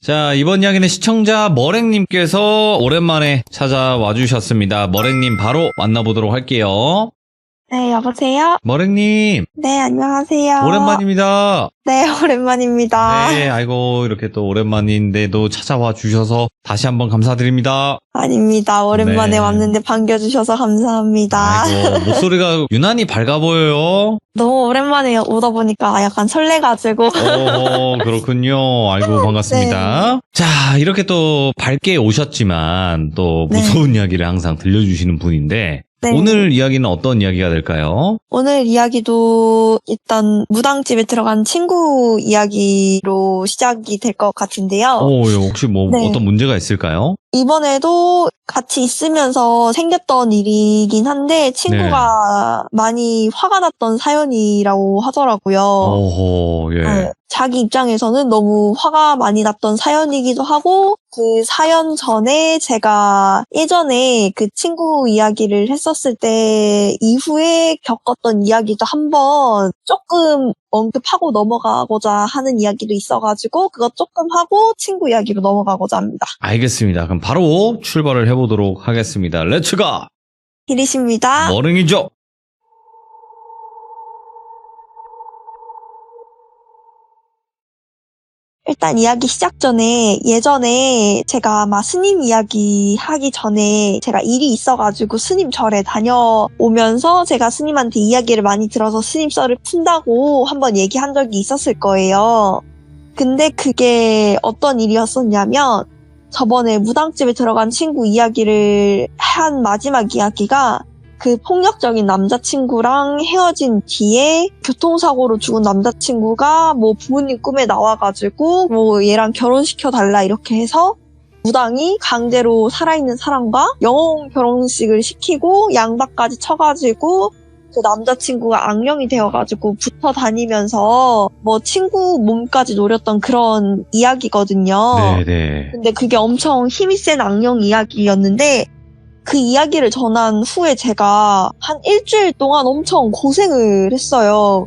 자, 이번 이야기는 시청자 머랭님께서 오랜만에 찾아와 주셨습니다. 머랭님 바로 만나보도록 할게요. 네, 여보세요? 머랭님, 네, 안녕하세요. 오랜만입니다. 네, 오랜만입니다. 네, 아이고, 이렇게 또 오랜만인데도 찾아와 주셔서 다시 한번 감사드립니다. 아닙니다. 오랜만에 네. 왔는데 반겨주셔서 감사합니다. 아이고, 목소리가 유난히 밝아 보여요. 너무 오랜만에 오다 보니까 약간 설레가지고. 그렇군요. 아이고, 반갑습니다. 네. 자, 이렇게 또 밝게 오셨지만 또 네. 무서운 이야기를 항상 들려주시는 분인데 네. 오늘 이야기는 어떤 이야기가 될까요? 오늘 이야기도 일단 무당집에 들어간 친구 이야기로 시작이 될 것 같은데요. 혹시 뭐 네. 어떤 문제가 있을까요? 이번에도 같이 있으면서 생겼던 일이긴 한데 친구가 많이 화가 났던 사연이라고 하더라고요. 예. 네, 자기 입장에서는 너무 화가 많이 났던 사연이기도 하고 그 사연 전에 제가 예전에 그 친구 이야기를 했었을 때 이후에 겪었던 이야기도 한번 조금 언급하고 넘어가고자 하는 이야기도 있어가지고 그것 조금 하고 친구 이야기로 넘어가고자 합니다. 알겠습니다. 그럼 바로 출발을 해보도록 하겠습니다. 렛츠가! 길이십니다. 머릉이죠? 일단 이야기 시작 전에 예전에 제가 아마 스님 이야기 하기 전에 제가 일이 있어가지고 스님 절에 다녀오면서 제가 스님한테 이야기를 많이 들어서 스님 썰을 푼다고 한번 얘기한 적이 있었을 거예요. 근데 그게 어떤 일이었었냐면 저번에 무당집에 들어간 친구 이야기를 한 마지막 이야기가 그 폭력적인 남자친구랑 헤어진 뒤에 교통사고로 죽은 남자친구가 뭐 부모님 꿈에 나와가지고 뭐 얘랑 결혼시켜달라 이렇게 해서 무당이 강제로 살아있는 사람과 영혼 결혼식을 시키고 양박까지 쳐가지고 그 남자친구가 악령이 되어가지고 붙어 다니면서 뭐 친구 몸까지 노렸던 그런 이야기거든요. 네네. 근데 그게 엄청 힘이 센 악령 이야기였는데 그 이야기를 전한 후에 제가 한 일주일 동안 엄청 고생을 했어요.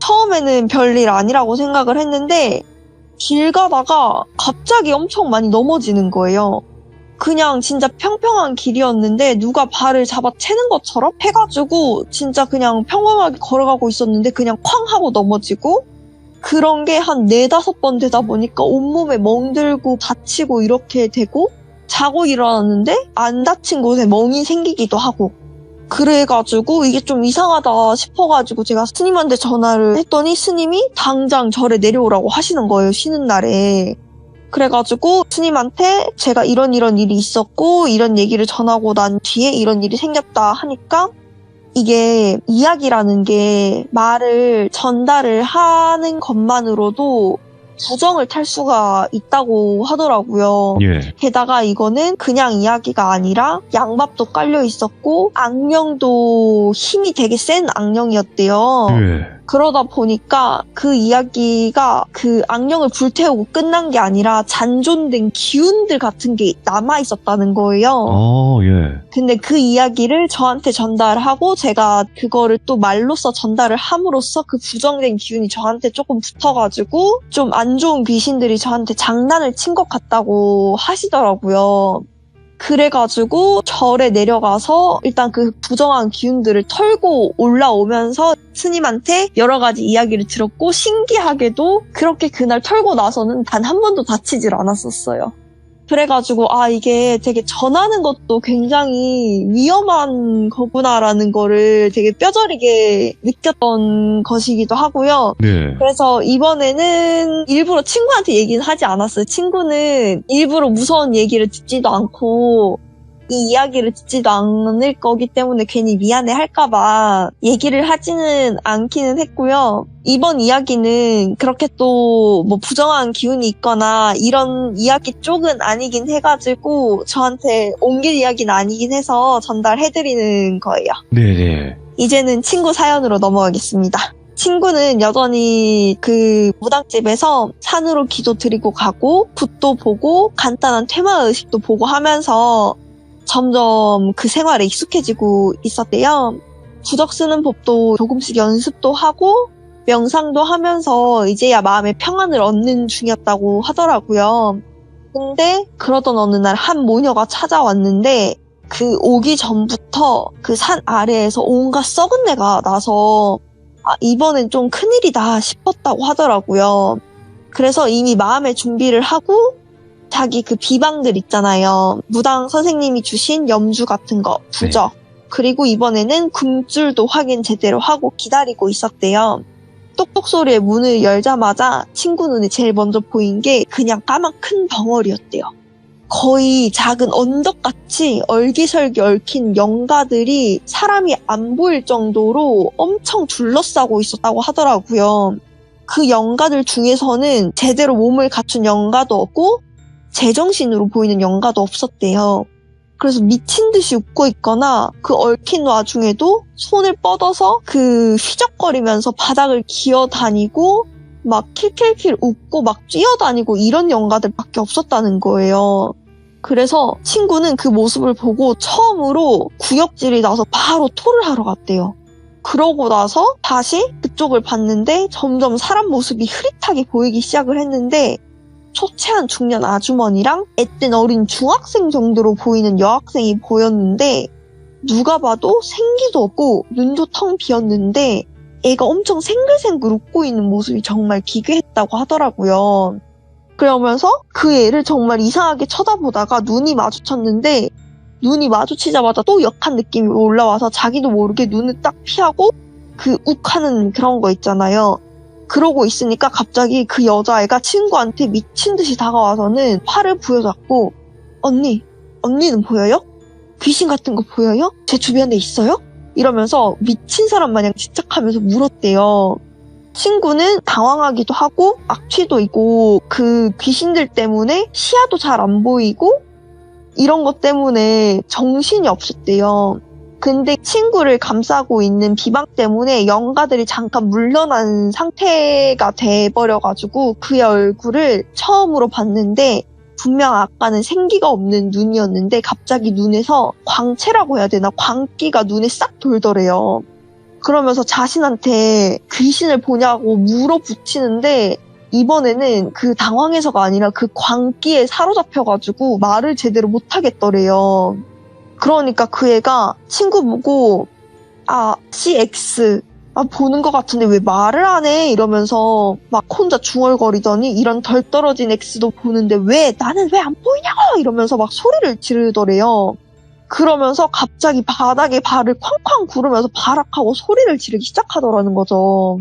처음에는 별일 아니라고 생각을 했는데 길 가다가 갑자기 엄청 많이 넘어지는 거예요. 그냥 진짜 평평한 길이었는데 누가 발을 잡아 채는 것처럼 해가지고 진짜 그냥 평범하게 걸어가고 있었는데 그냥 쾅 하고 넘어지고 그런 게 한 4-5번 되다 보니까 온몸에 멍들고 다치고 이렇게 되고 자고 일어났는데 안 다친 곳에 멍이 생기기도 하고 그래가지고 이게 좀 이상하다 싶어가지고 제가 스님한테 전화를 했더니 스님이 당장 절에 내려오라고 하시는 거예요. 쉬는 날에. 그래가지고 스님한테 제가 이런 일이 있었고 이런 얘기를 전하고 난 뒤에 이런 일이 생겼다 하니까 이게 이야기라는 게 말을 전달을 하는 것만으로도 부정을 탈 수가 있다고 하더라고요. 예. 게다가 이거는 그냥 이야기가 아니라 양밥도 깔려 있었고 악령도 힘이 되게 센 악령이었대요. 예. 그러다 보니까 그 이야기가 그 악령을 불태우고 끝난 게 아니라 잔존된 기운들 같은 게 남아 있었다는 거예요. 예. 근데 그 이야기를 저한테 전달하고 제가 그거를 또 말로써 전달을 함으로써 그 부정된 기운이 저한테 조금 붙어가지고 좀 안 좋은 귀신들이 저한테 장난을 친 것 같다고 하시더라고요. 그래가지고 절에 내려가서 일단 그 부정한 기운들을 털고 올라오면서 스님한테 여러 가지 이야기를 들었고 신기하게도 그렇게 그날 털고 나서는 단 한 번도 다치질 않았었어요. 그래가지고 이게 되게 전하는 것도 굉장히 위험한 거구나라는 거를 되게 뼈저리게 느꼈던 것이기도 하고요. 네. 그래서 이번에는 일부러 친구한테 얘기는 하지 않았어요. 친구는 일부러 무서운 얘기를 듣지도 않고 이 이야기를 듣지도 않을 거기 때문에 괜히 미안해 할까봐 얘기를 하지는 않기는 했고요. 이번 이야기는 그렇게 또 뭐 부정한 기운이 있거나 이런 이야기 쪽은 아니긴 해가지고 저한테 옮길 이야기는 아니긴 해서 전달해드리는 거예요. 네네. 이제는 친구 사연으로 넘어가겠습니다. 친구는 여전히 그 무당집에서 산으로 기도 드리고 가고 붓도 보고 간단한 퇴마의식도 보고 하면서 점점 그 생활에 익숙해지고 있었대요. 부적 쓰는 법도 조금씩 연습도 하고 명상도 하면서 이제야 마음의 평안을 얻는 중이었다고 하더라고요. 근데 그러던 어느 날 한 모녀가 찾아왔는데 그 오기 전부터 그 산 아래에서 온갖 썩은 내가 나서 이번엔 좀 큰일이다 싶었다고 하더라고요. 그래서 이미 마음의 준비를 하고 자기 그 비방들 있잖아요. 무당 선생님이 주신 염주 같은 거, 부적. 네. 그리고 이번에는 금줄도 확인 제대로 하고 기다리고 있었대요. 똑똑 소리에 문을 열자마자 친구 눈에 제일 먼저 보인 게 그냥 까만 큰 덩어리였대요. 거의 작은 언덕같이 얼기설기 얽힌 영가들이 사람이 안 보일 정도로 엄청 둘러싸고 있었다고 하더라고요. 그 영가들 중에서는 제대로 몸을 갖춘 영가도 없고 제정신으로 보이는 영가도 없었대요. 그래서 미친 듯이 웃고 있거나 그 얽힌 와중에도 손을 뻗어서 그 휘적거리면서 바닥을 기어다니고 막 킬킬킬 웃고 막 뛰어다니고 이런 영가들밖에 없었다는 거예요. 그래서 친구는 그 모습을 보고 처음으로 구역질이 나서 바로 토를 하러 갔대요. 그러고 나서 다시 그쪽을 봤는데 점점 사람 모습이 흐릿하게 보이기 시작을 했는데 초췌한 중년 아주머니랑 앳된 어린 중학생 정도로 보이는 여학생이 보였는데 누가 봐도 생기도 없고 눈도 텅 비었는데 애가 엄청 생글생글 웃고 있는 모습이 정말 기괴했다고 하더라고요. 그러면서 그 애를 정말 이상하게 쳐다보다가 눈이 마주쳤는데 눈이 마주치자마자 또 역한 느낌이 올라와서 자기도 모르게 눈을 딱 피하고 그 욱하는 그런 거 있잖아요. 그러고 있으니까 갑자기 그 여자애가 친구한테 미친 듯이 다가와서는 팔을 부여잡고 언니는 보여요? 귀신 같은 거 보여요? 제 주변에 있어요? 이러면서 미친 사람 마냥 집착하면서 물었대요. 친구는 당황하기도 하고 악취도 있고 그 귀신들 때문에 시야도 잘 안 보이고 이런 것 때문에 정신이 없었대요. 근데 친구를 감싸고 있는 비방 때문에 영가들이 잠깐 물러난 상태가 돼버려가지고 그의 얼굴을 처음으로 봤는데 분명 아까는 생기가 없는 눈이었는데 갑자기 눈에서 광채라고 해야 되나? 광기가 눈에 싹 돌더래요. 그러면서 자신한테 귀신을 보냐고 물어붙이는데 이번에는 그 당황해서가 아니라 그 광기에 사로잡혀가지고 말을 제대로 못하겠더래요. 그러니까 그 애가 친구 보고 CX 보는 것 같은데 왜 말을 안 해? 이러면서 막 혼자 중얼거리더니 이런 덜 떨어진 X도 보는데 나는 왜 안 보이냐고! 이러면서 막 소리를 지르더래요. 그러면서 갑자기 바닥에 발을 쾅쾅 구르면서 발악하고 소리를 지르기 시작하더라는 거죠.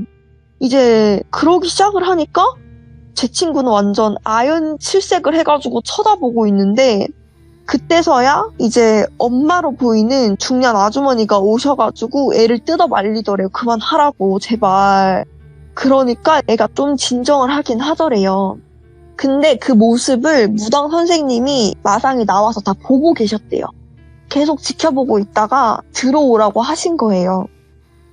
이제 그러기 시작을 하니까 제 친구는 완전 아연 칠색을 해가지고 쳐다보고 있는데 그때서야 이제 엄마로 보이는 중년 아주머니가 오셔가지고 애를 뜯어 말리더래요. 그만하라고 제발. 그러니까 애가 좀 진정을 하긴 하더래요. 근데 그 모습을 무당 선생님이 마상이 나와서 다 보고 계셨대요. 계속 지켜보고 있다가 들어오라고 하신 거예요.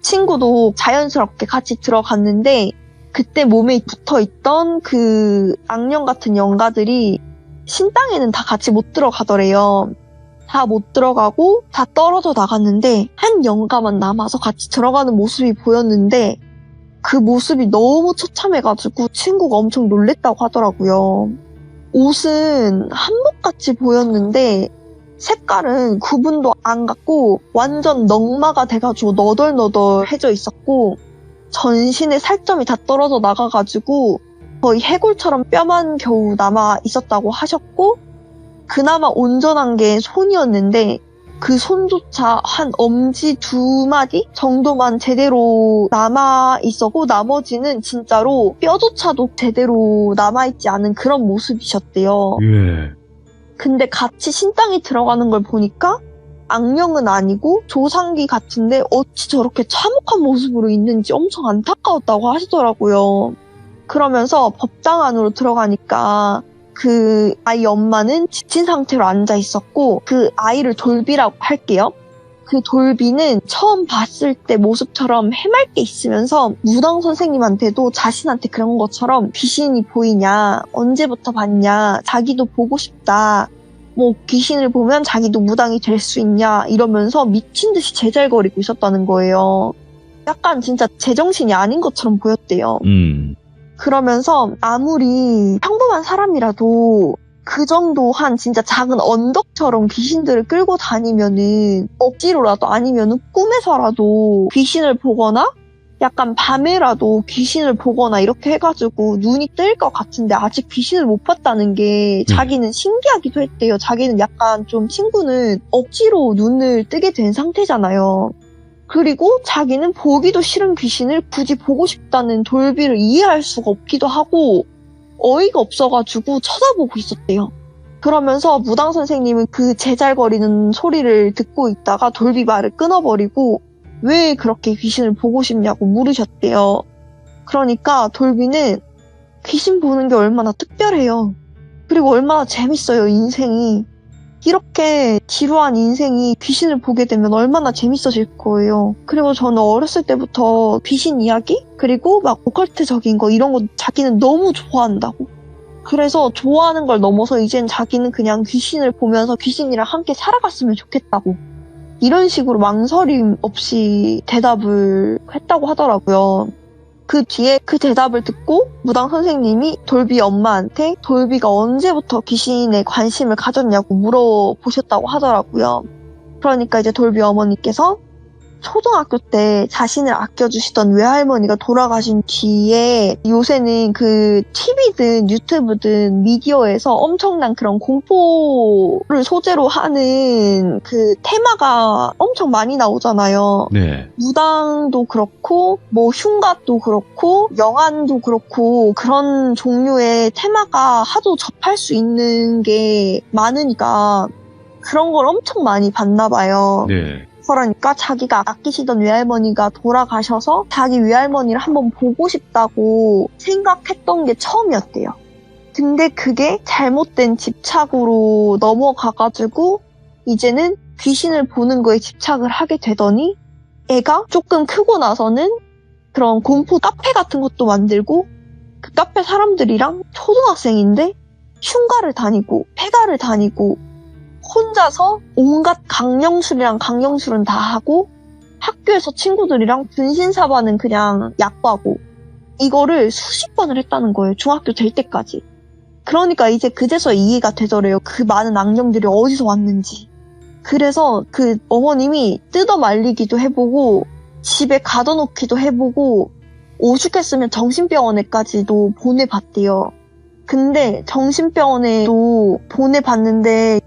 친구도 자연스럽게 같이 들어갔는데 그때 몸에 붙어있던 그 악령 같은 영가들이 신당에는 다 같이 못 들어가더래요. 다 못 들어가고 다 떨어져 나갔는데 한 영가만 남아서 같이 들어가는 모습이 보였는데 그 모습이 너무 처참해가지고 친구가 엄청 놀랬다고 하더라고요. 옷은 한복같이 보였는데 색깔은 구분도 안 갔고 완전 넝마가 돼가지고 너덜너덜해져 있었고 전신에 살점이 다 떨어져 나가가지고 거의 해골처럼 뼈만 겨우 남아 있었다고 하셨고 그나마 온전한 게 손이었는데 그 손조차 한 엄지 2마디 정도만 제대로 남아 있었고 나머지는 진짜로 뼈조차도 제대로 남아있지 않은 그런 모습이셨대요. 예. 근데 같이 신당에 들어가는 걸 보니까 악령은 아니고 조상기 같은데 어찌 저렇게 참혹한 모습으로 있는지 엄청 안타까웠다고 하시더라고요. 그러면서 법당 안으로 들어가니까 그 아이 엄마는 지친 상태로 앉아 있었고 그 아이를 돌비라고 할게요. 그 돌비는 처음 봤을 때 모습처럼 해맑게 있으면서 무당 선생님한테도 자신한테 그런 것처럼 귀신이 보이냐, 언제부터 봤냐, 자기도 보고 싶다, 뭐 귀신을 보면 자기도 무당이 될 수 있냐 이러면서 미친 듯이 제잘거리고 있었다는 거예요. 약간 진짜 제정신이 아닌 것처럼 보였대요. 그러면서 아무리 평범한 사람이라도 그 정도 한 진짜 작은 언덕처럼 귀신들을 끌고 다니면은 억지로라도 아니면은 꿈에서라도 귀신을 보거나 약간 밤에라도 귀신을 보거나 이렇게 해가지고 눈이 뜨일 것 같은데 아직 귀신을 못 봤다는 게 자기는 신기하기도 했대요. 자기는 약간 좀 친구는 억지로 눈을 뜨게 된 상태잖아요. 그리고 자기는 보기도 싫은 귀신을 굳이 보고 싶다는 돌비를 이해할 수가 없기도 하고 어이가 없어가지고 쳐다보고 있었대요. 그러면서 무당 선생님은 그 제잘거리는 소리를 듣고 있다가 돌비 말을 끊어버리고 왜 그렇게 귀신을 보고 싶냐고 물으셨대요. 그러니까 돌비는 귀신 보는 게 얼마나 특별해요. 그리고 얼마나 재밌어요, 인생이. 이렇게 지루한 인생이 귀신을 보게 되면 얼마나 재밌어질 거예요. 그리고 저는 어렸을 때부터 귀신 이야기? 그리고 막 오컬트적인 거 이런 거 자기는 너무 좋아한다고. 그래서 좋아하는 걸 넘어서 이젠 자기는 그냥 귀신을 보면서 귀신이랑 함께 살아갔으면 좋겠다고. 이런 식으로 망설임 없이 대답을 했다고 하더라고요. 그 뒤에 그 대답을 듣고 무당 선생님이 돌비 엄마한테 돌비가 언제부터 귀신에 관심을 가졌냐고 물어보셨다고 하더라고요. 그러니까 이제 돌비 어머니께서 초등학교 때 자신을 아껴주시던 외할머니가 돌아가신 뒤에 요새는 그 TV든 유튜브든 미디어에서 엄청난 그런 공포를 소재로 하는 그 테마가 엄청 많이 나오잖아요. 네. 무당도 그렇고 뭐 흉가도 그렇고 영안도 그렇고 그런 종류의 테마가 하도 접할 수 있는 게 많으니까 그런 걸 엄청 많이 봤나 봐요. 네. 그러니까 자기가 아끼시던 외할머니가 돌아가셔서 자기 외할머니를 한번 보고 싶다고 생각했던 게 처음이었대요. 근데 그게 잘못된 집착으로 넘어가가지고 이제는 귀신을 보는 거에 집착을 하게 되더니 애가 조금 크고 나서는 그런 공포 카페 같은 것도 만들고 그 카페 사람들이랑 초등학생인데 흉가를 다니고 폐가를 다니고 혼자서 온갖 강령술이랑 강령술은 다 하고 학교에서 친구들이랑 분신사바는 그냥 약과고 이거를 수십 번을 했다는 거예요. 중학교 될 때까지. 그러니까 이제 그제서 이해가 되더래요. 그 많은 악령들이 어디서 왔는지. 그래서 그 어머님이 뜯어 말리기도 해보고 집에 가둬놓기도 해보고 오죽했으면 정신병원에까지도 보내봤대요. 근데 정신병원에도 보내봤는데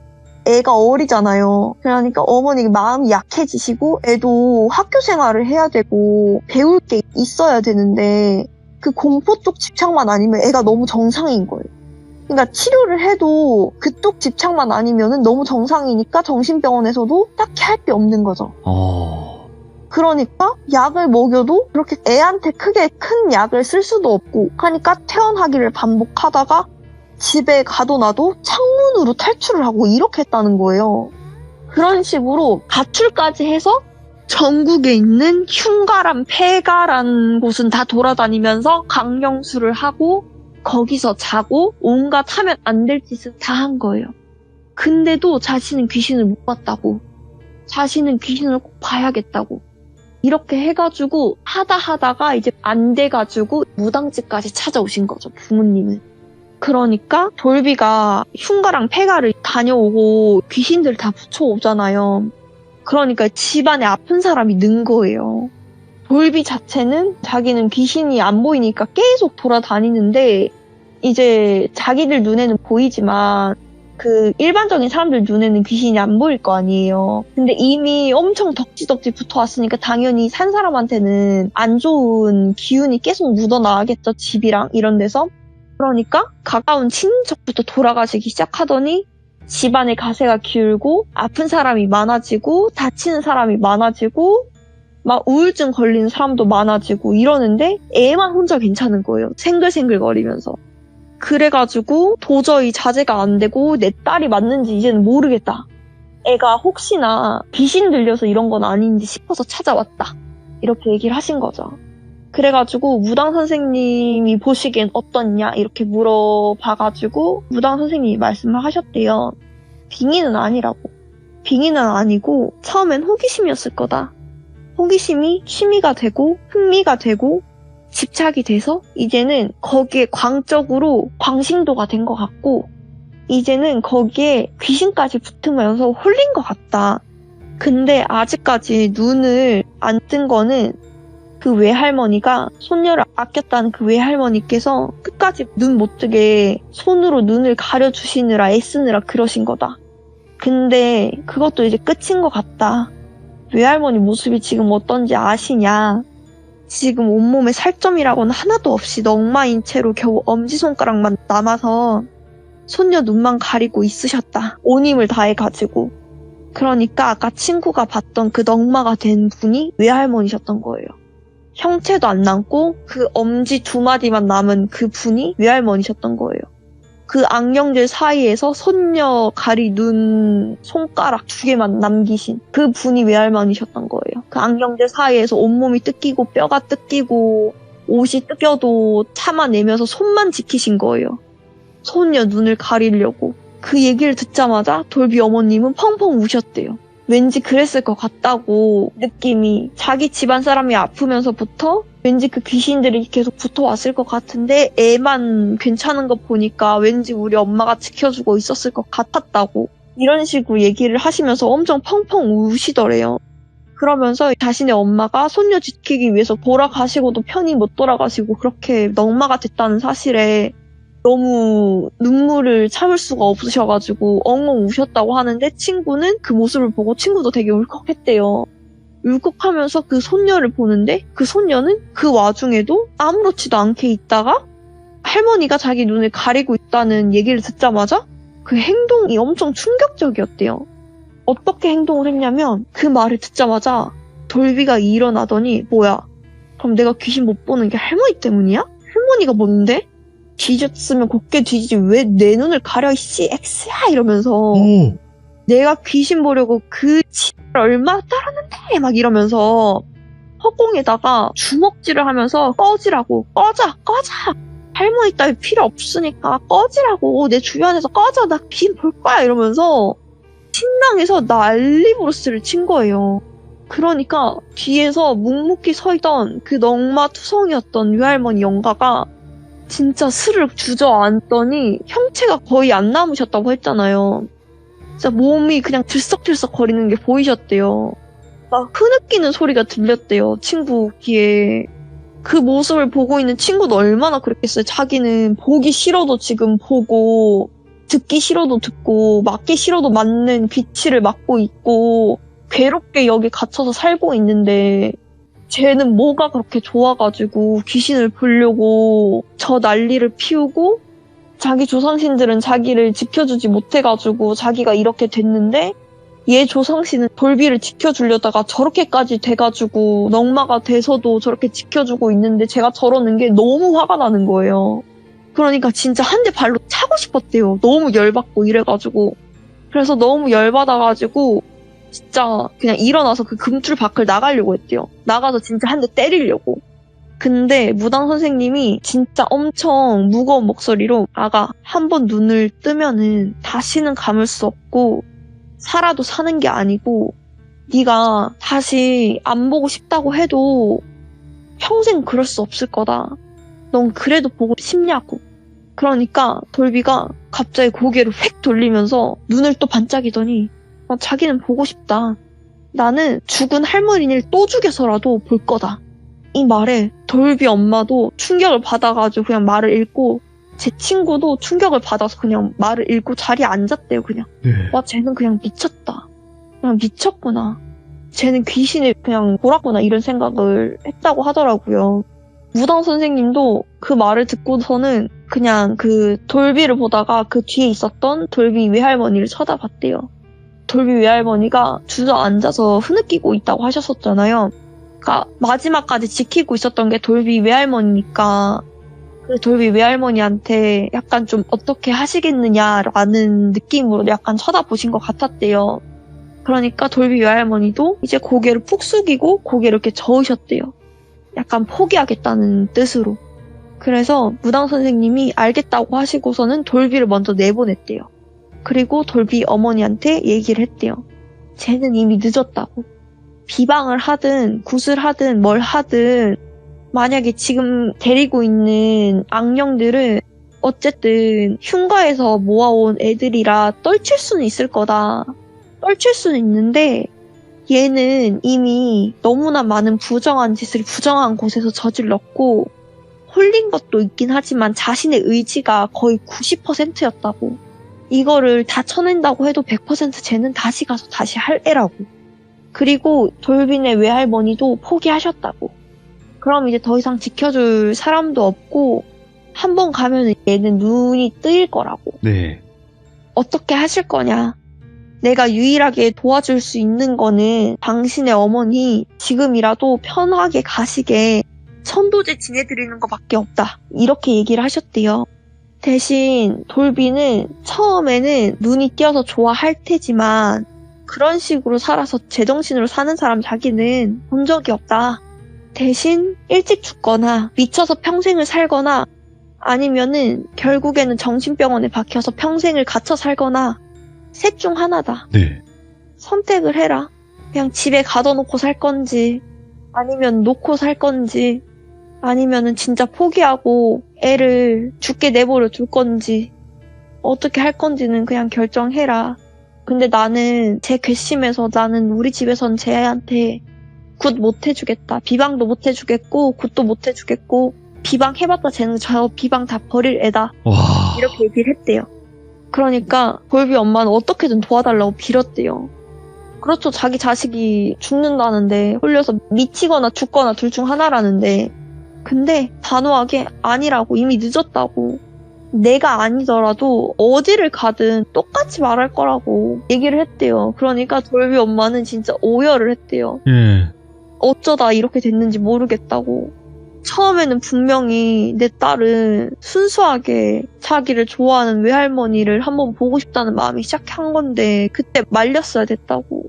애가 어리잖아요. 그러니까 어머니 마음이 약해지시고 애도 학교 생활을 해야 되고 배울 게 있어야 되는데 그 공포 쪽 집착만 아니면 애가 너무 정상인 거예요. 그러니까 치료를 해도 그쪽 집착만 아니면 너무 정상이니까 정신병원에서도 딱히 할 게 없는 거죠. 그러니까 약을 먹여도 그렇게 애한테 크게 큰 약을 쓸 수도 없고 하니까 퇴원하기를 반복하다가 집에 가둬놔도 창문으로 탈출을 하고 이렇게 했다는 거예요. 그런 식으로 가출까지 해서 전국에 있는 흉가란 폐가란 곳은 다 돌아다니면서 강령술을 하고 거기서 자고 온갖 하면 안 될 짓을 다 한 거예요. 근데도 자신은 귀신을 못 봤다고. 자신은 귀신을 꼭 봐야겠다고. 이렇게 해가지고 하다가 이제 안 돼가지고 무당집까지 찾아오신 거죠, 부모님은. 그러니까 돌비가 흉가랑 폐가를 다녀오고 귀신들 다 붙여오잖아요. 그러니까 집안에 아픈 사람이 는 거예요. 돌비 자체는 자기는 귀신이 안 보이니까 계속 돌아다니는데 이제 자기들 눈에는 보이지만 그 일반적인 사람들 눈에는 귀신이 안 보일 거 아니에요. 근데 이미 엄청 덕지덕지 붙어왔으니까 당연히 산 사람한테는 안 좋은 기운이 계속 묻어나가겠죠. 집이랑 이런 데서. 그러니까 가까운 친인척부터 돌아가시기 시작하더니 집안에 가세가 기울고 아픈 사람이 많아지고 다치는 사람이 많아지고 막 우울증 걸리는 사람도 많아지고 이러는데 애만 혼자 괜찮은 거예요. 생글생글거리면서. 그래가지고 도저히 자제가 안 되고 내 딸이 맞는지 이제는 모르겠다. 애가 혹시나 귀신 들려서 이런 건 아닌지 싶어서 찾아왔다. 이렇게 얘기를 하신 거죠. 그래가지고 무당 선생님이 보시기엔 어떻냐 이렇게 물어봐가지고 무당 선생님이 말씀을 하셨대요. 빙의는 아니라고. 빙의는 아니고 처음엔 호기심이었을 거다. 호기심이 취미가 되고 흥미가 되고 집착이 돼서 이제는 거기에 광적으로 광신도가 된 것 같고 이제는 거기에 귀신까지 붙으면서 홀린 것 같다. 근데 아직까지 눈을 안 뜬 거는 그 외할머니가 손녀를 아꼈다는 그 외할머니께서 끝까지 눈 못 뜨게 손으로 눈을 가려주시느라 애쓰느라 그러신 거다. 근데 그것도 이제 끝인 것 같다. 외할머니 모습이 지금 어떤지 아시냐? 지금 온몸에 살점이라고는 하나도 없이 넝마인 채로 겨우 엄지손가락만 남아서 손녀 눈만 가리고 있으셨다. 온 힘을 다해가지고. 그러니까 아까 친구가 봤던 그 넝마가 된 분이 외할머니셨던 거예요. 형체도 안 남고 그 엄지 2마디만 남은 그 분이 외할머니셨던 거예요. 그 안경들 사이에서 손녀 가리 눈 손가락 2개만 남기신 그 분이 외할머니셨던 거예요. 그 안경들 사이에서 온몸이 뜯기고 뼈가 뜯기고 옷이 뜯겨도 참아내면서 손만 지키신 거예요. 손녀 눈을 가리려고. 그 얘기를 듣자마자 돌비 어머님은 펑펑 우셨대요. 왠지 그랬을 것 같다고 느낌이. 자기 집안 사람이 아프면서부터 왠지 그 귀신들이 계속 붙어왔을 것 같은데 애만 괜찮은 거 보니까 왠지 우리 엄마가 지켜주고 있었을 것 같았다고 이런 식으로 얘기를 하시면서 엄청 펑펑 우시더래요. 그러면서 자신의 엄마가 손녀 지키기 위해서 돌아가시고도 편히 못 돌아가시고 그렇게 넝마가 됐다는 사실에 너무 눈물을 참을 수가 없으셔가지고 엉엉 우셨다고 하는데 친구는 그 모습을 보고 친구도 되게 울컥했대요. 울컥하면서 그 손녀를 보는데 그 손녀는 그 와중에도 아무렇지도 않게 있다가 할머니가 자기 눈을 가리고 있다는 얘기를 듣자마자 그 행동이 엄청 충격적이었대요. 어떻게 행동을 했냐면 그 말을 듣자마자 돌비가 일어나더니 뭐야? 그럼 내가 귀신 못 보는 게 할머니 때문이야? 할머니가 뭔데? 뒤졌으면 곱게 뒤지지 왜 내 눈을 가려 이씨 X야 이러면서 내가 귀신 보려고 그 얼마 따랐는데 막 이러면서 허공에다가 주먹질을 하면서 꺼지라고 꺼져 할머니 따위 필요 없으니까 꺼지라고 내 주변에서 꺼져 나 귀신 볼 거야 이러면서 신랑에서 난리 부르스를 친 거예요. 그러니까 뒤에서 묵묵히 서 있던 그 넝마 투성이었던 외할머니 영가가 진짜 스르륵 주저앉더니 형체가 거의 안 남으셨다고 했잖아요. 진짜 몸이 그냥 들썩들썩 거리는 게 보이셨대요. 막 흐느끼는 소리가 들렸대요. 친구 귀에. 그 모습을 보고 있는 친구도 얼마나 그랬겠어요. 자기는 보기 싫어도 지금 보고 듣기 싫어도 듣고 맞기 싫어도 맞는 비치를 맞고 있고 괴롭게 여기 갇혀서 살고 있는데 쟤는 뭐가 그렇게 좋아가지고 귀신을 보려고 저 난리를 피우고 자기 조상신들은 자기를 지켜주지 못해가지고 자기가 이렇게 됐는데 얘 조상신은 돌비를 지켜주려다가 저렇게까지 돼가지고 넝마가 돼서도 저렇게 지켜주고 있는데 제가 저러는 게 너무 화가 나는 거예요. 그러니까 진짜 한 대 발로 차고 싶었대요. 너무 열받고 이래가지고. 그래서 너무 열받아가지고 진짜 그냥 일어나서 그 금줄 밖을 나가려고 했대요. 나가서 진짜 한 대 때리려고. 근데 무당 선생님이 진짜 엄청 무거운 목소리로 아가 한 번 눈을 뜨면은 다시는 감을 수 없고 살아도 사는 게 아니고 네가 다시 안 보고 싶다고 해도 평생 그럴 수 없을 거다. 넌 그래도 보고 싶냐고. 그러니까 돌비가 갑자기 고개를 휙 돌리면서 눈을 또 반짝이더니 자기는 보고 싶다. 나는 죽은 할머니를 또 죽여서라도 볼 거다. 이 말에 돌비 엄마도 충격을 받아가지고 그냥 말을 잃고 제 친구도 충격을 받아서 그냥 말을 잃고 자리에 앉았대요. 그냥. 와 쟤는 그냥 미쳤다. 그냥 미쳤구나. 쟤는 귀신을 그냥 보았구나 이런 생각을 했다고 하더라고요. 무당 선생님도 그 말을 듣고서는 그냥 그 돌비를 보다가 그 뒤에 있었던 돌비 외할머니를 쳐다봤대요. 돌비 외할머니가 주저앉아서 흐느끼고 있다고 하셨었잖아요. 그러니까 마지막까지 지키고 있었던 게 돌비 외할머니니까 그 돌비 외할머니한테 약간 좀 어떻게 하시겠느냐라는 느낌으로 약간 쳐다보신 것 같았대요. 그러니까 돌비 외할머니도 이제 고개를 푹 숙이고 고개를 이렇게 저으셨대요. 약간 포기하겠다는 뜻으로. 그래서 무당 선생님이 알겠다고 하시고서는 돌비를 먼저 내보냈대요. 그리고 돌비 어머니한테 얘기를 했대요. 쟤는 이미 늦었다고. 비방을 하든 굿을 하든 뭘 하든 만약에 지금 데리고 있는 악령들을 어쨌든 흉가에서 모아온 애들이라 떨칠 수는 있을 거다. 떨칠 수는 있는데 얘는 이미 너무나 많은 부정한 짓을 부정한 곳에서 저질렀고 홀린 것도 있긴 하지만 자신의 의지가 거의 90%였다고. 이거를 다 쳐낸다고 해도 100% 쟤는 다시 가서 다시 할 애라고. 그리고 돌빈의 외할머니도 포기하셨다고. 그럼 이제 더 이상 지켜줄 사람도 없고 한 번 가면 얘는 눈이 뜨일 거라고. 네. 어떻게 하실 거냐. 내가 유일하게 도와줄 수 있는 거는 당신의 어머니 지금이라도 편하게 가시게 천도제 지내드리는 것밖에 없다. 이렇게 얘기를 하셨대요. 대신 돌비는 처음에는 눈이 띄어서 좋아할 테지만 그런 식으로 살아서 제정신으로 사는 사람 자기는 본 적이 없다. 대신 일찍 죽거나 미쳐서 평생을 살거나 아니면은 결국에는 정신병원에 박혀서 평생을 갇혀 살거나 셋 중 하나다. 네. 선택을 해라. 그냥 집에 가둬놓고 살 건지 아니면 놓고 살 건지 아니면은 진짜 포기하고 애를 죽게 내버려 둘 건지 어떻게 할 건지는 그냥 결정해라. 근데 나는 제 괘씸해서 나는 우리 집에선 쟤한테 굿 못 해주겠다. 비방도 못 해주겠고 굿도 못 해주겠고 비방 해봤자 쟤는 저 비방 다 버릴 애다. 와. 이렇게 얘기를 했대요. 그러니까 돌비 엄마는 어떻게든 도와달라고 빌었대요. 그렇죠. 자기 자식이 죽는다는데 홀려서 미치거나 죽거나 둘 중 하나라는데 근데 단호하게 아니라고 이미 늦었다고. 내가 아니더라도 어디를 가든 똑같이 말할 거라고 얘기를 했대요. 그러니까 돌비 엄마는 진짜 오열을 했대요. 예. 어쩌다 이렇게 됐는지 모르겠다고. 처음에는 분명히 내 딸은 순수하게 자기를 좋아하는 외할머니를 한번 보고 싶다는 마음이 시작한 건데 그때 말렸어야 됐다고.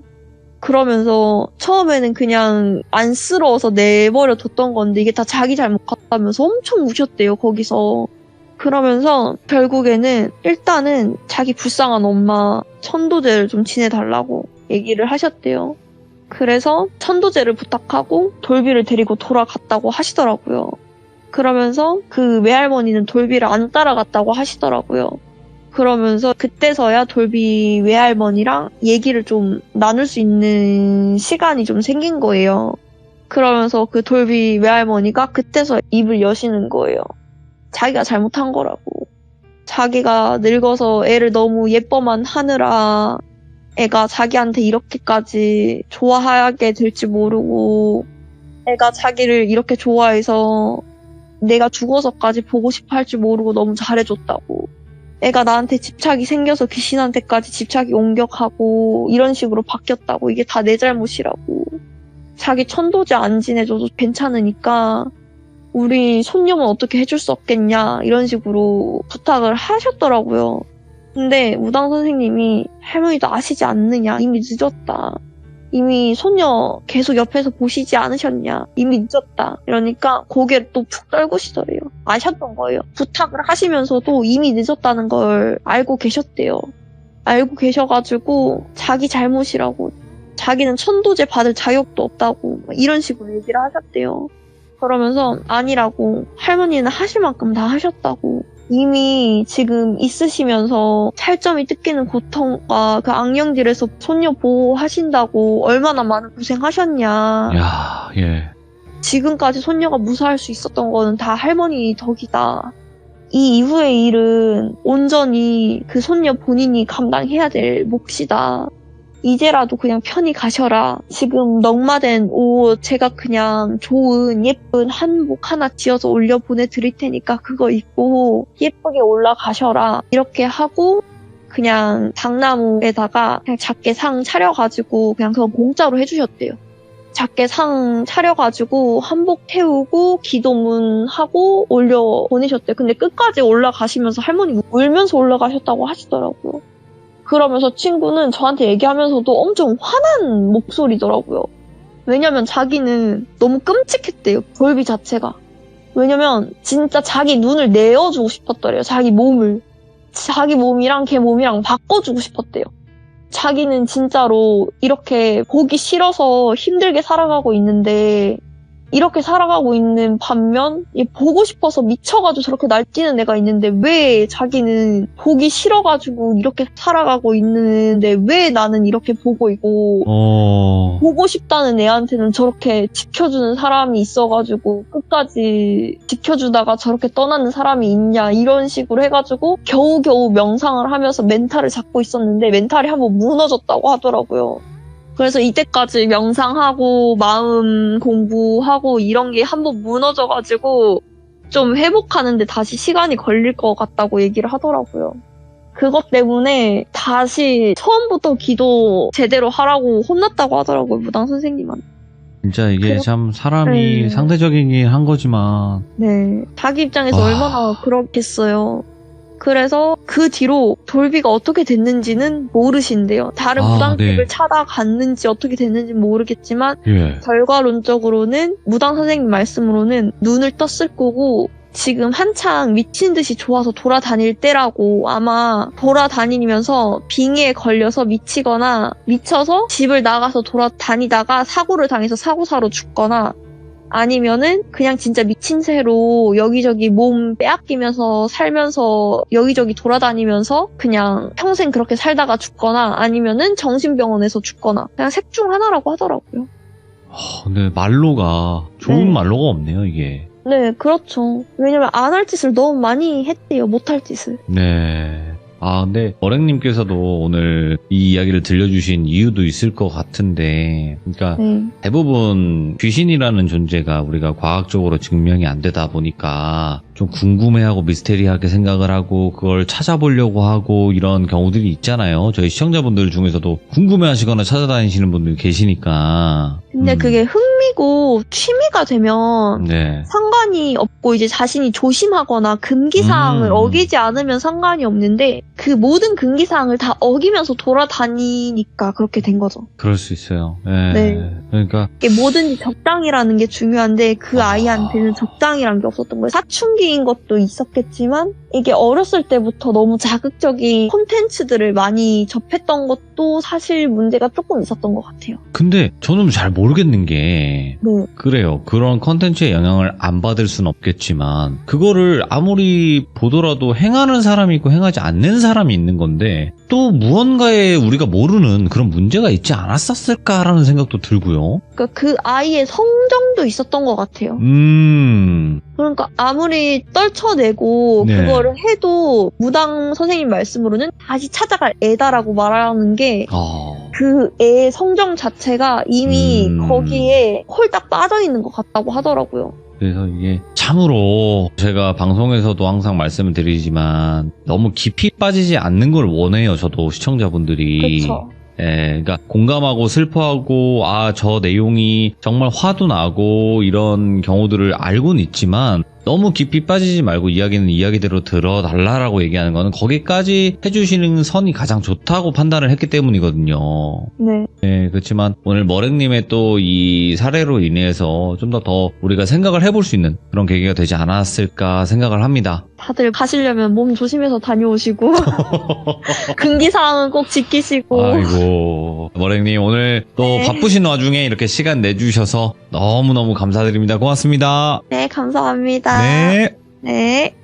그러면서 처음에는 그냥 안쓰러워서 내버려 뒀던 건데 이게 다 자기 잘못 같다면서 엄청 우셨대요, 거기서. 그러면서 결국에는 일단은 자기 불쌍한 엄마 천도제를 좀 지내달라고 얘기를 하셨대요. 그래서 천도제를 부탁하고 돌비를 데리고 돌아갔다고 하시더라고요. 그러면서 그 외할머니는 돌비를 안 따라갔다고 하시더라고요. 그러면서 그때서야 돌비 외할머니랑 얘기를 좀 나눌 수 있는 시간이 좀 생긴 거예요. 그러면서 그 돌비 외할머니가 그때서 입을 여시는 거예요. 자기가 잘못한 거라고. 자기가 늙어서 애를 너무 예뻐만 하느라 애가 자기한테 이렇게까지 좋아하게 될지 모르고 애가 자기를 이렇게 좋아해서 내가 죽어서까지 보고 싶어 할지 모르고 너무 잘해줬다고. 애가 나한테 집착이 생겨서 귀신한테까지 집착이 옮겨가고 이런 식으로 바뀌었다고. 이게 다 내 잘못이라고. 자기 천도제 안 지내줘도 괜찮으니까 우리 손녀는 어떻게 해줄 수 없겠냐 이런 식으로 부탁을 하셨더라고요. 근데 무당 선생님이 할머니도 아시지 않느냐. 이미 늦었다. 이미 손녀 계속 옆에서 보시지 않으셨냐. 이미 늦었다. 이러니까 고개를 또 푹 떨구시더래요. 아셨던 거예요. 부탁을 하시면서도 이미 늦었다는 걸 알고 계셨대요. 알고 계셔가지고 자기 잘못이라고. 자기는 천도제 받을 자격도 없다고 이런 식으로 얘기를 하셨대요. 그러면서 아니라고. 할머니는 하실 만큼 다 하셨다고. 이미 지금 있으시면서 살점이 뜯기는 고통과 그 악령들에서 손녀 보호하신다고 얼마나 많은 고생하셨냐. 야, 예. 지금까지 손녀가 무사할 수 있었던 거는 다 할머니 덕이다. 이 이후의 일은 온전히 그 손녀 본인이 감당해야 될 몫이다. 이제라도 그냥 편히 가셔라. 지금 넉마된 옷 제가 그냥 좋은 예쁜 한복 하나 지어서 올려 보내드릴 테니까 그거 입고 예쁘게 올라가셔라. 이렇게 하고 그냥 당나무에다가 그냥 작게 상 차려가지고 그냥 그건 공짜로 해주셨대요. 작게 상 차려가지고 한복 태우고 기도문 하고 올려 보내셨대요. 근데 끝까지 올라가시면서 할머니 울면서 올라가셨다고 하시더라고요. 그러면서 친구는 저한테 얘기하면서도 엄청 화난 목소리더라고요. 왜냐면 자기는 너무 끔찍했대요. 돌비 자체가. 왜냐면 진짜 자기 눈을 내어주고 싶었더래요. 자기 몸을. 자기 몸이랑 걔 몸이랑 바꿔주고 싶었대요. 자기는 진짜로 이렇게 보기 싫어서 힘들게 살아가고 있는데 이렇게 살아가고 있는 반면 보고 싶어서 미쳐가지고 저렇게 날뛰는 애가 있는데 왜 자기는 보기 싫어가지고 이렇게 살아가고 있는데 왜 나는 이렇게 보고 있고 보고 싶다는 애한테는 저렇게 지켜주는 사람이 있어가지고 끝까지 지켜주다가 저렇게 떠나는 사람이 있냐 이런 식으로 해가지고 겨우겨우 명상을 하면서 멘탈을 잡고 있었는데 멘탈이 한번 무너졌다고 하더라고요. 그래서 이때까지 명상하고 마음 공부하고 이런 게 한번 무너져가지고 좀 회복하는데 다시 시간이 걸릴 것 같다고 얘기를 하더라고요. 그것 때문에 다시 처음부터 기도 제대로 하라고 혼났다고 하더라고요, 무당 선생님한테. 진짜 이게 참 사람이 상대적이긴 한 거지만. 네. 자기 입장에서 얼마나 그렇겠어요. 그래서 그 뒤로 돌비가 어떻게 됐는지는 모르신대요. 다른 무당집을 찾아갔는지 어떻게 됐는지 모르겠지만 결과론적으로는 무당 선생님 말씀으로는 눈을 떴을 거고 지금 한창 미친 듯이 좋아서 돌아다닐 때라고 아마 돌아다니면서 빙의에 걸려서 미치거나 미쳐서 집을 나가서 돌아다니다가 사고를 당해서 사고사로 죽거나 아니면은 그냥 진짜 미친 새로 여기저기 몸 빼앗기면서 살면서 여기저기 돌아다니면서 그냥 평생 그렇게 살다가 죽거나 아니면은 정신병원에서 죽거나 그냥 셋 중 하나라고 하더라고요. 근데 말로가 좋은 말로가 없네요, 이게. 네, 그렇죠. 왜냐면 안 할 짓을 너무 많이 했대요, 못할 짓을. 네. 근데 머랭님께서도 오늘 이 이야기를 들려주신 이유도 있을 것 같은데, 그러니까 대부분 귀신이라는 존재가 우리가 과학적으로 증명이 안 되다 보니까 좀 궁금해하고 미스테리하게 생각을 하고 그걸 찾아보려고 하고 이런 경우들이 있잖아요. 저희 시청자분들 중에서도 궁금해하시거나 찾아다니시는 분들이 계시니까. 근데 그게 흥미고 취미가 되면 상관이 없고 이제 자신이 조심하거나 금기사항을 어기지 않으면 상관이 없는데 그 모든 금기사항을 다 어기면서 돌아다니니까 그렇게 된 거죠. 그럴 수 있어요. 네. 그러니까 이게 뭐든지 적당이라는 게 중요한데 그 아이한테는 적당이라는 게 없었던 거예요. 사춘기인 것도 있었겠지만 이게 어렸을 때부터 너무 자극적인 콘텐츠들을 많이 접했던 것도 사실 문제가 조금 있었던 것 같아요. 근데 저는 잘 모르겠는 게 그래요. 그런 콘텐츠의 영향을 안 받을 순 없겠지만 그거를 아무리 보더라도 행하는 사람이 있고 행하지 않는 사람이 있는 건데 또 무언가에 우리가 모르는 그런 문제가 있지 않았었을까라는 생각도 들고요. 그러니까 그 아이의 성정도 있었던 것 같아요. 그러니까 아무리 떨쳐내고 그거를 해도 무당 선생님 말씀으로는 다시 찾아갈 애다라고 말하는 게 그 애의 성정 자체가 이미 거기에 홀딱 빠져있는 것 같다고 하더라고요. 그래서 이게 참으로 제가 방송에서도 항상 말씀을 드리지만 너무 깊이 빠지지 않는 걸 원해요. 저도 시청자분들이. 그렇죠. 그러니까 공감하고 슬퍼하고 저 내용이 정말 화도 나고 이런 경우들을 알고는 있지만 너무 깊이 빠지지 말고 이야기는 이야기대로 들어달라라고 얘기하는 거는 거기까지 해주시는 선이 가장 좋다고 판단을 했기 때문이거든요. 네, 그렇지만 오늘 머랭님의 또 이 사례로 인해서 좀 더 우리가 생각을 해볼 수 있는 그런 계기가 되지 않았을까 생각을 합니다. 다들 가시려면 몸 조심해서 다녀오시고 금기사항은 꼭 지키시고. 아이고 머랭님 오늘 또 바쁘신 와중에 이렇게 시간 내주셔서 너무너무 감사드립니다. 고맙습니다. 네, 감사합니다. 네.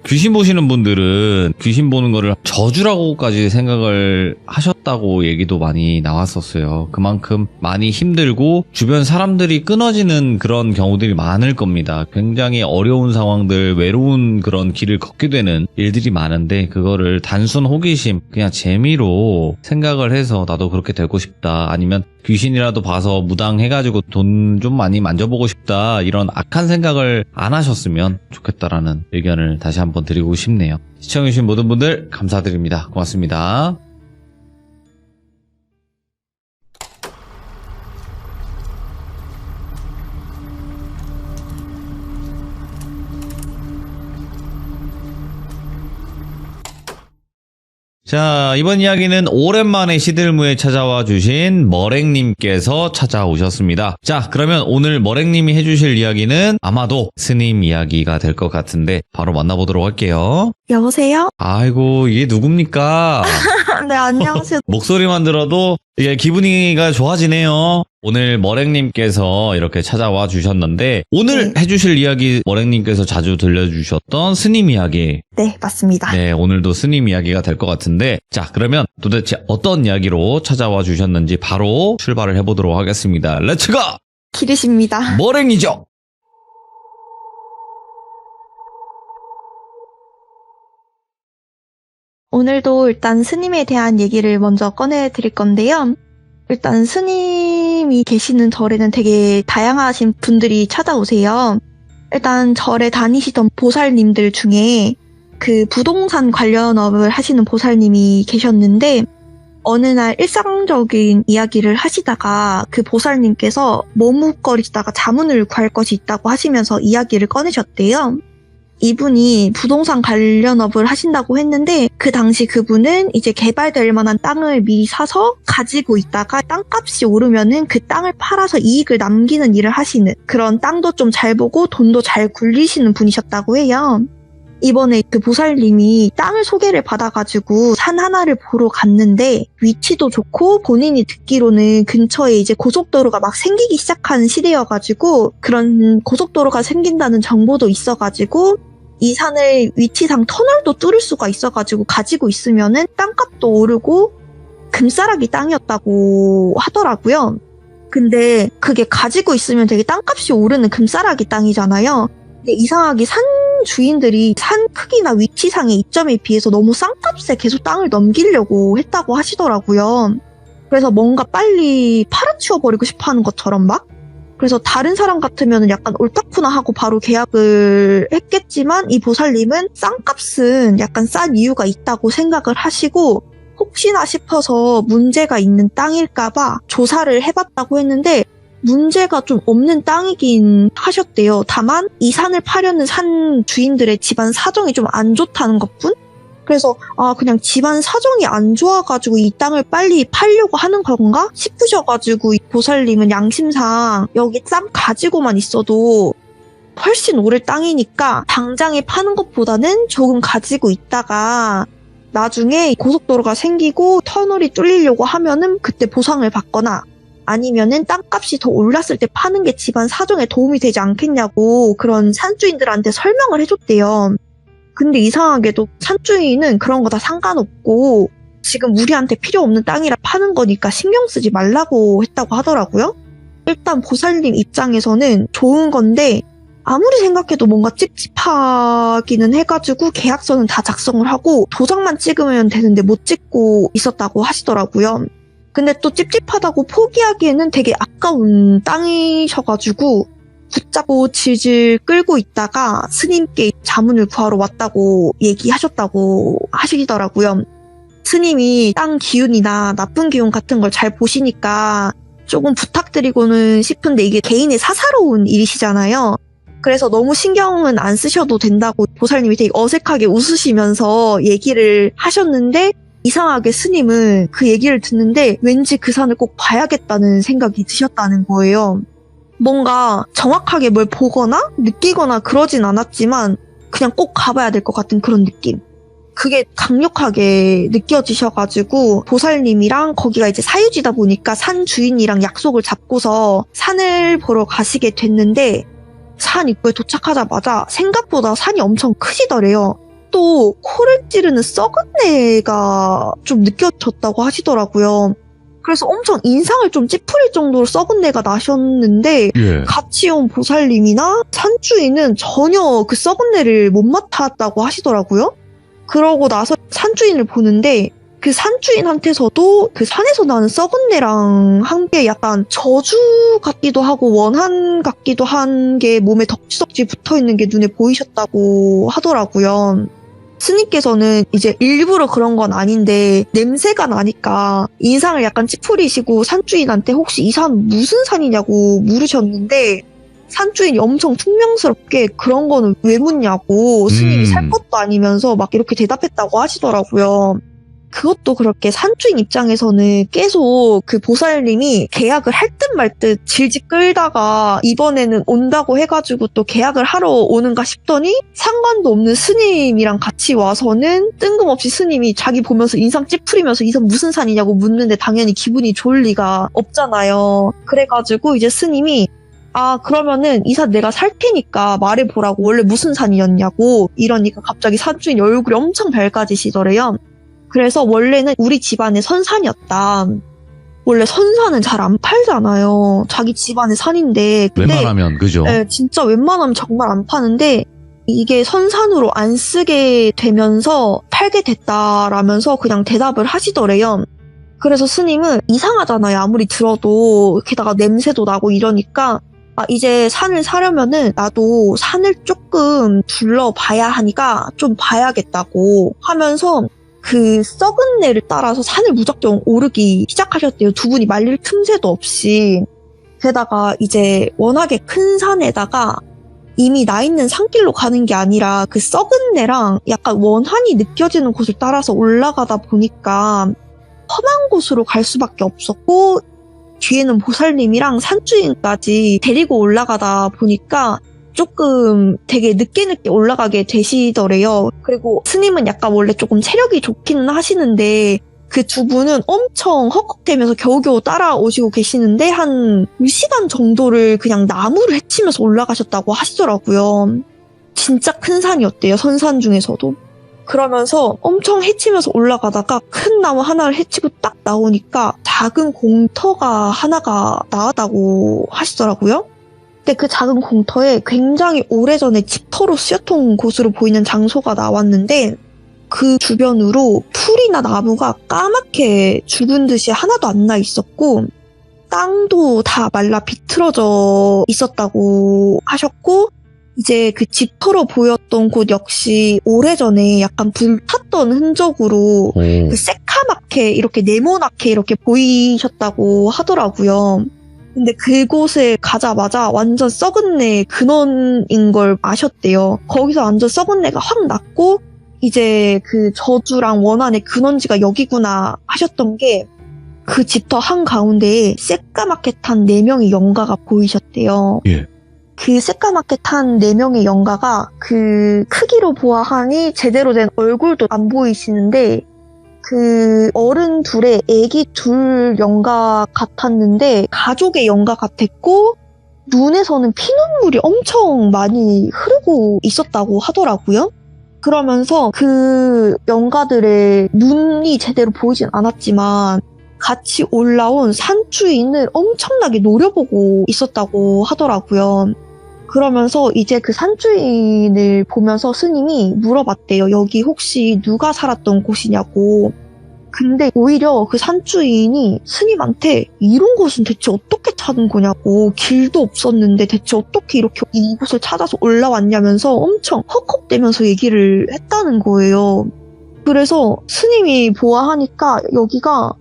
귀신 보시는 분들은 귀신 보는 거를 저주라고까지 생각을 하셨다고 얘기도 많이 나왔었어요. 그만큼 많이 힘들고 주변 사람들이 끊어지는 그런 경우들이 많을 겁니다. 굉장히 어려운 상황들, 외로운 그런 길을 걷게 되는 일들이 많은데 그거를 단순 호기심, 그냥 재미로 생각을 해서 나도 그렇게 되고 싶다. 아니면 귀신이라도 봐서 무당해가지고 돈 좀 많이 만져보고 싶다. 이런 악한 생각을 안 하셨으면 좋겠다라는 의견을 다시 한번 드리고 싶네요. 시청해주신 모든 분들 감사드립니다. 고맙습니다. 자, 이번 이야기는 오랜만에 시들무에 찾아와 주신 머랭님께서 찾아오셨습니다. 자, 그러면 오늘 머랭님이 해주실 이야기는 아마도 스님 이야기가 될 것 같은데 바로 만나보도록 할게요. 여보세요? 아이고, 이게 누굽니까? 네, 안녕하세요. 목소리만 들어도 이게 기분이가 좋아지네요. 오늘 머랭님께서 이렇게 찾아와 주셨는데, 오늘 네. 해주실 이야기 머랭님께서 자주 들려주셨던 스님 이야기. 네, 맞습니다. 네, 오늘도 스님 이야기가 될 것 같은데, 자, 그러면 도대체 어떤 이야기로 찾아와 주셨는지 바로 출발을 해보도록 하겠습니다. 렛츠고! 기르십니다. 머랭이죠? 오늘도 일단 스님에 대한 얘기를 먼저 꺼내드릴 건데요. 일단 스님이 계시는 절에는 되게 다양하신 분들이 찾아오세요. 일단 절에 다니시던 보살님들 중에 그 부동산 관련업을 하시는 보살님이 계셨는데 어느 날 일상적인 이야기를 하시다가 그 보살님께서 머뭇거리다가 자문을 구할 것이 있다고 하시면서 이야기를 꺼내셨대요. 이분이 부동산 관련업을 하신다고 했는데 그 당시 그분은 이제 개발될 만한 땅을 미리 사서 가지고 있다가 땅값이 오르면은 그 땅을 팔아서 이익을 남기는 일을 하시는 그런 땅도 좀 잘 보고 돈도 잘 굴리시는 분이셨다고 해요. 이번에 그 보살님이 땅을 소개를 받아가지고 산 하나를 보러 갔는데 위치도 좋고 본인이 듣기로는 근처에 이제 고속도로가 막 생기기 시작하는 시대여가지고 그런 고속도로가 생긴다는 정보도 있어가지고 이 산을 위치상 터널도 뚫을 수가 있어가지고 가지고 있으면은 땅값도 오르고 금싸라기 땅이었다고 하더라고요. 근데 그게 가지고 있으면 되게 땅값이 오르는 금싸라기 땅이잖아요. 근데 이상하게 산 주인들이 산 크기나 위치상의 이점에 비해서 너무 싼 값에 계속 땅을 넘기려고 했다고 하시더라고요. 그래서 뭔가 빨리 팔아치워버리고 싶어 하는 것처럼 막. 그래서 다른 사람 같으면 약간 옳다쿠나 하고 바로 계약을 했겠지만 이 보살님은 싼 값은 약간 싼 이유가 있다고 생각을 하시고 혹시나 싶어서 문제가 있는 땅일까봐 조사를 해봤다고 했는데 문제가 좀 없는 땅이긴 하셨대요. 다만 이 산을 파려는 산 주인들의 집안 사정이 좀 안 좋다는 것뿐? 그래서 그냥 집안 사정이 안 좋아가지고 이 땅을 빨리 팔려고 하는 건가 싶으셔가지고 이 보살님은 양심상 여기 땅 가지고만 있어도 훨씬 오를 땅이니까 당장에 파는 것보다는 조금 가지고 있다가 나중에 고속도로가 생기고 터널이 뚫리려고 하면은 그때 보상을 받거나 아니면은 땅값이 더 올랐을 때 파는 게 집안 사정에 도움이 되지 않겠냐고 그런 산주인들한테 설명을 해줬대요. 근데 이상하게도 산주인은 그런 거 다 상관없고 지금 우리한테 필요 없는 땅이라 파는 거니까 신경 쓰지 말라고 했다고 하더라고요. 일단 보살님 입장에서는 좋은 건데 아무리 생각해도 뭔가 찝찝하기는 해가지고 계약서는 다 작성을 하고 도장만 찍으면 되는데 못 찍고 있었다고 하시더라고요. 근데 또 찝찝하다고 포기하기에는 되게 아까운 땅이셔가지고 붙잡고 질질 끌고 있다가 스님께 자문을 구하러 왔다고 얘기하셨다고 하시더라고요. 스님이 땅 기운이나 나쁜 기운 같은 걸 잘 보시니까 조금 부탁드리고는 싶은데 이게 개인의 사사로운 일이시잖아요. 그래서 너무 신경은 안 쓰셔도 된다고 보살님이 되게 어색하게 웃으시면서 얘기를 하셨는데 이상하게 스님은 그 얘기를 듣는데 왠지 그 산을 꼭 봐야겠다는 생각이 드셨다는 거예요. 뭔가 정확하게 뭘 보거나 느끼거나 그러진 않았지만 그냥 꼭 가봐야 될 것 같은 그런 느낌. 그게 강력하게 느껴지셔가지고 보살님이랑 거기가 이제 사유지다 보니까 산 주인이랑 약속을 잡고서 산을 보러 가시게 됐는데 산 입구에 도착하자마자 생각보다 산이 엄청 크시더래요. 또 코를 찌르는 썩은 내가 좀 느껴졌다고 하시더라고요. 그래서 엄청 인상을 좀 찌푸릴 정도로 썩은 내가 나셨는데 같이 온 보살님이나 산주인은 전혀 그 썩은 내를 못 맡았다고 하시더라고요. 그러고 나서 산주인을 보는데 그 산주인한테서도 그 산에서 나는 썩은 내랑 함께 약간 저주 같기도 하고 원한 같기도 한 게 몸에 덕지덕지 붙어있는 게 눈에 보이셨다고 하더라고요. 스님께서는 이제 일부러 그런 건 아닌데 냄새가 나니까 인상을 약간 찌푸리시고 산주인한테 혹시 이 산 무슨 산이냐고 물으셨는데 산주인이 엄청 퉁명스럽게 그런 거는 왜 묻냐고 스님이 살 것도 아니면서 막 이렇게 대답했다고 하시더라고요. 그것도 그렇게 산주인 입장에서는 계속 그 보살님이 계약을 할 듯 말 듯 질질 끌다가 이번에는 온다고 해가지고 또 계약을 하러 오는가 싶더니 상관도 없는 스님이랑 같이 와서는 뜬금없이 스님이 자기 보면서 인상 찌푸리면서 이 산 무슨 산이냐고 묻는데 당연히 기분이 좋을 리가 없잖아요. 그래가지고 이제 스님이 그러면은 이 산 내가 살 테니까 말해보라고, 원래 무슨 산이었냐고 이러니까 갑자기 산주인이 얼굴이 엄청 밝아지시더래요. 그래서 원래는 우리 집안의 선산이었다. 원래 선산은 잘 안 팔잖아요. 자기 집안의 산인데. 근데 웬만하면, 그죠? 네, 진짜 웬만하면 정말 안 파는데 이게 선산으로 안 쓰게 되면서 팔게 됐다라면서 그냥 대답을 하시더래요. 그래서 스님은 이상하잖아요. 아무리 들어도. 게다가 냄새도 나고 이러니까 이제 산을 사려면은 나도 산을 조금 둘러봐야 하니까 좀 봐야겠다고 하면서 그 썩은 내를 따라서 산을 무작정 오르기 시작하셨대요. 두 분이 말릴 틈새도 없이. 게다가 이제 워낙에 큰 산에다가 이미 나 있는 산길로 가는 게 아니라 그 썩은 내랑 약간 원한이 느껴지는 곳을 따라서 올라가다 보니까 험한 곳으로 갈 수밖에 없었고, 뒤에는 보살님이랑 산주인까지 데리고 올라가다 보니까 조금 되게 늦게 올라가게 되시더래요. 그리고 스님은 약간 원래 조금 체력이 좋기는 하시는데 그 두 분은 엄청 헉헉대면서 겨우겨우 따라오시고 계시는데 한 2시간 정도를 그냥 나무를 헤치면서 올라가셨다고 하시더라고요. 진짜 큰 산이었대요. 선산 중에서도. 그러면서 엄청 헤치면서 올라가다가 큰 나무 하나를 헤치고 딱 나오니까 작은 공터가 하나가 나왔다고 하시더라고요. 근데 그 작은 공터에 굉장히 오래전에 집터로 쓰였던 곳으로 보이는 장소가 나왔는데 그 주변으로 풀이나 나무가 까맣게 죽은 듯이 하나도 안 나 있었고 땅도 다 말라 비틀어져 있었다고 하셨고, 이제 그 집터로 보였던 곳 역시 오래전에 약간 불탔던 흔적으로 그 새카맣게 이렇게 네모나게 이렇게 보이셨다고 하더라고요. 근데 그곳에 가자마자 완전 썩은 내 근원인 걸 아셨대요. 거기서 완전 썩은 내가 확 났고 이제 그 저주랑 원한의 근원지가 여기구나 하셨던 게 그 집터 한가운데에 새까맣게 탄 4명의 영가가 보이셨대요. 예. 그 새까맣게 탄 4명의 영가가 그 크기로 보아하니 제대로 된 얼굴도 안 보이시는데 그 어른 둘의 애기 둘 영가 같았는데 가족의 영가 같았고 눈에서는 피눈물이 엄청 많이 흐르고 있었다고 하더라고요. 그러면서 그 영가들의 눈이 제대로 보이진 않았지만 같이 올라온 산주인을 엄청나게 노려보고 있었다고 하더라고요. 그러면서 이제 그 산주인을 보면서 스님이 물어봤대요. 여기 혹시 누가 살았던 곳이냐고. 근데 오히려 그 산주인이 스님한테 이런 곳은 대체 어떻게 찾은 거냐고, 길도 없었는데 대체 어떻게 이렇게 이곳을 찾아서 올라왔냐면서 엄청 헉헉대면서 얘기를 했다는 거예요. 그래서 스님이 보아하니까 여기가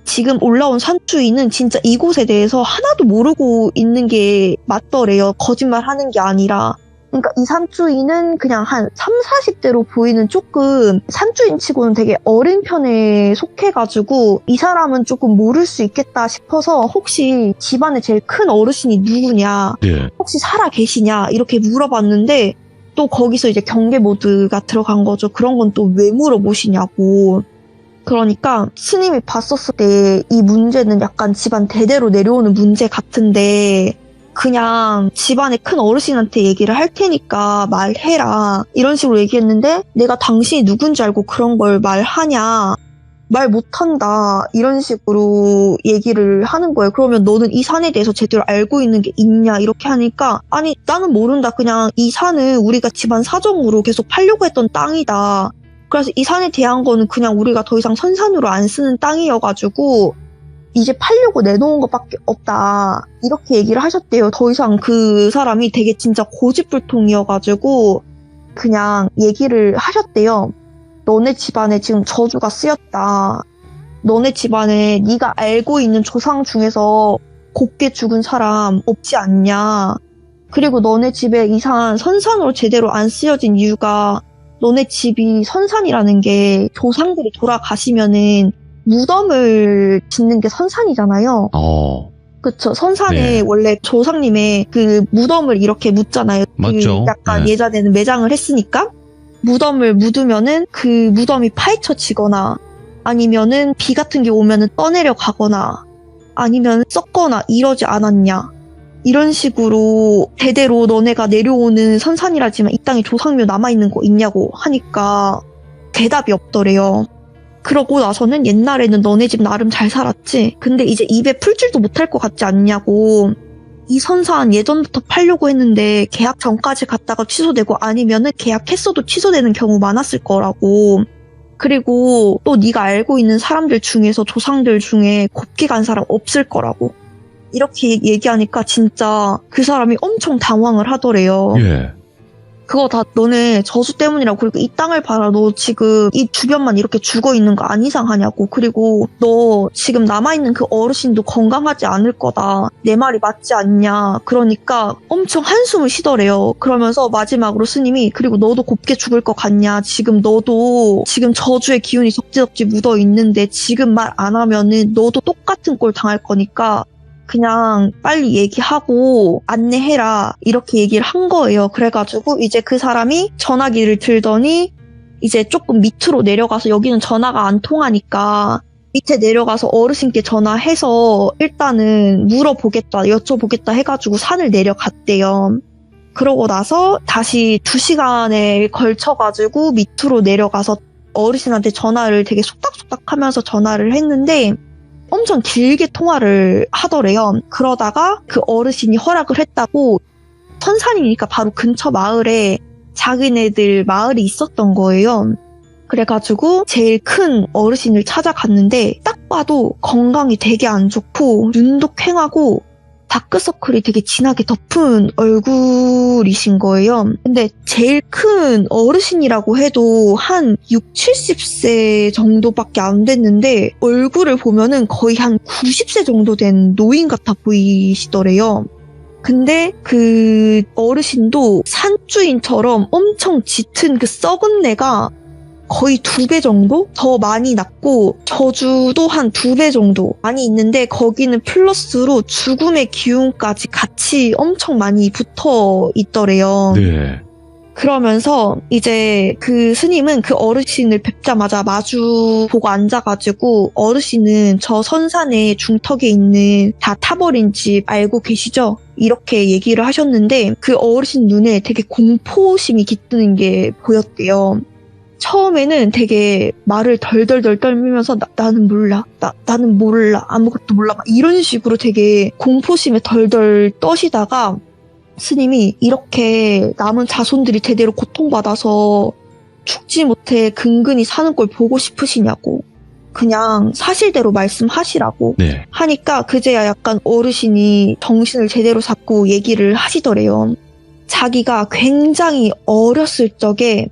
지금 올라온 산주인은 진짜 이곳에 대해서 하나도 모르고 있는 게 맞더래요. 거짓말하는 게 아니라. 그러니까 이 산주인은 그냥 한 30, 40대로 보이는 조금 산주인 치고는 되게 어린 편에 속해가지고 이 사람은 조금 모를 수 있겠다 싶어서 혹시 집안에 제일 큰 어르신이 누구냐, 예. 혹시 살아 계시냐 이렇게 물어봤는데 또 거기서 이제 경계 모드가 들어간 거죠. 그런 건 또 왜 물어보시냐고. 그러니까 스님이 봤었을 때 이 문제는 약간 집안 대대로 내려오는 문제 같은데 그냥 집안의 큰 어르신한테 얘기를 할 테니까 말해라 이런 식으로 얘기했는데 내가 당신이 누군지 알고 그런 걸 말하냐, 말 못한다 이런 식으로 얘기를 하는 거예요. 그러면 너는 이 산에 대해서 제대로 알고 있는 게 있냐 이렇게 하니까 아니 나는 모른다, 그냥 이 산은 우리가 집안 사정으로 계속 팔려고 했던 땅이다, 그래서 이 산에 대한 거는 그냥 우리가 더 이상 선산으로 안 쓰는 땅이어가지고 이제 팔려고 내놓은 것밖에 없다 이렇게 얘기를 하셨대요. 더 이상 그 사람이 되게 진짜 고집불통이어가지고 그냥 얘기를 하셨대요. 너네 집안에 지금 저주가 쓰였다. 너네 집안에 네가 알고 있는 조상 중에서 곱게 죽은 사람 없지 않냐. 그리고 너네 집에 이 산 선산으로 제대로 안 쓰여진 이유가 너네 집이 선산이라는 게 조상들이 돌아가시면은 무덤을 짓는 게 선산이잖아요. 그쵸. 선산에 네. 원래 조상님의 그 무덤을 이렇게 묻잖아요. 맞죠. 그 약간 네. 예자되는 매장을 했으니까 무덤을 묻으면은 그 무덤이 파헤쳐지거나 아니면은 비 같은 게 오면은 떠내려 가거나 아니면 썩거나 이러지 않았냐. 이런 식으로 대대로 너네가 내려오는 선산이라지만 이 땅에 조상묘 남아있는 거 있냐고 하니까 대답이 없더래요. 그러고 나서는 옛날에는 너네 집 나름 잘 살았지. 근데 이제 입에 풀 줄도 못할 것 같지 않냐고. 이 선산 예전부터 팔려고 했는데 계약 전까지 갔다가 취소되고 아니면은 계약했어도 취소되는 경우 많았을 거라고. 그리고 또 네가 알고 있는 사람들 중에서 조상들 중에 곱게 간 사람 없을 거라고. 이렇게 얘기하니까 진짜 그 사람이 엄청 당황을 하더래요. 예. 그거 다 너네 저수 때문이라고. 그리고 이 땅을 봐라. 너 지금 이 주변만 이렇게 죽어 있는 거 안 이상하냐고. 그리고 너 지금 남아있는 그 어르신도 건강하지 않을 거다. 내 말이 맞지 않냐. 그러니까 엄청 한숨을 쉬더래요. 그러면서 마지막으로 스님이 그리고 너도 곱게 죽을 것 같냐. 지금 너도 지금 저주의 기운이 적지적지 묻어 있는데 지금 말 안 하면은 너도 똑같은 꼴 당할 거니까 그냥 빨리 얘기하고 안내해라 이렇게 얘기를 한 거예요. 그래가지고 이제 그 사람이 전화기를 들더니 이제 조금 밑으로 내려가서 여기는 전화가 안 통하니까 밑에 내려가서 어르신께 전화해서 일단은 물어보겠다 여쭤보겠다 해가지고 산을 내려갔대요. 그러고 나서 다시 2시간에 걸쳐가지고 밑으로 내려가서 어르신한테 전화를 되게 속닥속닥 하면서 전화를 했는데 엄청 길게 통화를 하더래요. 그러다가 그 어르신이 허락을 했다고 선산이니까 바로 근처 마을에 자기네들 마을이 있었던 거예요. 그래가지고 제일 큰 어르신을 찾아갔는데 딱 봐도 건강이 되게 안 좋고 눈도 퀭하고 다크서클이 되게 진하게 덮은 얼굴이신 거예요. 근데 제일 큰 어르신이라고 해도 한 6, 70세 정도밖에 안 됐는데 얼굴을 보면은 거의 한 90세 정도 된 노인 같아 보이시더래요. 근데 그 어르신도 산주인처럼 엄청 짙은 그 썩은 내가 거의 2배 정도 더 많이 났고 저주도 한 2배 정도 많이 있는데 거기는 플러스로 죽음의 기운까지 같이 엄청 많이 붙어 있더래요. 네. 그러면서 이제 그 스님은 그 어르신을 뵙자마자 마주 보고 앉아가지고 어르신은 저 선산에 중턱에 있는 다 타버린 집 알고 계시죠? 이렇게 얘기를 하셨는데 그 어르신 눈에 되게 공포심이 깃드는 게 보였대요. 처음에는 되게 말을 덜덜덜 떨면서 나는 몰라. 나는 몰라. 아무것도 몰라. 막 이런 식으로 되게 공포심에 덜덜 떠시다가 스님이 이렇게 남은 자손들이 대대로 고통받아서 죽지 못해 근근히 사는 걸 보고 싶으시냐고. 그냥 사실대로 말씀하시라고 네. 하니까 그제야 약간 어르신이 정신을 제대로 잡고 얘기를 하시더래요. 자기가 굉장히 어렸을 적에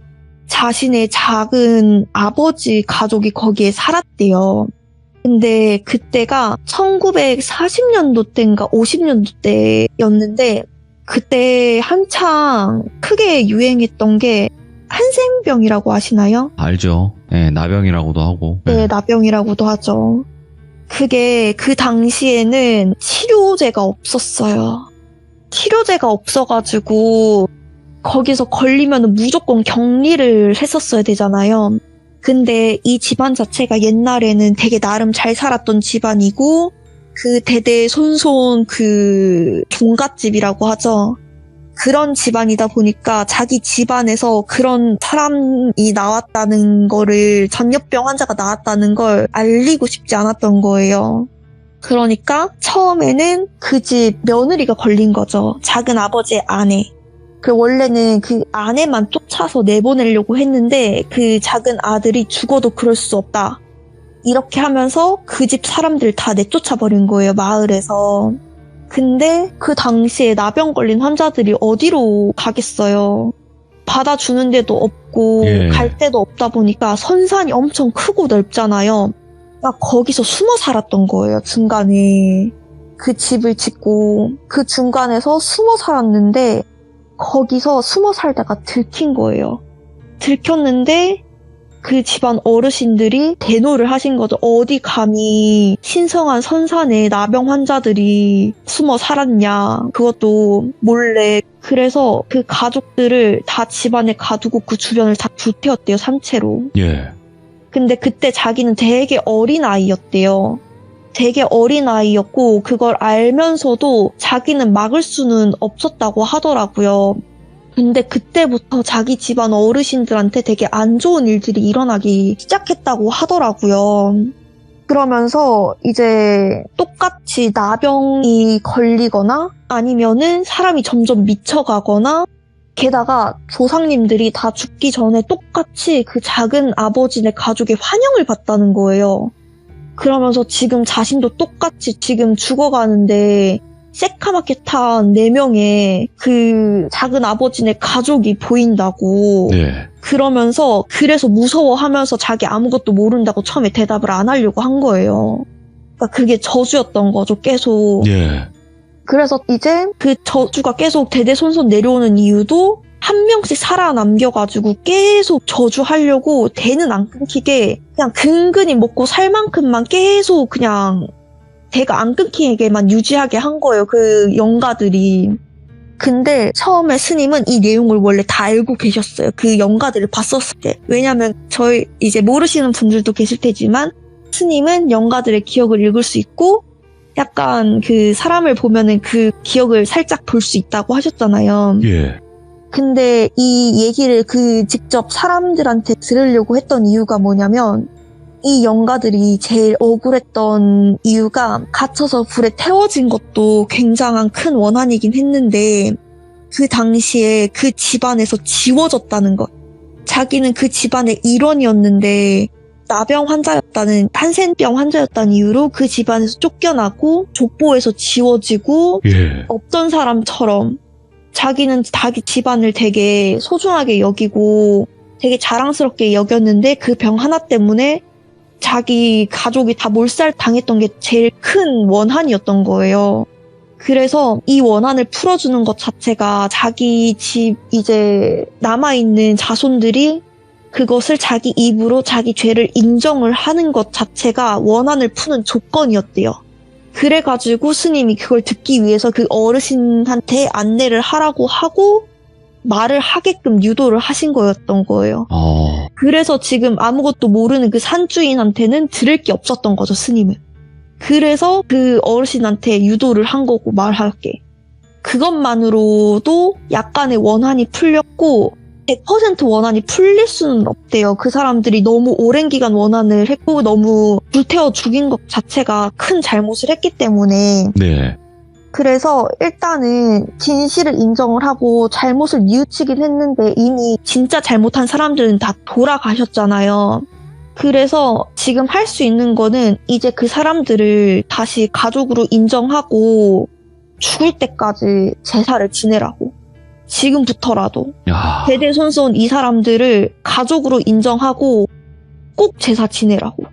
자신의 작은 아버지 가족이 거기에 살았대요. 근데 그때가 1940년도 때인가 50년도 때였는데 그때 한창 크게 유행했던 게 한센병이라고 아시나요? 알죠. 네, 나병이라고도 하고. 네, 나병이라고도 하죠. 그게 그 당시에는 치료제가 없었어요. 치료제가 없어가지고 거기서 걸리면 무조건 격리를 했었어야 되잖아요. 근데 이 집안 자체가 옛날에는 되게 나름 잘 살았던 집안이고 그 대대손손 그 종갓집이라고 하죠. 그런 집안이다 보니까 자기 집안에서 그런 사람이 나왔다는 거를 전염병 환자가 나왔다는 걸 알리고 싶지 않았던 거예요. 그러니까 처음에는 그 집 며느리가 걸린 거죠. 작은 아버지의 아내. 그 원래는 그 아내만 쫓아서 내보내려고 했는데 그 작은 아들이 죽어도 그럴 수 없다. 이렇게 하면서 그 집 사람들 다 내쫓아버린 거예요, 마을에서. 근데 그 당시에 나병 걸린 환자들이 어디로 가겠어요. 받아주는 데도 없고 예. 갈 데도 없다 보니까 선산이 엄청 크고 넓잖아요. 막 거기서 숨어 살았던 거예요, 중간에. 그 집을 짓고 그 중간에서 숨어 살았는데 거기서 숨어 살다가 들킨 거예요. 들켰는데 그 집안 어르신들이 대노를 하신 거죠. 어디 감히 신성한 선산에 나병 환자들이 숨어 살았냐. 그것도 몰래. 그래서 그 가족들을 다 집안에 가두고 그 주변을 다 불태웠대요. 산채로. 예. 근데 그때 자기는 되게 어린 아이였대요. 되게 어린 아이였고 그걸 알면서도 자기는 막을 수는 없었다고 하더라고요. 근데 그때부터 자기 집안 어르신들한테 되게 안 좋은 일들이 일어나기 시작했다고 하더라고요. 그러면서 이제 똑같이 나병이 걸리거나 아니면은 사람이 점점 미쳐가거나 게다가 조상님들이 다 죽기 전에 똑같이 그 작은 아버지네 가족의 환영을 받다는 거예요. 그러면서 지금 자신도 똑같이 지금 죽어가는데 새카맣게 탄 4명의 그 작은 아버지네 가족이 보인다고. 네. 그러면서 그래서 무서워하면서 자기 아무것도 모른다고 처음에 대답을 안 하려고 한 거예요. 그러니까 그게 저주였던 거죠, 계속. 예. 그래서 이제 그 저주가 계속 대대손손 내려오는 이유도 한 명씩 살아남겨가지고 계속 저주하려고 대는 안 끊기게 그냥 근근히 먹고 살 만큼만 계속 그냥 대가 안 끊기게만 유지하게 한 거예요. 그 영가들이. 근데 처음에 스님은 이 내용을 원래 다 알고 계셨어요. 그 영가들을 봤었을 때. 왜냐면 저희 이제 모르시는 분들도 계실 테지만 스님은 영가들의 기억을 읽을 수 있고 약간 그 사람을 보면은 그 기억을 살짝 볼 수 있다고 하셨잖아요. 예. 근데 이 얘기를 직접 사람들한테 들으려고 했던 이유가 뭐냐면 이 영가들이 제일 억울했던 이유가 갇혀서 불에 태워진 것도 굉장한 큰 원한이긴 했는데 그 당시에 그 집안에서 지워졌다는 것. 자기는 그 집안의 일원이었는데 나병 환자였다는 한센병 환자였다는 이유로 그 집안에서 쫓겨나고 족보에서 지워지고 예. 없던 사람처럼 자기는 자기 집안을 되게 소중하게 여기고 되게 자랑스럽게 여겼는데 그 병 하나 때문에 자기 가족이 다 몰살 당했던 게 제일 큰 원한이었던 거예요. 그래서 이 원한을 풀어주는 것 자체가 자기 집 이제 남아있는 자손들이 그것을 자기 입으로 자기 죄를 인정을 하는 것 자체가 원한을 푸는 조건이었대요. 그래가지고 스님이 그걸 듣기 위해서 그 어르신한테 안내를 하라고 하고 말을 하게끔 유도를 하신 거였던 거예요. 그래서 지금 아무것도 모르는 그 산주인한테는 들을 게 없었던 거죠, 스님은. 그래서 그 어르신한테 유도를 한 거고 말할게. 그것만으로도 약간의 원한이 풀렸고 100% 원한이 풀릴 수는 없대요. 그 사람들이 너무 오랜 기간 원한을 했고 너무 불태워 죽인 것 자체가 큰 잘못을 했기 때문에 네. 그래서 일단은 진실을 인정을 하고 잘못을 뉘우치긴 했는데 이미 진짜 잘못한 사람들은 다 돌아가셨잖아요. 그래서 지금 할 수 있는 거는 이제 그 사람들을 다시 가족으로 인정하고 죽을 때까지 제사를 지내라고. 지금부터라도. 야. 대대손손 이 사람들을 가족으로 인정하고 꼭 제사 지내라고.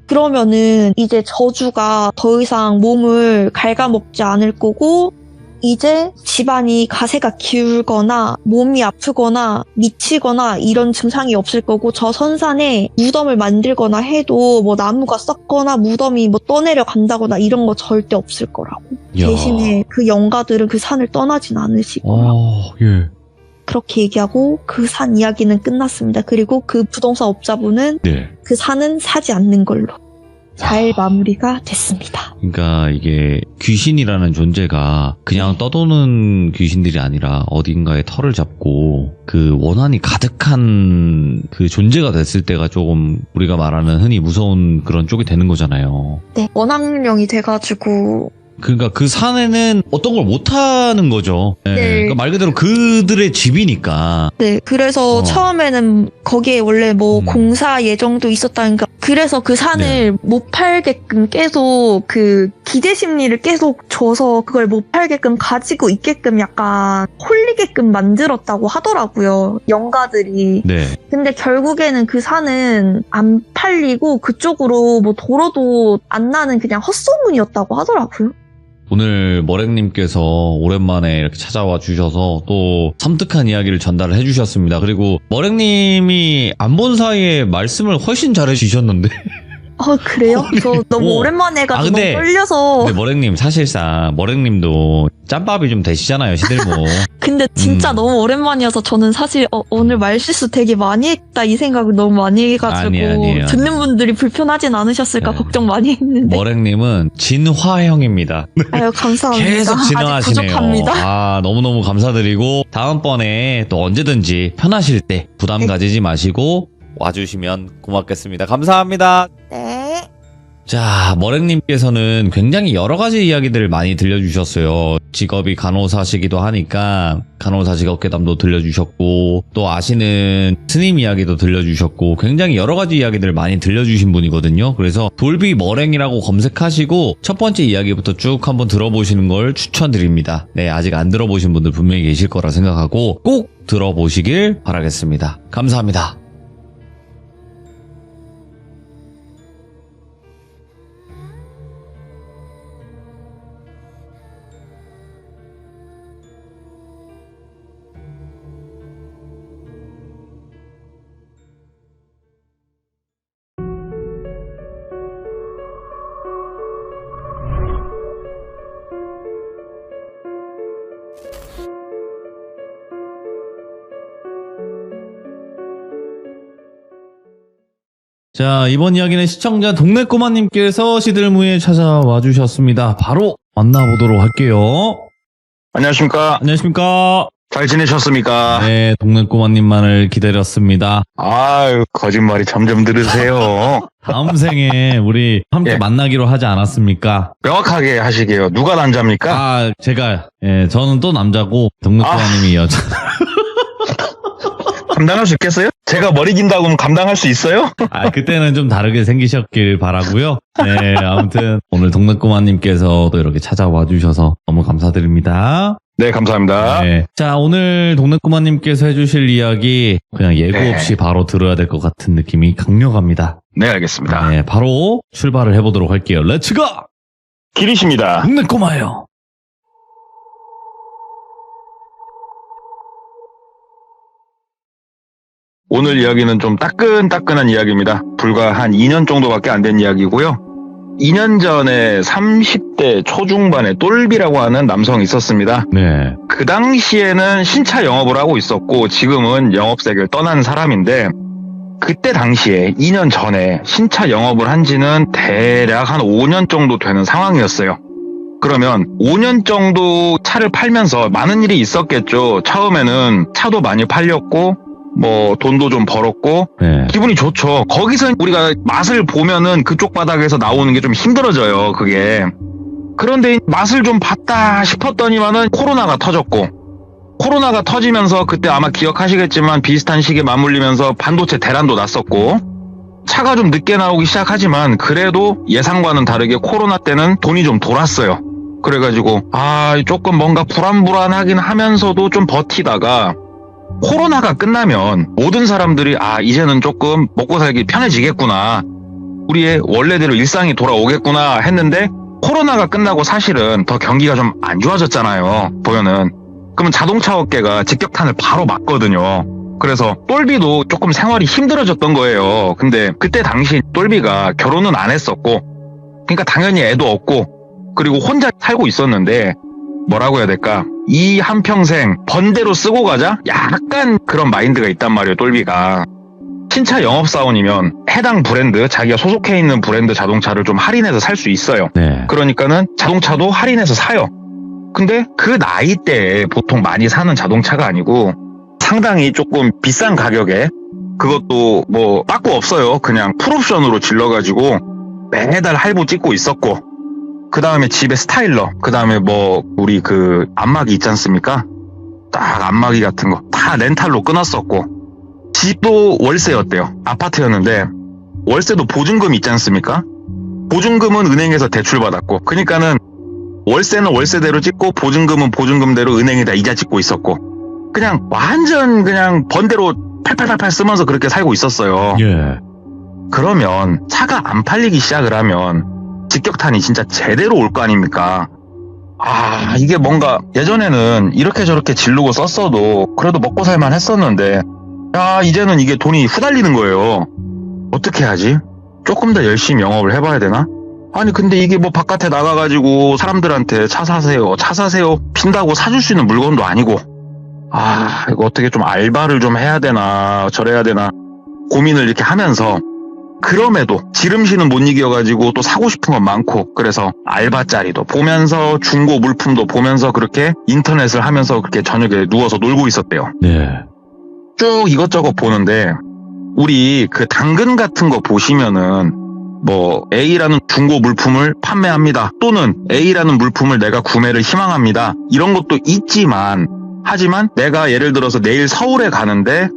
그러면은 이제 저주가 더 이상 몸을 갉아먹지 않을 거고 이제 집안이 가세가 기울거나 몸이 아프거나 미치거나 이런 증상이 없을 거고 저 선산에 무덤을 만들거나 해도 뭐 나무가 썩거나 무덤이 뭐 떠내려 간다거나 이런 거 절대 없을 거라고. 야. 대신에 그 영가들은 그 산을 떠나진 않으실 거라고. 예. 그렇게 얘기하고 그 산 이야기는 끝났습니다. 그리고 그 부동산 업자분은 네. 그 산은 사지 않는 걸로 잘 마무리가 됐습니다. 그러니까 이게 귀신이라는 존재가 그냥 떠도는 귀신들이 아니라 어딘가에 털을 잡고 그 원한이 가득한 그 존재가 됐을 때가 조금 우리가 말하는 흔히 무서운 그런 쪽이 되는 거잖아요. 네, 원한령이 돼가지고 그러니까 그 산에는 어떤 걸 못하는 거죠. 네. 네. 그러니까 말 그대로 그들의 집이니까. 네, 그래서 처음에는 거기에 원래 뭐 공사 예정도 있었다니까 그래서 그 산을 못 팔게끔 계속 그 기대 심리를 계속 줘서 그걸 못 팔게끔 가지고 있게끔 약간 홀리게끔 만들었다고 하더라고요. 영가들이. 네. 근데 결국에는 그 산은 안 팔리고 그쪽으로 뭐 도로도 안 나는 그냥 헛소문이었다고 하더라고요. 오늘 머랭님께서 오랜만에 이렇게 찾아와 주셔서 또 섬뜩한 이야기를 전달을 해주셨습니다. 그리고 머랭님이 안 본 사이에 말씀을 훨씬 잘해 주셨는데. 그래요? 저 너무 오랜만에 해가지고 근데, 너무 떨려서. 근데 머랭님 사실상 머랭님도 짬밥이 좀 되시잖아요, 시들모. 근데 진짜 너무 오랜만이어서 저는 사실 오늘 말실수 되게 많이 했다 이 생각을 너무 많이 해가지고 아니에요. 듣는 분들이 불편하진 않으셨을까 네. 걱정 많이 했는데. 머랭님은 진화형입니다. 아유 감사합니다. 계속 아직 진화하시네요. 부족합니다. 너무너무 감사드리고 다음번에 또 언제든지 편하실 때 부담 네. 가지지 마시고 와주시면 고맙겠습니다. 감사합니다. 네. 자, 머랭님께서는 굉장히 여러 가지 이야기들을 많이 들려주셨어요. 직업이 간호사시기도 하니까 간호사 직업괴담도 들려주셨고 또 아시는 스님 이야기도 들려주셨고 굉장히 여러 가지 이야기들을 많이 들려주신 분이거든요. 그래서 돌비 머랭이라고 검색하시고 첫 번째 이야기부터 쭉 한번 들어보시는 걸 추천드립니다. 네, 아직 안 들어보신 분들 분명히 계실 거라 생각하고 꼭 들어보시길 바라겠습니다. 감사합니다. 자, 이번 이야기는 시청자 동네꼬마님께서 시들무에 찾아와 주셨습니다. 바로 만나보도록 할게요. 안녕하십니까. 안녕하십니까. 잘 지내셨습니까? 네, 동네꼬마님만을 기다렸습니다. 아유, 거짓말이 점점 늘으세요. 다음 생에 우리 함께 예. 만나기로 하지 않았습니까? 명확하게 하시게요. 누가 남자입니까? 제가, 저는 또 남자고, 동네꼬마님이 여자. 감당할 수 있겠어요? 제가 머리 긴다고 하면 감당할 수 있어요? 그때는 좀 다르게 생기셨길 바라고요. 네, 아무튼 오늘 동네꼬마님께서 또 이렇게 찾아와 주셔서 너무 감사드립니다. 네, 감사합니다. 네. 자, 오늘 동네꼬마님께서 해주실 이야기 그냥 예고 네. 없이 바로 들어야 될 것 같은 느낌이 강력합니다. 네, 알겠습니다. 네, 바로 출발을 해보도록 할게요. 렛츠고! 길이십니다. 동네꼬마요. 오늘 이야기는 좀 따끈따끈한 이야기입니다. 불과 한 2년 정도밖에 안 된 이야기고요. 2년 전에 30대 초중반의 똘비라고 하는 남성이 있었습니다. 네. 그 당시에는 신차 영업을 하고 있었고 지금은 영업세계를 떠난 사람인데 그때 당시에 2년 전에 신차 영업을 한 지는 대략 한 5년 정도 되는 상황이었어요. 그러면 5년 정도 차를 팔면서 많은 일이 있었겠죠. 처음에는 차도 많이 팔렸고 뭐 돈도 좀 벌었고 네. 기분이 좋죠. 거기서 우리가 맛을 보면은 그쪽 바닥에서 나오는 게 좀 힘들어져요. 그게. 그런데 맛을 좀 봤다 싶었더니만은 코로나가 터졌고 코로나가 터지면서 그때 아마 기억하시겠지만 비슷한 시기에 맞물리면서 반도체 대란도 났었고 차가 좀 늦게 나오기 시작하지만 그래도 예상과는 다르게 코로나 때는 돈이 좀 돌았어요. 그래가지고 조금 뭔가 불안불안하긴 하면서도 좀 버티다가 코로나가 끝나면 모든 사람들이 이제는 조금 먹고 살기 편해지겠구나. 우리의 원래대로 일상이 돌아오겠구나 했는데 코로나가 끝나고 사실은 더 경기가 좀 안 좋아졌잖아요. 보면은. 그러면 자동차 업계가 직격탄을 바로 맞거든요. 그래서 똘비도 조금 생활이 힘들어졌던 거예요. 근데 그때 당시 똘비가 결혼은 안 했었고 그러니까 당연히 애도 없고 그리고 혼자 살고 있었는데 뭐라고 해야 될까? 이 한평생 번대로 쓰고 가자? 약간 그런 마인드가 있단 말이에요, 똘비가. 신차 영업사원이면 해당 브랜드, 자기가 소속해 있는 브랜드 자동차를 좀 할인해서 살 수 있어요. 네. 그러니까는 자동차도 할인해서 사요. 근데 그 나이대에 보통 많이 사는 자동차가 아니고 상당히 조금 비싼 가격에 그것도 뭐 빠꾸 없어요. 그냥 풀옵션으로 질러가지고 매달 할부 찍고 있었고 그 다음에 집에 스타일러, 그 다음에 뭐 우리 그 안마기 있지 않습니까? 딱 안마기 같은 거 다 렌탈로 끊었었고 집도 월세였대요. 아파트였는데 월세도 보증금 있지 않습니까? 보증금은 은행에서 대출받았고 그러니까는 월세는 월세대로 찍고 보증금은 보증금대로 은행에다 이자 찍고 있었고 그냥 완전 그냥 번대로 팔팔팔팔 쓰면서 그렇게 살고 있었어요. 예. 그러면 차가 안 팔리기 시작을 하면 직격탄이 진짜 제대로 올 거 아닙니까? 이게 뭔가 예전에는 이렇게 저렇게 지르고 썼어도 그래도 먹고 살만 했었는데, 이제는 이게 돈이 후달리는 거예요. 어떻게 하지? 조금 더 열심히 영업을 해봐야 되나? 아니 근데 이게 뭐 바깥에 나가가지고 사람들한테 차 사세요 빈다고 사줄 수 있는 물건도 아니고, 이거 어떻게 좀 알바를 좀 해야 되나 저래야 되나 고민을 이렇게 하면서, 그럼에도 지름신은 못 이겨가지고 또 사고 싶은 건 많고, 그래서 알바자리도 보면서 중고 물품도 보면서 그렇게 인터넷을 하면서 그렇게 저녁에 누워서 놀고 있었대요. 네. 쭉 이것저것 보는데, 우리 그 당근 같은 거 보시면은 뭐 A라는 중고 물품을 판매합니다, 또는 A라는 물품을 내가 구매를 희망합니다, 이런 것도 있지만, 하지만 내가 예를 들어서 내일 서울에 가는데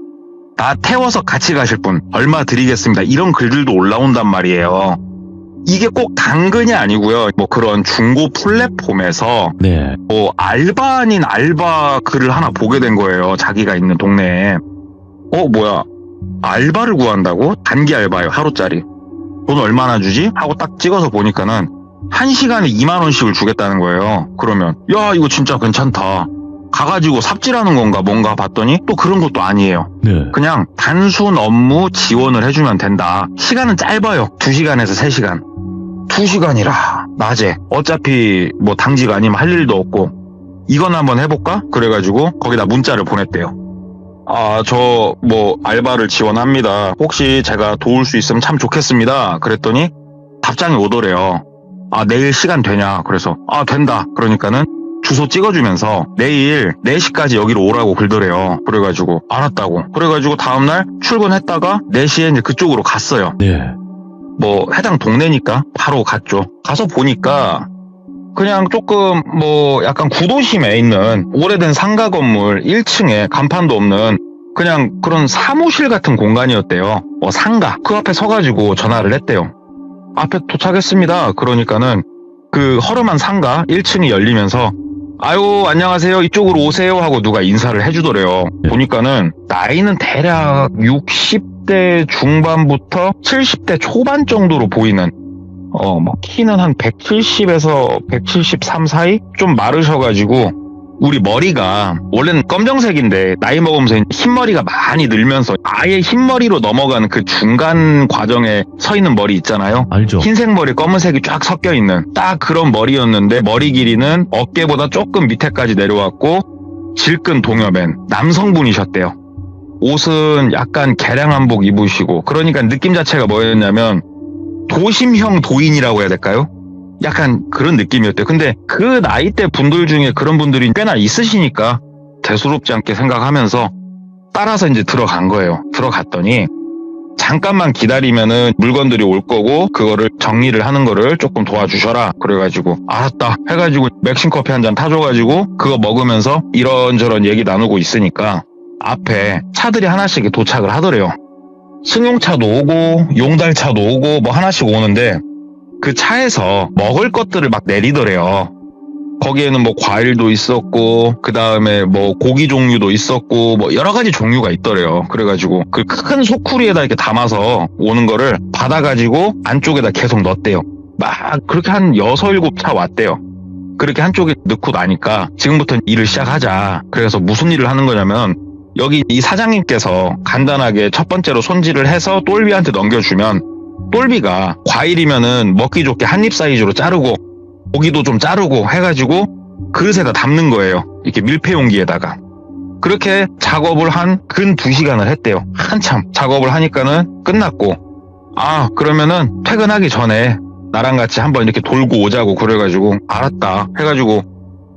나 태워서 같이 가실 분 얼마 드리겠습니다, 이런 글들도 올라온단 말이에요. 이게 꼭 당근이 아니고요. 뭐 그런 중고 플랫폼에서 네. 뭐 알바 아닌 알바 글을 하나 보게 된 거예요. 자기가 있는 동네에. 뭐야, 알바를 구한다고? 단기 알바요, 하루짜리. 돈 얼마나 주지? 하고 딱 찍어서 보니까는 1시간에 2만 원씩을 주겠다는 거예요. 그러면 야, 이거 진짜 괜찮다, 가가지고 삽질하는 건가 뭔가 봤더니 또 그런 것도 아니에요. 네. 그냥 단순 업무 지원을 해주면 된다. 시간은 짧아요. 2시간에서 3시간. 2시간이라 낮에 어차피 뭐 당직 아니면 할 일도 없고 이건 한번 해볼까? 그래가지고 거기다 문자를 보냈대요. 저 뭐 알바를 지원합니다, 혹시 제가 도울 수 있으면 참 좋겠습니다. 그랬더니 답장이 오더래요. 내일 시간 되냐? 그래서 된다. 그러니까는 주소 찍어주면서 내일 4시까지 여기로 오라고 글더래요. 그래가지고 알았다고. 그래가지고 다음날 출근했다가 4시에 이제 그쪽으로 갔어요. 네. 뭐 해당 동네니까 바로 갔죠. 가서 보니까 그냥 조금 뭐 약간 구도심에 있는 오래된 상가 건물 1층에 간판도 없는 그냥 그런 사무실 같은 공간이었대요. 상가. 그 앞에 서가지고 전화를 했대요. 앞에 도착했습니다. 그러니까는 그 허름한 상가 1층이 열리면서 아유 안녕하세요, 이쪽으로 오세요 하고 누가 인사를 해주더래요. 네. 보니까는 나이는 대략 60대 중반부터 70대 초반 정도로 보이는, 뭐 키는 한 170에서 173 사이? 좀 마르셔가지고, 우리 머리가 원래는 검정색인데 나이 먹으면서 흰머리가 많이 늘면서 아예 흰머리로 넘어가는 그 중간 과정에 서 있는 머리 있잖아요. 알죠. 흰색 머리 검은색이 쫙 섞여 있는 딱 그런 머리였는데, 머리 길이는 어깨보다 조금 밑에까지 내려왔고 질끈 동여맨 남성분이셨대요. 옷은 약간 개량 한복 입으시고, 그러니까 느낌 자체가 뭐였냐면 도심형 도인이라고 해야 될까요? 약간 그런 느낌이었대요. 근데 그 나이대 분들 중에 그런 분들이 꽤나 있으시니까 대수롭지 않게 생각하면서 따라서 이제 들어간 거예요. 들어갔더니 잠깐만 기다리면은 물건들이 올 거고 그거를 정리를 하는 거를 조금 도와주셔라. 그래가지고 알았다 해가지고 맥심커피 한 잔 타줘가지고 그거 먹으면서 이런저런 얘기 나누고 있으니까 앞에 차들이 하나씩 도착을 하더래요. 승용차도 오고 용달차도 오고 뭐 하나씩 오는데 그 차에서 먹을 것들을 막 내리더래요. 거기에는 뭐 과일도 있었고 그 다음에 뭐 고기 종류도 있었고 뭐 여러 가지 종류가 있더래요. 그래가지고 그 큰 소쿠리에다 이렇게 담아서 오는 거를 받아가지고 안쪽에다 계속 넣었대요. 막 그렇게 한 6, 7차 왔대요. 그렇게 한쪽에 넣고 나니까 지금부터 일을 시작하자. 그래서 무슨 일을 하는 거냐면 여기 이 사장님께서 간단하게 첫 번째로 손질을 해서 똘비한테 넘겨주면 똘비가 과일이면은 먹기 좋게 한입 사이즈로 자르고 고기도 좀 자르고 해가지고 그릇에다 담는 거예요. 이렇게 밀폐 용기에다가. 그렇게 작업을 한 근 2시간을 했대요. 한참 작업을 하니까는 끝났고, 그러면은 퇴근하기 전에 나랑 같이 한번 이렇게 돌고 오자고. 그래가지고 알았다 해가지고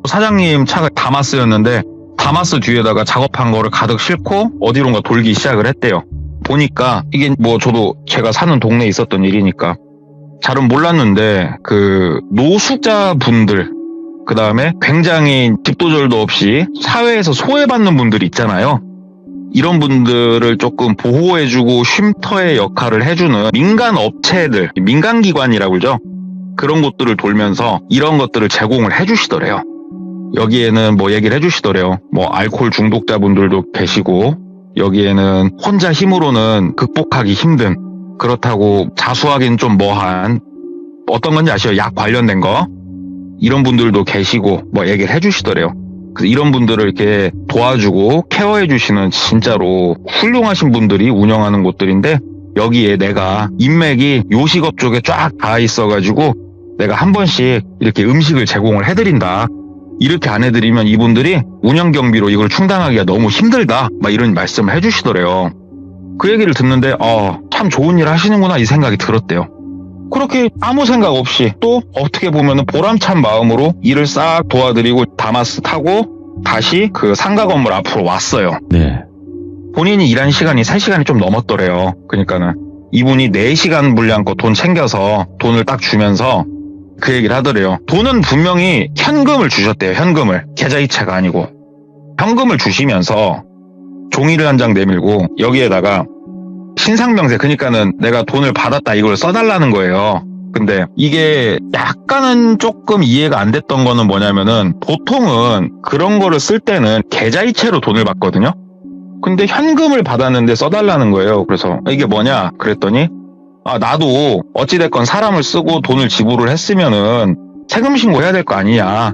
사장님 차가 다마스였는데 다마스 뒤에다가 작업한 거를 가득 싣고 어디론가 돌기 시작을 했대요. 보니까 이게 뭐 저도 제가 사는 동네에 있었던 일이니까 잘은 몰랐는데 그 노숙자분들, 그 다음에 굉장히 집도절도 없이 사회에서 소외받는 분들이 있잖아요. 이런 분들을 조금 보호해주고 쉼터의 역할을 해주는 민간 업체들, 민간기관이라고 그러죠. 그런 곳들을 돌면서 이런 것들을 제공을 해주시더래요. 여기에는 뭐 얘기를 해주시더래요. 뭐 알코올 중독자분들도 계시고 여기에는 혼자 힘으로는 극복하기 힘든, 그렇다고 자수하기는 좀 뭐한, 어떤 건지 아시죠? 약 관련된 거. 이런 분들도 계시고 뭐 얘기를 해주시더래요. 그래서 이런 분들을 이렇게 도와주고 케어해 주시는 진짜로 훌륭하신 분들이 운영하는 곳들인데, 여기에 내가 인맥이 요식업 쪽에 쫙 닿아 있어가지고 내가 한 번씩 이렇게 음식을 제공을 해드린다. 이렇게 안 해드리면 이분들이 운영 경비로 이걸 충당하기가 너무 힘들다. 막 이런 말씀을 해주시더래요. 그 얘기를 듣는데 참 좋은 일 하시는구나 이 생각이 들었대요. 그렇게 아무 생각 없이 또 어떻게 보면 보람찬 마음으로 일을 싹 도와드리고 다마스 타고 다시 그 상가 건물 앞으로 왔어요. 네. 본인이 일한 시간이 3시간이 좀 넘었더래요. 그러니까는 이분이 4시간 분량껏 돈 챙겨서 돈을 딱 주면서 그 얘기를 하더래요. 돈은 분명히 현금을 주셨대요. 현금을. 계좌이체가 아니고. 현금을 주시면서 종이를 한 장 내밀고 여기에다가 신상명세, 그러니까는 내가 돈을 받았다 이걸 써달라는 거예요. 근데 이게 약간은 조금 이해가 안 됐던 거는 뭐냐면은 보통은 그런 거를 쓸 때는 계좌이체로 돈을 받거든요. 근데 현금을 받았는데 써달라는 거예요. 그래서 이게 뭐냐 그랬더니 나도 어찌됐건 사람을 쓰고 돈을 지불을 했으면은 세금 신고해야 될 거 아니냐.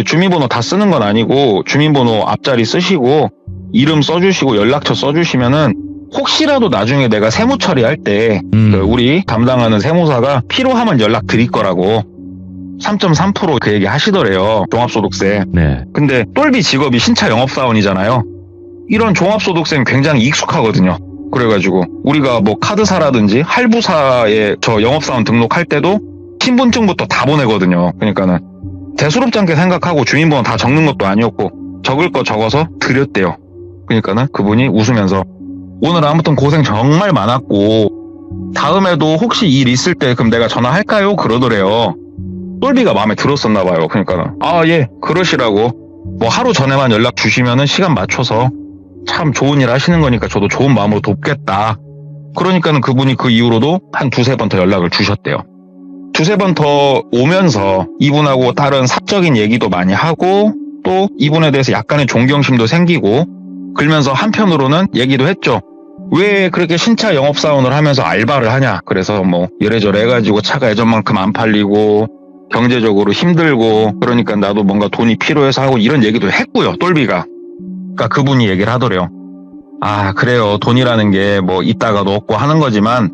주민번호 다 쓰는 건 아니고 주민번호 앞자리 쓰시고 이름 써주시고 연락처 써주시면은 혹시라도 나중에 내가 세무 처리할 때 우리 담당하는 세무사가 필요하면 연락 드릴 거라고 3.3% 그 얘기 하시더래요. 종합소득세. 네. 근데 똘비 직업이 신차 영업사원이잖아요. 이런 종합소득세는 굉장히 익숙하거든요. 그래가지고 우리가 뭐 카드사라든지 할부사에 저 영업사원 등록할 때도 신분증부터 다 보내거든요. 그러니까는 대수롭지 않게 생각하고 주민번호 다 적는 것도 아니었고 적을 거 적어서 드렸대요. 그러니까는 그분이 웃으면서 오늘 아무튼 고생 정말 많았고 다음에도 혹시 일 있을 때 그럼 내가 전화할까요? 그러더래요. 똘비가 마음에 들었었나 봐요. 그러니까는 예 그러시라고 뭐 하루 전에만 연락 주시면은 시간 맞춰서 참 좋은 일 하시는 거니까 저도 좋은 마음으로 돕겠다. 그러니까는 그분이 그 이후로도 한 2-3번 더 연락을 주셨대요. 2-3번 더 오면서 이분하고 다른 사적인 얘기도 많이 하고 또 이분에 대해서 약간의 존경심도 생기고 그러면서 한편으로는 얘기도 했죠. 왜 그렇게 신차 영업사원을 하면서 알바를 하냐. 그래서 뭐 이래저래 해가지고 차가 예전만큼 안 팔리고 경제적으로 힘들고 그러니까 나도 뭔가 돈이 필요해서 하고 이런 얘기도 했고요. 똘비가. 그러니까 그분이 얘기를 하더래요. 그래요. 돈이라는 게 뭐 있다가도 없고 하는 거지만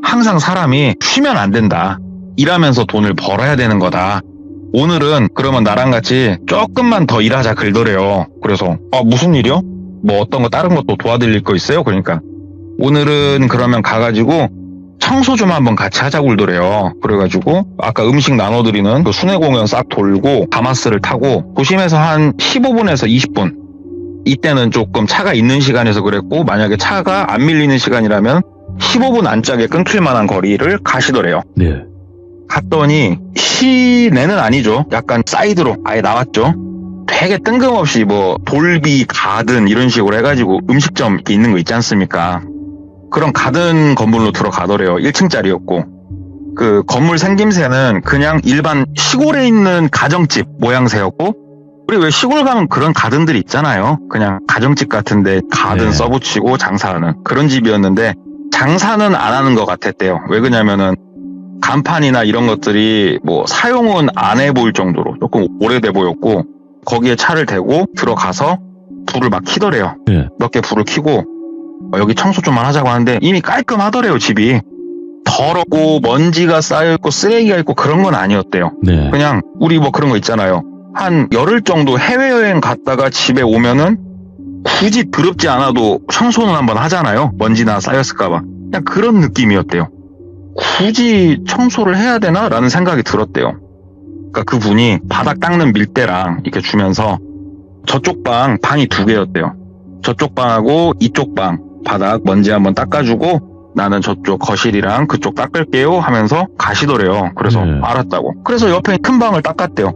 항상 사람이 쉬면 안 된다. 일하면서 돈을 벌어야 되는 거다. 오늘은 그러면 나랑 같이 조금만 더 일하자 그러더래요. 그래서 무슨 일이요? 뭐 어떤 거 다른 것도 도와드릴 거 있어요? 그러니까 오늘은 그러면 가가지고 청소 좀 한번 같이 하자고 그러더래요. 그래가지고 아까 음식 나눠드리는 그 순회 공연 싹 돌고 다마스를 타고 도심에서 한 15분에서 20분 이때는 조금 차가 있는 시간에서 그랬고 만약에 차가 안 밀리는 시간이라면 15분 안짝에 끊길 만한 거리를 가시더래요. 네. 갔더니 시내는 아니죠. 약간 사이드로 아예 나왔죠. 되게 뜬금없이 뭐 돌비 가든 이런 식으로 해가지고 음식점 이렇게 있는 거 있지 않습니까? 그런 가든 건물로 들어가더래요. 1층짜리였고 그 건물 생김새는 그냥 일반 시골에 있는 가정집 모양새였고 우리 왜 시골 가면 그런 가든들이 있잖아요. 그냥 가정집 같은데 가든 써붙이고 장사하는 그런 집이었는데 장사는 안 하는 것 같았대요. 왜 그러냐면은 간판이나 이런 것들이 뭐 사용은 안 해보일 정도로 조금 오래돼 보였고 거기에 차를 대고 들어가서 불을 막 켜더래요. 몇 개 불을 켜고 여기 청소 좀만 하자고 하는데 이미 깔끔하더래요. 집이 더럽고 먼지가 쌓여있고 쓰레기가 있고 그런 건 아니었대요. 네. 그냥 우리 뭐 그런 거 있잖아요. 한 열흘 정도 해외여행 갔다가 집에 오면은 굳이 더럽지 않아도 청소는 한번 하잖아요. 먼지나 쌓였을까봐. 그냥 그런 느낌이었대요. 굳이 청소를 해야 되나? 라는 생각이 들었대요. 그러니까 그분이 바닥 닦는 밀대랑 이렇게 주면서 저쪽 방이 2개였대요. 저쪽 방하고 이쪽 방 바닥 먼지 한번 닦아주고 나는 저쪽 거실이랑 그쪽 닦을게요 하면서 가시더래요. 그래서 알았다고. 그래서 옆에 큰 방을 닦았대요.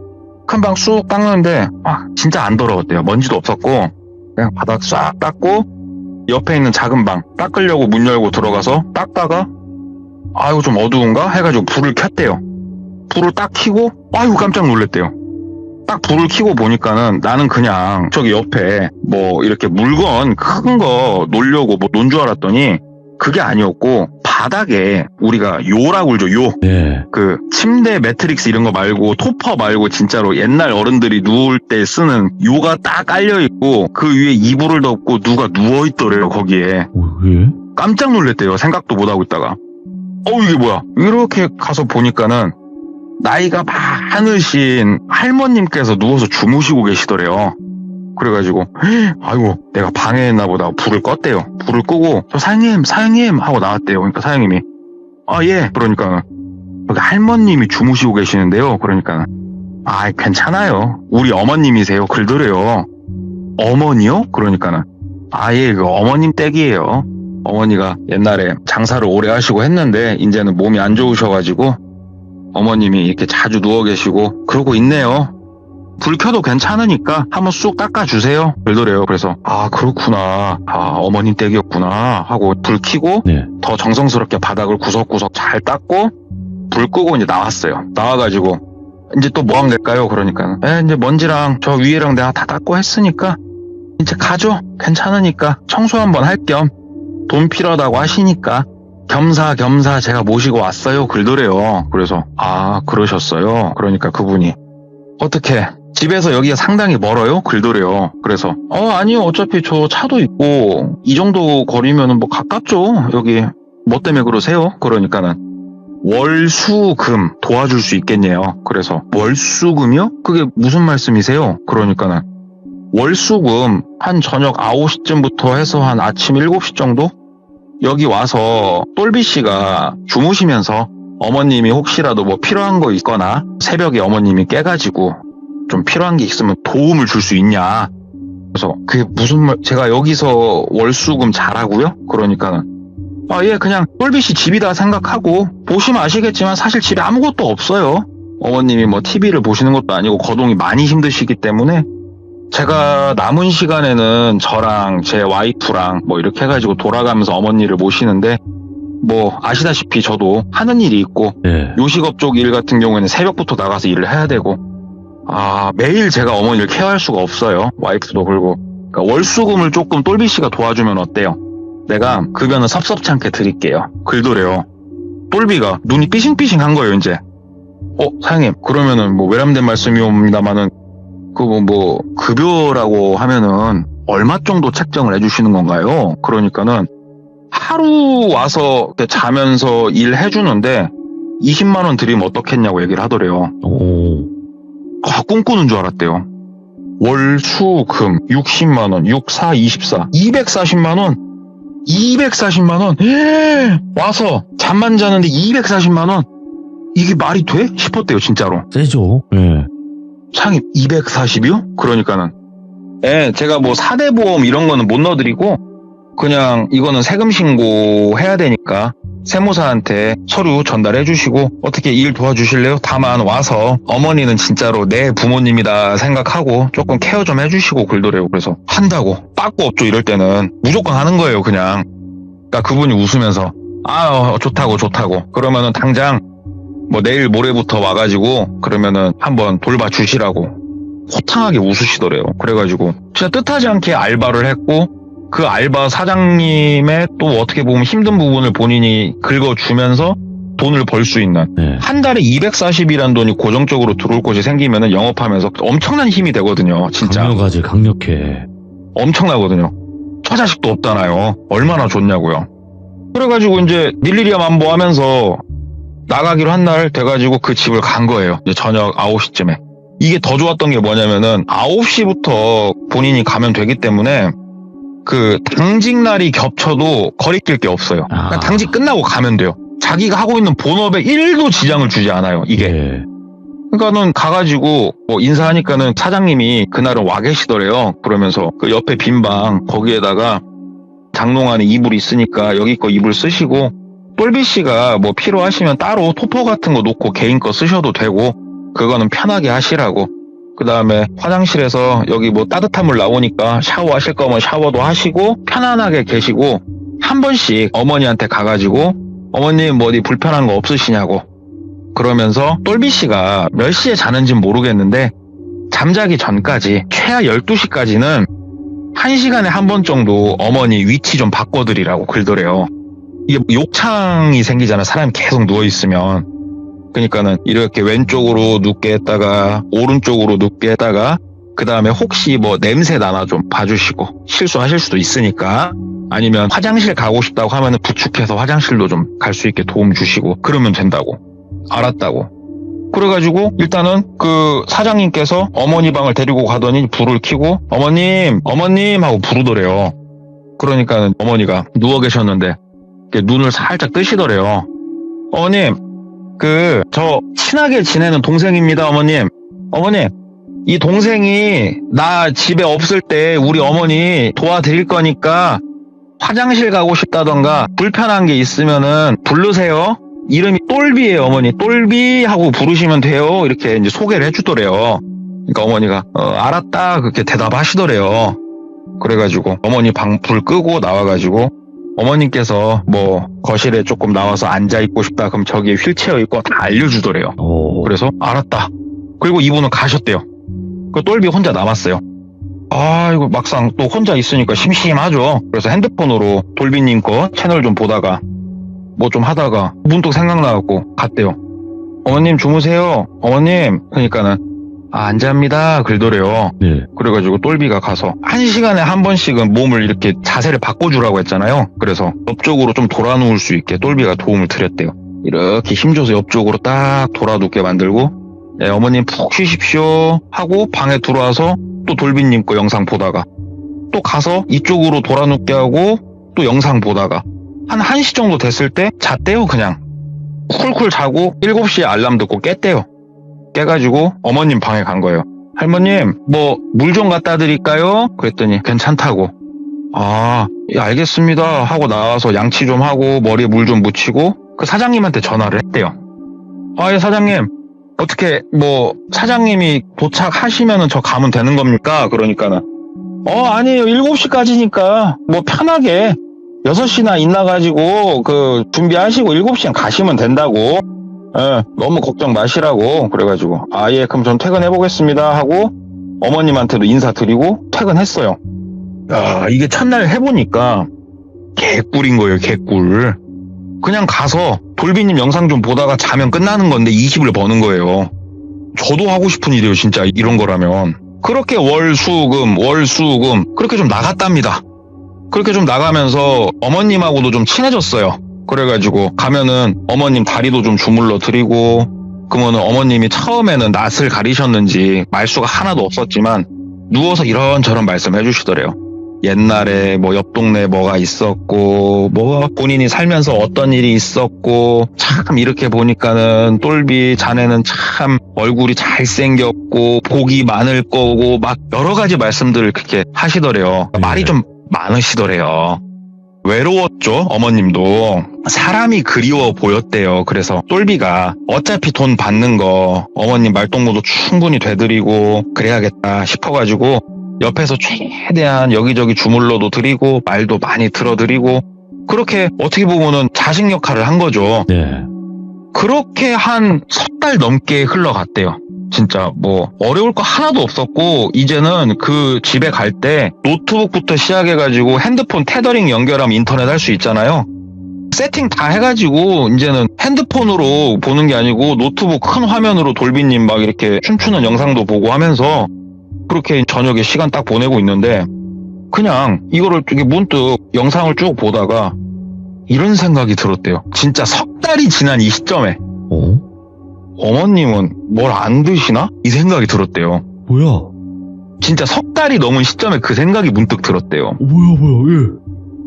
큰 방 쑥 닦는데 진짜 안 더러웠대요. 먼지도 없었고 그냥 바닥 싹 닦고 옆에 있는 작은 방 닦으려고 문 열고 들어가서 닦다가 이거 좀 어두운가? 해가지고 불을 켰대요. 불을 딱 켜고 깜짝 놀랐대요. 딱 불을 켜고 보니까는 나는 그냥 저기 옆에 뭐 이렇게 물건 큰 거 놓으려고 뭐 놓은 줄 알았더니 그게 아니었고 바닥에 우리가 요라고 그러죠. 요. 네. 그 침대 매트릭스 이런 거 말고 토퍼 말고 진짜로 옛날 어른들이 누울 때 쓰는 요가 딱 깔려 있고 그 위에 이불을 덮고 누가 누워 있더래요. 거기에. 예? 깜짝 놀랐대요. 생각도 못 하고 있다가. 이게 뭐야? 이렇게 가서 보니까는 나이가 많으신 할머님께서 누워서 주무시고 계시더래요. 그래가지고 아이고 내가 방해했나 보다. 불을 껐대요. 불을 끄고 저 사장님 하고 나왔대요. 그러니까 사장님이 예. 그러니까 여기 할머님이 주무시고 계시는데요. 그러니까 괜찮아요. 우리 어머님이세요. 그러더래요. 어머니요? 그러니까는 예, 그 어머님 댁이에요. 어머니가 옛날에 장사를 오래 하시고 했는데 이제는 몸이 안 좋으셔가지고 어머님이 이렇게 자주 누워 계시고 그러고 있네요. 불 켜도 괜찮으니까 한번 쑥 닦아주세요. 그러더래요. 그래서 그렇구나. 어머님 댁이었구나 하고 불 켜고 네. 더 정성스럽게 바닥을 구석구석 잘 닦고 불 끄고 이제 나왔어요. 나와가지고 이제 또 뭐 하면 될까요? 그러니까 이제 먼지랑 저 위에랑 내가 다 닦고 했으니까 이제 가죠. 괜찮으니까 청소 한번 할 겸 돈 필요하다고 하시니까 겸사겸사 제가 모시고 왔어요. 그러더래요. 그래서 그러셨어요. 그러니까 그분이 어떻게 집에서 여기가 상당히 멀어요? 그러더래요. 그래서 아니요. 어차피 저 차도 있고 이 정도 거리면은 뭐 가깝죠. 여기 뭐 때문에 그러세요? 그러니까는 월수금 도와줄 수 있겠네요. 그래서 월수금이요? 그게 무슨 말씀이세요? 그러니까는 월수금 한 저녁 9시쯤부터 해서 한 아침 7시 정도? 여기 와서 똘비 씨가 주무시면서 어머님이 혹시라도 뭐 필요한 거 있거나 새벽에 어머님이 깨가지고 좀 필요한 게 있으면 도움을 줄 수 있냐. 그래서 그게 무슨 말, 제가 여기서 월수금 잘하고요? 그러니까는 예, 그냥 똘비 씨 집이다 생각하고 보시면 아시겠지만 사실 집에 아무것도 없어요. 어머님이 뭐 TV를 보시는 것도 아니고 거동이 많이 힘드시기 때문에 제가 남은 시간에는 저랑 제 와이프랑 뭐 이렇게 해가지고 돌아가면서 어머니를 모시는데 뭐 아시다시피 저도 하는 일이 있고 네. 요식업 쪽 일 같은 경우에는 새벽부터 나가서 일을 해야 되고 매일 제가 어머니를 케어할 수가 없어요. 와이프도 그러고. 그러니까 월수금을 조금 똘비 씨가 도와주면 어때요? 내가 급여는 섭섭치 않게 드릴게요. 그러더래요. 똘비가 눈이 삐싱삐싱한 거예요. 이제 사장님 그러면은 뭐 외람된 말씀이옵니다마는 뭐 급여라고 하면은 얼마 정도 책정을 해주시는 건가요? 그러니까는 하루 와서 자면서 일해주는데 20만 원 드리면 어떻겠냐고 얘기를 하더래요. 꿈꾸는 줄 알았대요. 월, 수, 금 60만 원, 6, 4, 24 240만 원 240만 원 와서 잠만 자는데 240만 원 이게 말이 돼? 싶었대요. 진짜로. 세죠. 네. 상입 240이요? 그러니까는 제가 뭐 4대 보험 이런 거는 못 넣어드리고 그냥 이거는 세금 신고해야 되니까 세무사한테 서류 전달해 주시고 어떻게 일 도와주실래요? 다만 와서 어머니는 진짜로 내 부모님이다 생각하고 조금 케어 좀 해주시고 그러더래요. 그래서 한다고 빠꾸 없죠. 이럴 때는 무조건 하는 거예요. 그냥. 그러니까 그분이 웃으면서 좋다고 그러면은 당장 뭐 내일 모레부터 와가지고 그러면은 한번 돌봐 주시라고 호탕하게 웃으시더래요. 그래가지고 진짜 뜻하지 않게 알바를 했고 그 알바 사장님의 또 어떻게 보면 힘든 부분을 본인이 긁어주면서 돈을 벌 수 있는 한 달에 240이라는 돈이 고정적으로 들어올 것이 생기면은 영업하면서 엄청난 힘이 되거든요. 진짜 강력해. 엄청나거든요. 처자식도 없잖아요. 얼마나 좋냐고요. 그래가지고 이제 일일이야 만보 하면서 나가기로 한 날 돼가지고 그 집을 간 거예요. 이제 저녁 9시쯤에. 이게 더 좋았던 게 뭐냐면은 9시부터 본인이 가면 되기 때문에 그 당직 날이 겹쳐도 거리낄 게 없어요. 그냥 당직 끝나고 가면 돼요. 자기가 하고 있는 본업에 1도 지장을 주지 않아요. 이게. 그러니까는 가가지고 뭐 인사하니까는 사장님이 그날은 와 계시더래요. 그러면서 그 옆에 빈 방 거기에다가 장롱 안에 이불 있으니까 여기 거 이불 쓰시고 똘비 씨가 뭐 필요하시면 따로 토퍼 같은 거 놓고 개인 거 쓰셔도 되고 그거는 편하게 하시라고. 그 다음에 화장실에서 여기 뭐 따뜻한 물 나오니까 샤워하실 거면 샤워도 하시고 편안하게 계시고 한 번씩 어머니한테 가가지고 어머님 뭐 어디 불편한 거 없으시냐고 그러면서 똘비 씨가 몇 시에 자는지는 모르겠는데 잠자기 전까지 최하 12시까지는 1시간에 한 번 정도 어머니 위치 좀 바꿔드리라고 그러더래요. 이게 욕창이 생기잖아. 사람이 계속 누워있으면. 그러니까는 이렇게 왼쪽으로 눕게 했다가 오른쪽으로 눕게 했다가 그 다음에 혹시 뭐 냄새 나나 좀 봐주시고 실수하실 수도 있으니까 아니면 화장실 가고 싶다고 하면은 부축해서 화장실도 좀 갈 수 있게 도움 주시고 그러면 된다고. 알았다고. 그래가지고 일단은 그 사장님께서 어머니 방을 데리고 가더니 불을 켜고 어머님 하고 부르더래요. 그러니까 어머니가 누워 계셨는데 눈을 살짝 뜨시더래요. 어머님, 저 친하게 지내는 동생입니다, 어머님. 어머님, 이 동생이 나 집에 없을 때 우리 어머니 도와드릴 거니까 화장실 가고 싶다던가 불편한 게 있으면은 부르세요. 이름이 똘비예요, 어머니. 똘비 하고 부르시면 돼요. 이렇게 이제 소개를 해주더래요. 그러니까 어머니가 알았다 그렇게 대답하시더래요. 그래가지고 어머니 방 불 끄고 나와가지고 어머님께서 뭐 거실에 조금 나와서 앉아있고 싶다 그럼 저기에 휠체어 있고 다 알려주더래요. 그래서 알았다. 그리고 이분은 가셨대요. 그 똘비 혼자 남았어요. 이거 막상 또 혼자 있으니까 심심하죠. 그래서 핸드폰으로 돌비님 거 채널 좀 보다가 뭐 좀 하다가 문득 생각나갖고 갔대요. 어머님 주무세요. 어머님. 그러니까는 안 잡니다. 그러더래요. 네. 그래가지고 똘비가 가서 1시간에 한 번씩은 몸을 이렇게 자세를 바꿔주라고 했잖아요. 그래서 옆쪽으로 좀 돌아 누울 수 있게 똘비가 도움을 드렸대요. 이렇게 힘줘서 옆쪽으로 딱 돌아 눕게 만들고 네, 어머님 푹 쉬십시오 하고 방에 들어와서 또 돌비님 거 영상 보다가 또 가서 이쪽으로 돌아 눕게 하고 또 영상 보다가 한 1시 정도 됐을 때 잤대요. 그냥 쿨쿨 자고 7시에 알람 듣고 깼대요. 깨가지고 어머님 방에 간 거예요. 할머님 뭐 물 좀 갖다 드릴까요? 그랬더니 괜찮다고. 예, 알겠습니다 하고 나와서 양치 좀 하고 머리에 물 좀 묻히고 그 사장님한테 전화를 했대요. 예, 사장님 어떻게 뭐 사장님이 도착하시면은 저 가면 되는 겁니까? 그러니까는 아니에요. 7시까지니까 뭐 편하게 6시나 있나가지고 그 준비하시고 7시엔 가시면 된다고. 너무 걱정 마시라고. 그래가지고 예 그럼 전 퇴근해보겠습니다 하고 어머님한테도 인사드리고 퇴근했어요. 이게 첫날 해보니까 개꿀인 거예요. 개꿀. 그냥 가서 돌비님 영상 좀 보다가 자면 끝나는 건데 20을 버는 거예요. 저도 하고 싶은 일이에요. 진짜 이런 거라면. 그렇게 월수금 그렇게 좀 나갔답니다. 그렇게 좀 나가면서 어머님하고도 좀 친해졌어요. 그래가지고 가면은 어머님 다리도 좀 주물러 드리고 그러면은 어머님이 처음에는 낯을 가리셨는지 말수가 하나도 없었지만 누워서 이런저런 말씀해 주시더래요. 옛날에 뭐 옆 동네 뭐가 있었고 뭐 본인이 살면서 어떤 일이 있었고 참 이렇게 보니까는 똘비 자네는 참 얼굴이 잘생겼고 복이 많을 거고 막 여러 가지 말씀들을 그렇게 하시더래요. 말이 좀 많으시더래요. 외로웠죠. 어머님도 사람이 그리워 보였대요. 그래서 똘비가 어차피 돈 받는 거 어머님 말동무도 충분히 되드리고 그래야겠다 싶어가지고 옆에서 최대한 여기저기 주물러도 드리고 말도 많이 들어드리고 그렇게 어떻게 보면은 자식 역할을 한 거죠. 네. 그렇게 한 3달 넘게 흘러갔대요. 진짜 뭐 어려울 거 하나도 없었고 이제는 그 집에 갈 때 노트북부터 시작해가지고 핸드폰 테더링 연결하면 인터넷 할 수 있잖아요. 세팅 다 해가지고 이제는 핸드폰으로 보는 게 아니고 노트북 큰 화면으로 돌비님 막 이렇게 춤추는 영상도 보고 하면서 그렇게 저녁에 시간 딱 보내고 있는데 그냥 이거를 이렇게 문득 영상을 쭉 보다가 이런 생각이 들었대요. 진짜 석 달이 지난 이 시점에 어머님은 뭘 안 드시나? 이 생각이 들었대요. 뭐야? 진짜 석 달이 넘은 시점에 그 생각이 문득 들었대요. 뭐야?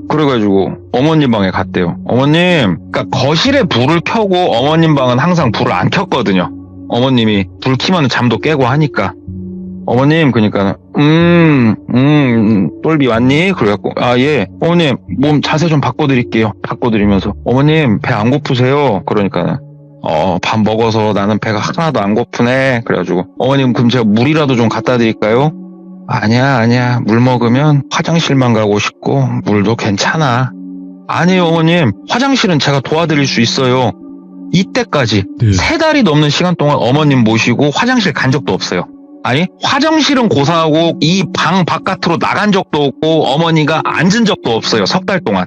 그래가지고 어머님 방에 갔대요. 어머님, 그러니까 거실에 불을 켜고 어머님 방은 항상 불을 안 켰거든요. 어머님이 불 켜면 잠도 깨고 하니까. 어머님, 그러니까 똘비 왔니? 그래갖고 예. 어머님 몸 자세 좀 바꿔드릴게요. 바꿔드리면서 어머님 배 안 고프세요? 그러니까 밥 먹어서 나는 배가 하나도 안 고프네. 그래가지고 어머님 그럼 제가 물이라도 좀 갖다 드릴까요? 아니야. 물 먹으면 화장실만 가고 싶고 물도 괜찮아. 아니에요 어머님. 화장실은 제가 도와드릴 수 있어요. 이때까지 3달이 넘는 시간 동안 어머님 모시고 화장실 간 적도 없어요. 아니 화장실은 고사하고 이 방 바깥으로 나간 적도 없고 어머니가 앉은 적도 없어요. 석 달 동안.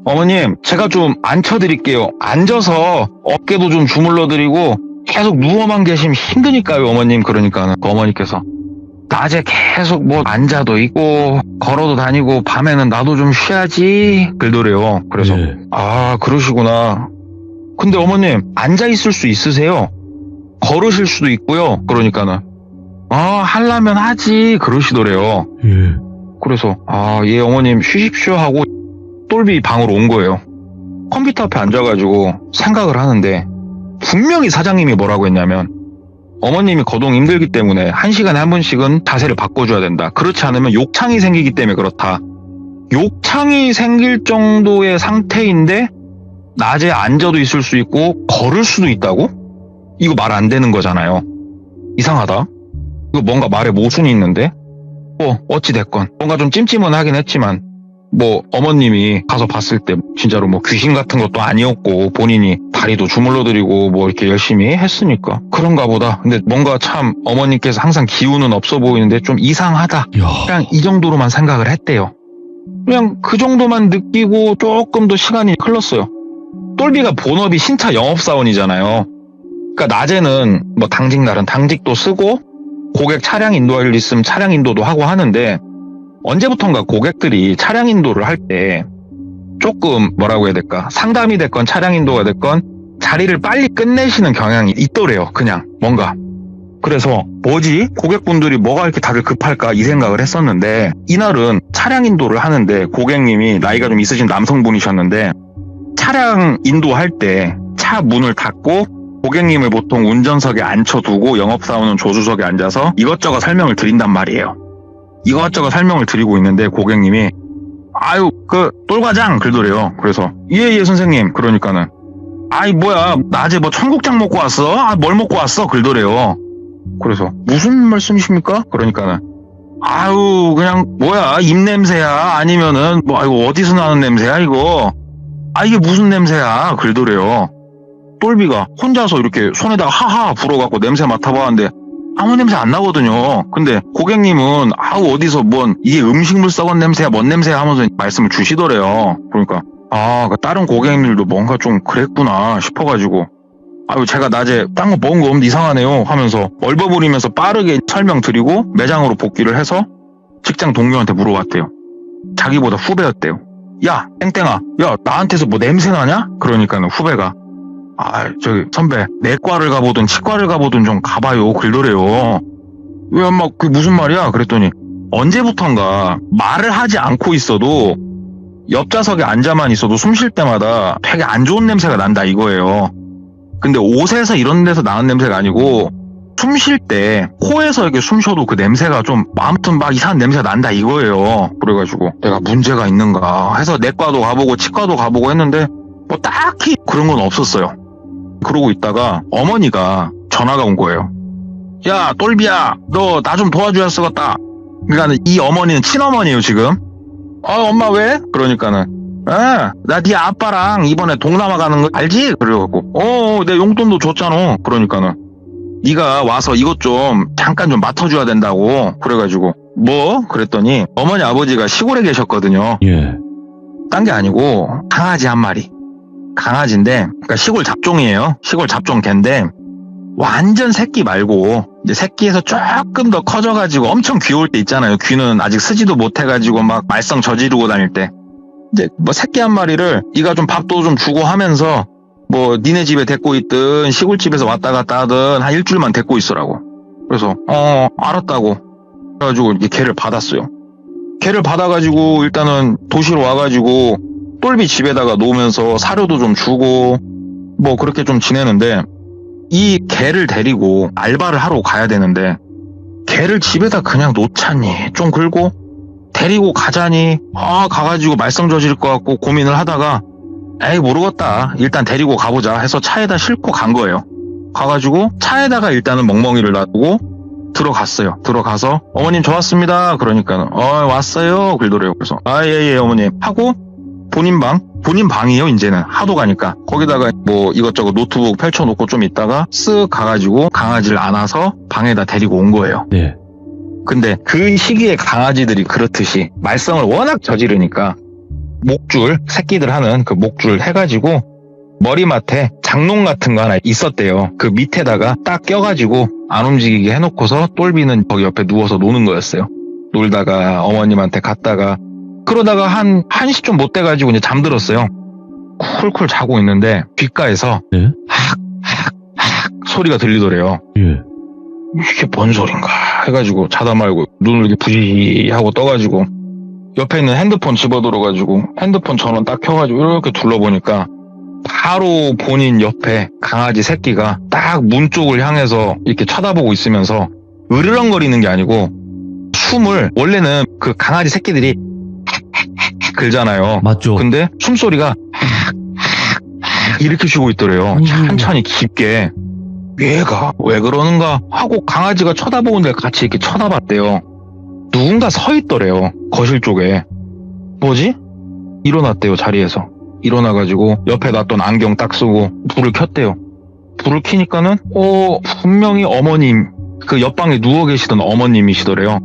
어머님, 제가 좀 앉혀드릴게요. 앉아서 어깨도 좀 주물러드리고 계속 누워만 계시면 힘드니까요, 어머님. 그러니까는 그 어머니께서 낮에 계속 뭐 앉아도 있고 걸어도 다니고 밤에는 나도 좀 쉬어야지 그러더래요. 그래서 예. 아, 그러시구나. 근데 어머님, 앉아 있을 수 있으세요? 걸으실 수도 있고요. 그러니까는 하려면 하지 그러시더래요. 예. 그래서 예, 어머님 쉬십시오 하고 똘비 방으로 온 거예요. 컴퓨터 앞에 앉아가지고 생각을 하는데 분명히 사장님이 뭐라고 했냐면 어머님이 거동 힘들기 때문에 1시간에 한 번씩은 자세를 바꿔줘야 된다. 그렇지 않으면 욕창이 생기기 때문에 그렇다. 욕창이 생길 정도의 상태인데 낮에 앉아도 있을 수 있고 걸을 수도 있다고? 이거 말 안 되는 거잖아요. 이상하다. 이거 뭔가 말에 모순이 있는데? 어찌됐건 뭔가 좀 찜찜은 하긴 했지만 뭐 어머님이 가서 봤을 때 진짜로 뭐 귀신 같은 것도 아니었고 본인이 다리도 주물러드리고 뭐 이렇게 열심히 했으니까 그런가 보다. 근데 뭔가 참 어머님께서 항상 기운은 없어 보이는데 좀 이상하다. 야. 그냥 이 정도로만 생각을 했대요. 그냥 그 정도만 느끼고 조금 더 시간이 흘렀어요. 똘비가 본업이 신차 영업사원이잖아요. 그러니까 낮에는 뭐 당직 날은 당직도 쓰고 고객 차량 인도할 일 있으면 차량 인도도 하고 하는데 언제부턴가 고객들이 차량 인도를 할 때 조금 뭐라고 해야 될까, 상담이 됐건 차량 인도가 됐건 자리를 빨리 끝내시는 경향이 있더래요. 그냥 뭔가. 그래서 뭐지? 고객분들이 뭐가 이렇게 다들 급할까 이 생각을 했었는데 이날은 차량 인도를 하는데 고객님이 나이가 좀 있으신 남성분이셨는데 차량 인도할 때 차 문을 닫고 고객님을 보통 운전석에 앉혀두고 영업사원은 조수석에 앉아서 이것저것 설명을 드린단 말이에요. 이것저것 설명을 드리고 있는데 고객님이 아유 똘과장 그러더래요. 그래서 예 선생님. 그러니까는 아이 뭐야 낮에 뭐 청국장 먹고 왔어? 뭘 먹고 왔어? 그러더래요. 그래서 무슨 말씀이십니까? 그러니까는 아유 그냥 뭐야 입냄새야 아니면은 뭐 이거 어디서 나는 냄새야 이거? 이게 무슨 냄새야? 그러더래요. 똘비가 혼자서 이렇게 손에다가 하하 불어갖고 냄새 맡아봤는데 아무 냄새 안 나거든요. 근데 고객님은 어디서 이게 음식물 썩은 냄새야 뭔 냄새야 하면서 말씀을 주시더래요. 그러니까 다른 고객님들도 뭔가 좀 그랬구나 싶어가지고 제가 낮에 딴 거 먹은 거 없는데 이상하네요 하면서 얼버무리면서 빠르게 설명드리고 매장으로 복귀를 해서 직장 동료한테 물어봤대요. 자기보다 후배였대요. 야 땡땡아, 야 나한테서 뭐 냄새 나냐? 그러니까는 후배가 저기 선배 내과를 가보든 치과를 가보든 좀 가봐요 그러더래요. 왜 엄마 그게 무슨 말이야? 그랬더니 언제부턴가 말을 하지 않고 있어도 옆좌석에 앉아만 있어도 숨 쉴 때마다 되게 안 좋은 냄새가 난다 이거예요. 근데 옷에서 이런 데서 나는 냄새가 아니고 숨 쉴 때 코에서 이렇게 숨 쉬어도 그 냄새가 좀 아무튼 막 이상한 냄새가 난다 이거예요. 그래가지고 내가 문제가 있는가 해서 내과도 가보고 치과도 가보고 했는데 뭐 딱히 그런 건 없었어요. 그러고 있다가 어머니가 전화가 온 거예요. 야 똘비야 너 나 좀 도와줘야 쓰겠다. 그러니까 이 어머니는 친어머니예요 지금. 엄마 왜? 그러니까는 나 네 아빠랑 이번에 동남아 가는 거 알지? 그래갖고 내 용돈도 줬잖아. 그러니까는 네가 와서 이것 좀 잠깐 좀 맡아줘야 된다고. 그래가지고 뭐? 그랬더니 어머니 아버지가 시골에 계셨거든요. 예. 딴 게 아니고 강아지 한 마리. 강아지인데 그러니까 시골 잡종이에요. 시골 잡종 개인데 완전 새끼 말고 이제 새끼에서 조금 더 커져가지고 엄청 귀여울 때 있잖아요. 귀는 아직 쓰지도 못해가지고 막 말썽 저지르고 다닐 때 이제 뭐 새끼 한 마리를 네가 좀 밥도 좀 주고 하면서 뭐 니네 집에 데리고 있든 시골집에서 왔다 갔다 하든 한 일주일만 데리고 있으라고. 그래서 알았다고 그래가지고 이제 개를 받았어요. 개를 받아가지고 일단은 도시로 와가지고 똘비 집에다가 놓으면서 사료도 좀 주고 뭐 그렇게 좀 지내는데 이 개를 데리고 알바를 하러 가야 되는데 개를 집에다 그냥 놓자니 좀 그러고 데리고 가자니 가가지고 말썽 저지를 것 같고 고민을 하다가 에이 모르겠다 일단 데리고 가보자 해서 차에다 싣고 간 거예요. 가가지고 차에다가 일단은 멍멍이를 놔두고 들어갔어요. 들어가서 어머님 저 왔습니다. 그러니까 왔어요 그러더래요. 그래서 예 어머님 하고 본인 방이에요. 이제는 하도 가니까 거기다가 뭐 이것저것 노트북 펼쳐놓고 좀 있다가 쓱 가가지고 강아지를 안아서 방에다 데리고 온 거예요. 네. 근데 그 시기에 강아지들이 그렇듯이 말썽을 워낙 저지르니까 목줄, 새끼들 하는 그 목줄 해가지고 머리맡에 장롱 같은 거 하나 있었대요. 그 밑에다가 딱 껴가지고 안 움직이게 해놓고서 똘비는 거기 옆에 누워서 노는 거였어요. 놀다가 어머님한테 갔다가 그러다가 한 1시 좀 못 돼가지고 이제 잠들었어요. 쿨쿨 자고 있는데 귓가에서 네? 학 소리가 들리더래요. 예. 이게 뭔 소린가 해가지고 자다 말고 눈을 이렇게 부지하고 떠가지고 옆에 있는 핸드폰 집어들어가지고 핸드폰 전원 딱 켜가지고 이렇게 둘러보니까 바로 본인 옆에 강아지 새끼가 딱 문 쪽을 향해서 이렇게 쳐다보고 있으면서 으르렁거리는 게 아니고 숨을, 원래는 그 강아지 새끼들이 긁잖아요. 맞죠. 근데 숨소리가 이렇게 쉬고 있더래요. 천천히 깊게. 얘가 왜 그러는가 하고 강아지가 쳐다보는데 같이 이렇게 쳐다봤대요. 누군가 서 있더래요. 거실 쪽에. 뭐지? 일어났대요. 자리에서. 일어나가지고 옆에 놨던 안경 딱 쓰고 불을 켰대요. 불을 켜니까는 분명히 어머님, 그 옆방에 누워 계시던 어머님이시더래요.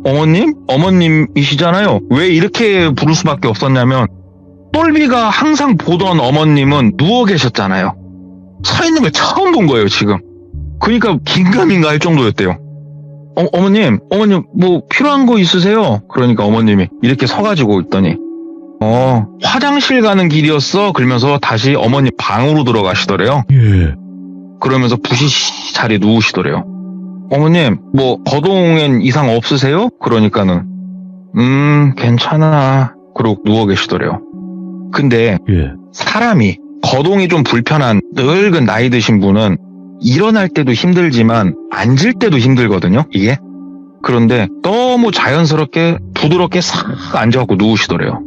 어머님? 어머님이시잖아요. 왜 이렇게 부를 수밖에 없었냐면 똘비가 항상 보던 어머님은 누워 계셨잖아요. 서 있는 걸 처음 본 거예요, 지금. 그러니까 긴가민가 할 정도였대요. 어머님 뭐 필요한 거 있으세요? 그러니까 어머님이 이렇게 서가지고 있더니 화장실 가는 길이었어? 그러면서 다시 어머니 방으로 들어가시더래요. 예. 그러면서 부시시 자리에 누우시더래요. 어머님 뭐 거동엔 이상 없으세요? 그러니까는 괜찮아. 그러고 누워 계시더래요. 근데 예. 사람이 거동이 좀 불편한 늙은 나이 드신 분은 일어날 때도 힘들지만 앉을 때도 힘들거든요, 이게. 그런데 너무 자연스럽게 부드럽게 싹 앉아갖고 누우시더래요.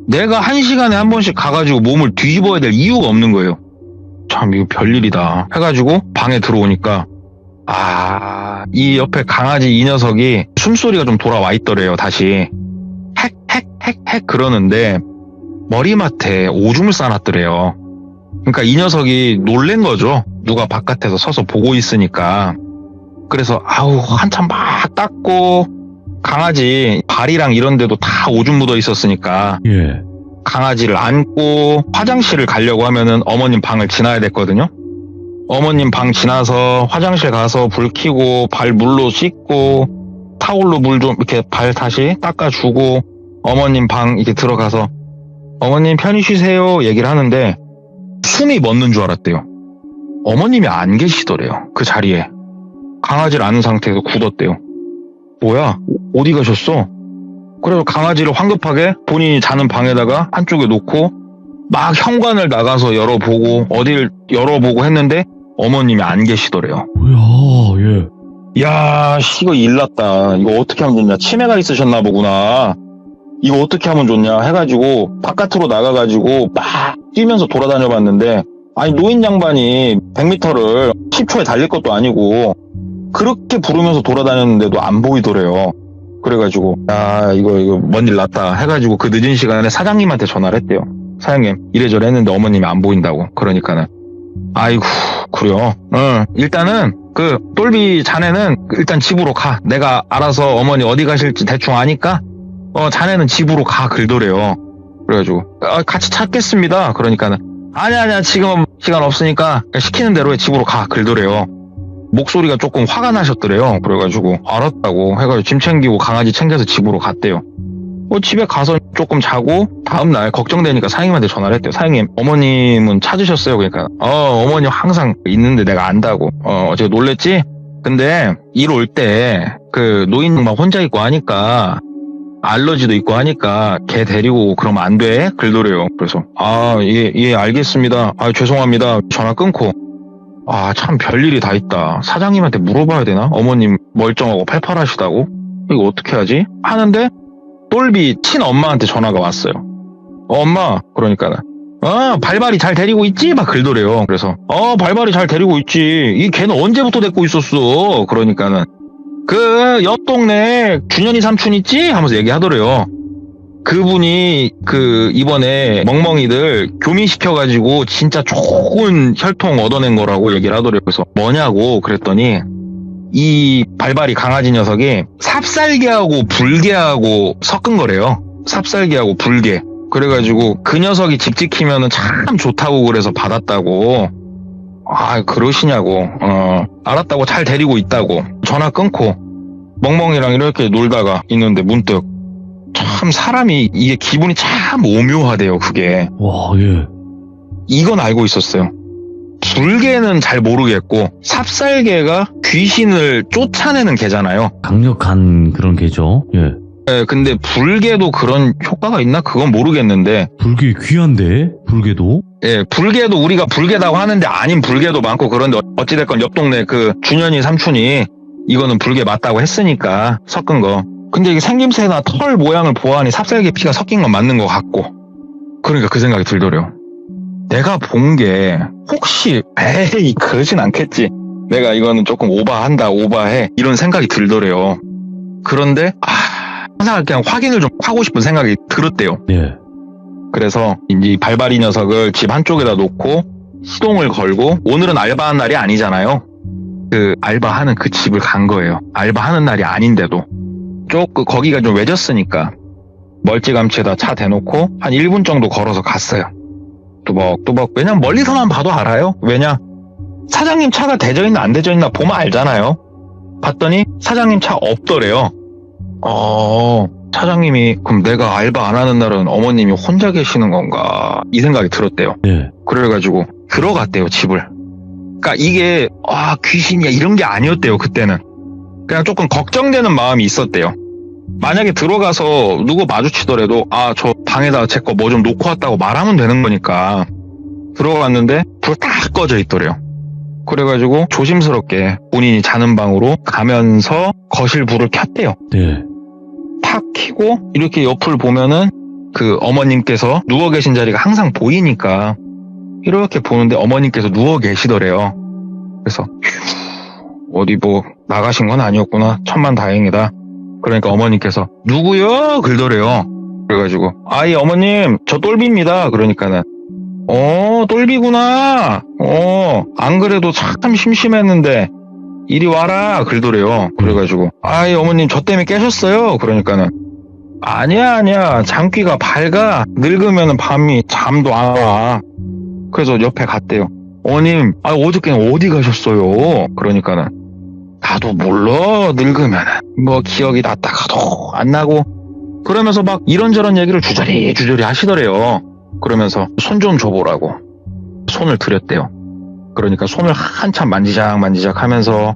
내가 1시간에 한 번씩 가가지고 몸을 뒤집어야 될 이유가 없는 거예요. 참 이거 별일이다 해가지고 방에 들어오니까 이 옆에 강아지 이 녀석이 숨소리가 좀 돌아와 있더래요. 다시 핵 그러는데 머리맡에 오줌을 싸놨더래요. 그러니까 이 녀석이 놀란 거죠. 누가 바깥에서 서서 보고 있으니까. 그래서 한참 막 닦고 강아지 발이랑 이런 데도 다 오줌 묻어 있었으니까 예. 강아지를 안고 화장실을 가려고 하면은 어머님 방을 지나야 됐거든요. 어머님 방 지나서 화장실 가서 불 켜고 발 물로 씻고 타올로 물 좀 이렇게 발 다시 닦아주고 어머님 방 이렇게 들어가서 어머님 편히 쉬세요 얘기를 하는데 숨이 멎는 줄 알았대요. 어머님이 안 계시더래요. 그 자리에. 강아지를 안은 상태에서 굳었대요. 뭐야? 어디 가셨어? 그래서 강아지를 황급하게 본인이 자는 방에다가 한쪽에 놓고 막 현관을 나가서 열어보고 어딜 열어보고 했는데 어머님이 안 계시더래요. 뭐야, 예. 야, 이거 일났다. 이거 어떻게 하면 좋냐. 치매가 있으셨나 보구나. 이거 어떻게 하면 좋냐 해가지고 바깥으로 나가가지고 막 뛰면서 돌아다녀 봤는데 아니 노인 양반이 100m를 10초에 달릴 것도 아니고 그렇게 부르면서 돌아다녔는데도 안 보이더래요. 그래가지고 이거 뭔 일 났다 해가지고 그 늦은 시간에 사장님한테 전화를 했대요. 사장님 이래저래 했는데 어머님이 안 보인다고. 그러니까는 아이고 그래요. 일단은 그 똘비 자네는 일단 집으로 가. 내가 알아서 어머니 어디 가실지 대충 아니까 자네는 집으로 가 그러더래요. 그래가지고 같이 찾겠습니다. 그러니까는 아니야 지금 시간 없으니까 시키는 대로 집으로 가 그러더래요. 목소리가 조금 화가 나셨더래요. 그래가지고 알았다고 해가지고 짐 챙기고 강아지 챙겨서 집으로 갔대요. 집에 가서 조금 자고 다음날 걱정되니까 사장님한테 전화를 했대요. 사장님 어머님은 찾으셨어요? 그러니까 어머님 항상 있는데 내가 안다고. 어제 놀랬지? 근데 일 올 때 그 노인 막 혼자 있고 하니까 알러지도 있고 하니까 걔 데리고 그러면 안 돼? 그러더래요. 그래서 예 알겠습니다. 죄송합니다. 전화 끊고 참 별일이 다 있다. 사장님한테 물어봐야 되나? 어머님 멀쩡하고 팔팔하시다고? 이거 어떻게 하지? 하는데 똘비 친엄마한테 전화가 왔어요. 엄마 그러니까는 발발이 잘 데리고 있지? 막 그러더래요. 그래서 발발이 잘 데리고 있지. 이 걔는 언제부터 데리고 있었어? 그러니까는 그 옆 동네 준현이 삼촌 있지? 하면서 얘기하더래요. 그분이 이번에 멍멍이들 교미시켜가지고 진짜 좋은 혈통 얻어낸 거라고 얘기를 하더래요. 그래서 뭐냐고 그랬더니 이 발발이 강아지 녀석이 삽살개하고 불개하고 섞은 거래요. 삽살개하고 불개. 그래가지고 그 녀석이 집 지키면은 참 좋다고 그래서 받았다고. 아, 그러시냐고. 알았다고 잘 데리고 있다고. 전화 끊고 멍멍이랑 이렇게 놀다가 있는데 문득 참 사람이 이게 기분이 참 오묘하대요, 그게. 와, 예. 이건 알고 있었어요. 불개는 잘 모르겠고 삽살개가 귀신을 쫓아내는 개잖아요. 강력한 그런 개죠. 예. 네, 근데 불개도 그런 효과가 있나? 그건 모르겠는데. 불개 귀한데? 불개도? 예, 불개도 우리가 불개라고 하는데 아닌 불개도 많고 그런데 어찌됐건 옆 동네 그 준현이 삼촌이 이거는 불개 맞다고 했으니까 섞은 거. 근데 이게 생김새나 털 모양을 보아하니 삽살개 피가 섞인 건 맞는 것 같고. 그러니까 그 생각이 들더래요. 내가 본 게 혹시 에이 그러진 않겠지. 내가 이거는 조금 오버해 이런 생각이 들더래요. 그런데 항상 그냥 확인을 좀 하고 싶은 생각이 들었대요. 예. 그래서 이제 발발이 녀석을 집 한쪽에다 놓고 시동을 걸고 오늘은 알바한 날이 아니잖아요. 그 알바하는 그 집을 간 거예요. 알바하는 날이 아닌데도 조금 거기가 좀 외졌으니까 멀찌감치에다 차 대놓고 한 1분 정도 걸어서 갔어요. 뚜벅뚜벅. 왜냐면 멀리서만 봐도 알아요. 왜냐? 사장님 차가 대져있나 안 대져있나 보면 알잖아요. 봤더니 사장님 차 없더래요. 사장님이 그럼 내가 알바 안 하는 날은 어머님이 혼자 계시는 건가 이 생각이 들었대요. 예. 그래가지고 들어갔대요, 집을. 그러니까 이게 귀신이야 이런 게 아니었대요. 그때는 그냥 조금 걱정되는 마음이 있었대요. 만약에 들어가서 누구 마주치더라도 저 방에다가 제 거 뭐 좀 놓고 왔다고 말하면 되는 거니까. 들어갔는데 불 딱 꺼져 있더래요. 그래가지고 조심스럽게 본인이 자는 방으로 가면서 거실 불을 켰대요. 네. 탁 켜고 이렇게 옆을 보면은 그 어머님께서 누워 계신 자리가 항상 보이니까 이렇게 보는데 어머님께서 누워 계시더래요. 그래서 어디 뭐 나가신 건 아니었구나. 천만다행이다. 그러니까 어머님께서 누구요? 그러더래요. 그래가지고 아이 어머님 저 똘비입니다. 그러니까는 똘비구나. 안 그래도 참 심심했는데 이리 와라. 그러더래요. 그래가지고 아이 어머님 저 때문에 깨셨어요. 그러니까는 아니야 장기가 밝아. 늙으면 밤이 잠도 안 와. 그래서 옆에 갔대요. 어머님 어저께는 어디 가셨어요? 그러니까는 나도 몰라. 늙으면 뭐 기억이 났다가도 안 나고 그러면서 막 이런저런 얘기를 주저리 하시더래요. 그러면서 손 좀 줘보라고 손을 드렸대요. 그러니까 손을 한참 만지작 하면서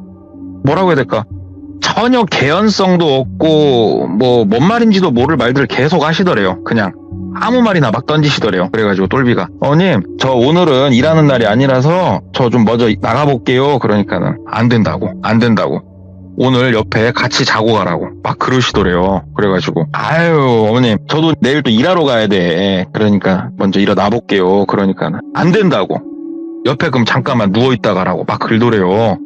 뭐라고 해야 될까? 전혀 개연성도 없고 뭔 말인지도 모를 말들을 계속 하시더래요. 그냥 아무 말이나 막 던지시더래요. 그래가지고 똘비가 어머님 저 오늘은 일하는 날이 아니라서 저 좀 먼저 나가볼게요. 그러니까는 안 된다고 오늘 옆에 같이 자고 가라고 막 그러시더래요. 그래가지고 아유 어머님 저도 내일 또 일하러 가야 돼. 그러니까 먼저 일어나 볼게요. 그러니까는 안 된다고 옆에 그럼 잠깐만 누워있다 가라고 막 그러더래요.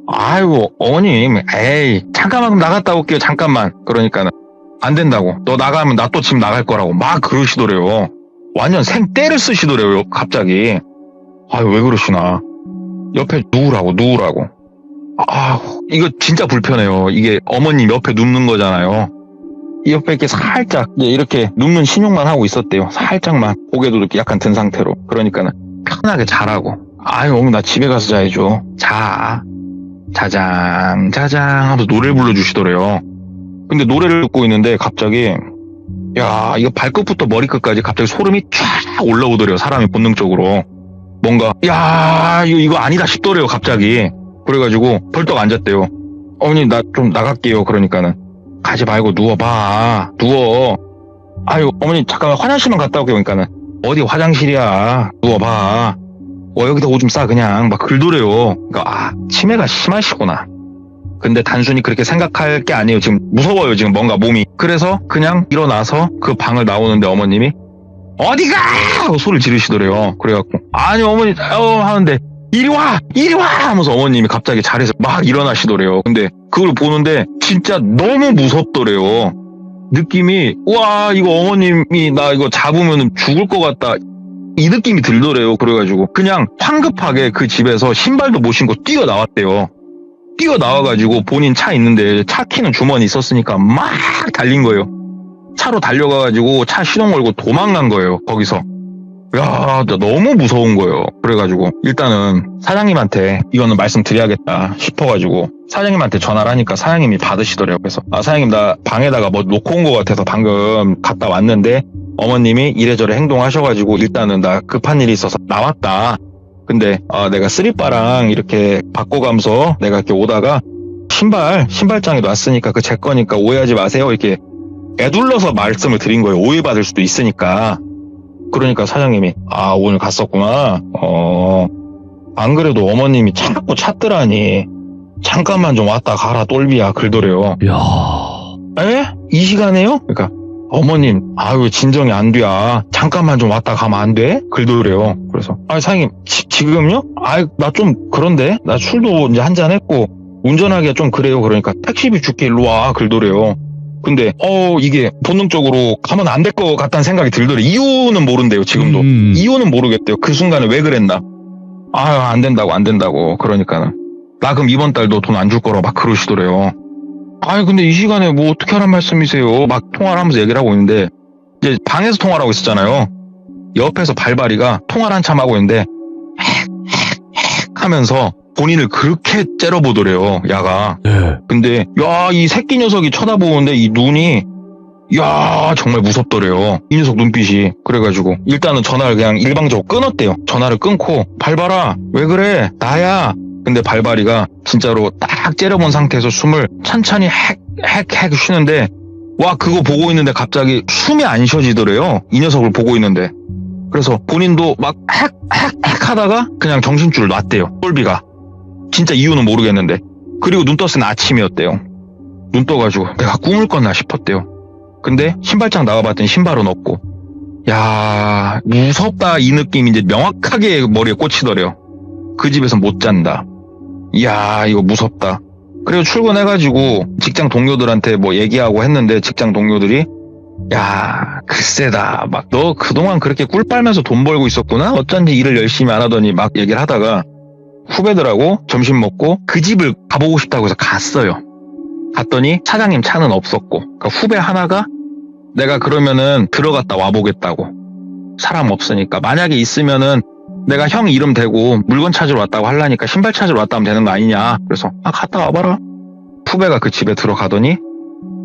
아유 어머님 에이 잠깐만 그럼 나갔다 올게요. 잠깐만. 그러니까는 안 된다고 너 나가면 나 또 집 나갈 거라고 막 그러시더래요. 완전 생떼를 쓰시더래요. 갑자기 아유 왜 그러시나. 옆에 누우라고 이거 진짜 불편해요. 이게 어머님 옆에 눕는 거잖아요. 이 옆에 이렇게 살짝 이렇게 눕는 신용만 하고 있었대요. 살짝만 고개도 이렇게 약간 든 상태로. 그러니까는 편하게 자라고. 아유 어머니 나 집에 가서 자야죠. 자장 하면서 노래를 불러주시더래요. 근데 노래를 듣고 있는데 갑자기 야 이거 발끝부터 머리끝까지 갑자기 소름이 쫙 올라오더래요. 사람이 본능적으로 뭔가 야 이거 아니다 싶더래요. 갑자기. 그래가지고 벌떡 앉았대요. 어머니 나 좀 나갈게요. 그러니까는 가지 말고 누워봐. 누워. 아유 어머니 잠깐만 화장실만 갔다 올게요. 그러니까는 어디 화장실이야. 누워봐. 여기다 오줌 싸 그냥 막 그러더래요. 그러니까 치매가 심하시구나. 근데 단순히 그렇게 생각할 게 아니에요. 지금 무서워요. 지금 뭔가 몸이. 그래서 그냥 일어나서 그 방을 나오는데 어머님이 어디가! 하고 소리를 지르시더래요. 그래갖고 아니 어머니 하는데 이리 와 하면서 어머님이 갑자기 자리에서 막 일어나시더래요. 근데 그걸 보는데 진짜 너무 무섭더래요. 느낌이 와 이거 어머님이 나 이거 잡으면 죽을 것 같다 이 느낌이 들더래요. 그래가지고 그냥 황급하게 그 집에서 신발도 못 신고 뛰어나왔대요. 뛰어나와가지고 본인 차 있는데 차 키는 주머니 있었으니까 막 달린 거예요. 차로 달려가가지고 차 시동 걸고 도망간 거예요. 거기서. 야, 나 너무 무서운 거예요. 그래가지고 일단은 사장님한테 이거는 말씀드려야겠다 싶어가지고 사장님한테 전화를 하니까 사장님이 받으시더래요. 그래서 사장님 나 방에다가 뭐 놓고 온 것 같아서 방금 갔다 왔는데 어머님이 이래저래 행동하셔가지고 일단은 나 급한 일이 있어서 나왔다. 근데 내가 쓰리바랑 이렇게 바꿔가면서 내가 이렇게 오다가 신발장에 놨으니까 그 제 거니까 오해하지 마세요. 이렇게 애둘러서 말씀을 드린 거예요. 오해받을 수도 있으니까. 그러니까 사장님이 오늘 갔었구나. 안 그래도 어머님이 자꾸 찾더라니. 잠깐만 좀 왔다 가라 똘비야 그러더래요. 야. 에? 이 시간에요? 그러니까 어머님 진정이 안 돼. 잠깐만 좀 왔다 가면 안 돼? 그러더래요. 그래서 사장님 지금요? 나 좀 그런데 나 술도 이제 한잔 했고 운전하기가 좀 그래요. 그러니까 택시비 줄게 일로 와 그러더래요. 근데 이게 본능적으로 가면 안 될 것 같다는 생각이 들더래. 이유는 모른대요. 지금도 이유는 모르겠대요. 그 순간에 왜 그랬나. 안 된다고 그러니까는 나 그럼 이번 달도 돈 안 줄 거라고 막 그러시더래요. 근데 이 시간에 뭐 어떻게 하란 말씀이세요. 막 통화를 하면서 얘기를 하고 있는데 이제 방에서 통화를 하고 있었잖아요. 옆에서 발바리가 통화를 한참 하고 있는데 하면서 본인을 그렇게 째려보더래요. 야가. 네. 근데 이 새끼 녀석이 쳐다보는데 이 눈이 정말 무섭더래요. 이 녀석 눈빛이. 그래가지고 일단은 전화를 그냥 일방적으로 끊었대요. 전화를 끊고 발바라 왜 그래 나야. 근데 발바리가 진짜로 딱 째려본 상태에서 숨을 천천히 핵 쉬는데 그거 보고 있는데 갑자기 숨이 안 쉬어지더래요. 이 녀석을 보고 있는데. 그래서 본인도 막 핵 하다가 그냥 정신줄을 놨대요. 똘비가. 진짜 이유는 모르겠는데. 그리고 눈 떴을 때 아침이었대요. 눈 떠가지고 내가 꿈을 꿨나 싶었대요. 근데 신발장 나가봤더니 신발은 없고. 야, 무섭다 이 느낌이 이제 명확하게 머리에 꽂히더래요. 그 집에서 못 잔다. 이야, 이거 무섭다. 그리고 출근해가지고 직장 동료들한테 뭐 얘기하고 했는데 직장 동료들이 야, 글쎄다. 막 너 그동안 그렇게 꿀 빨면서 돈 벌고 있었구나? 어쩐지 일을 열심히 안 하더니 막 얘기를 하다가 후배들하고 점심 먹고 그 집을 가보고 싶다고 해서 갔어요. 갔더니 사장님 차는 없었고 그러니까 후배 하나가 내가 그러면은 들어갔다 와보겠다고. 사람 없으니까. 만약에 있으면은 내가 형 이름 대고 물건 찾으러 왔다고 하려니까 신발 찾으러 왔다 하면 되는 거 아니냐. 그래서 갔다 와봐라. 후배가 그 집에 들어가더니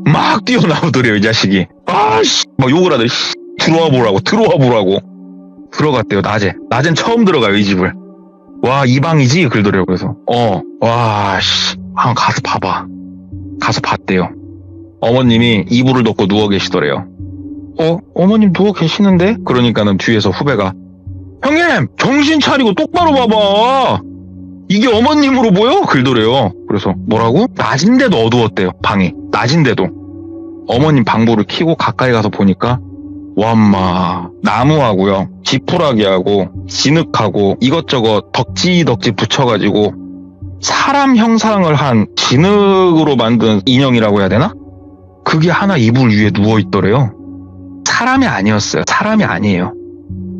막 뛰어나오더래요. 이 자식이. 막 욕을 하더니 들어와 보라고. 들어갔대요. 낮엔 처음 들어가요. 이 집을. 이 방이지? 그러더래요. 그래서 한번 가서 봐봐. 가서 봤대요. 어머님이 이불을 덮고 누워 계시더래요. 어머님 누워 계시는데? 그러니까는 뒤에서 후배가 형님 정신 차리고 똑바로 봐봐. 이게 어머님으로 보여? 그러더래요. 그래서 뭐라고? 낮인데도 어두웠대요. 방이. 낮인데도. 어머님 방불을 켜고 가까이 가서 보니까 와엄마 나무하고요. 지푸라기하고 진흙하고 이것저것 덕지 붙여가지고 사람 형상을 한 진흙으로 만든 인형이라고 해야 되나? 그게 하나 이불 위에 누워있더래요. 사람이 아니었어요. 사람이 아니에요.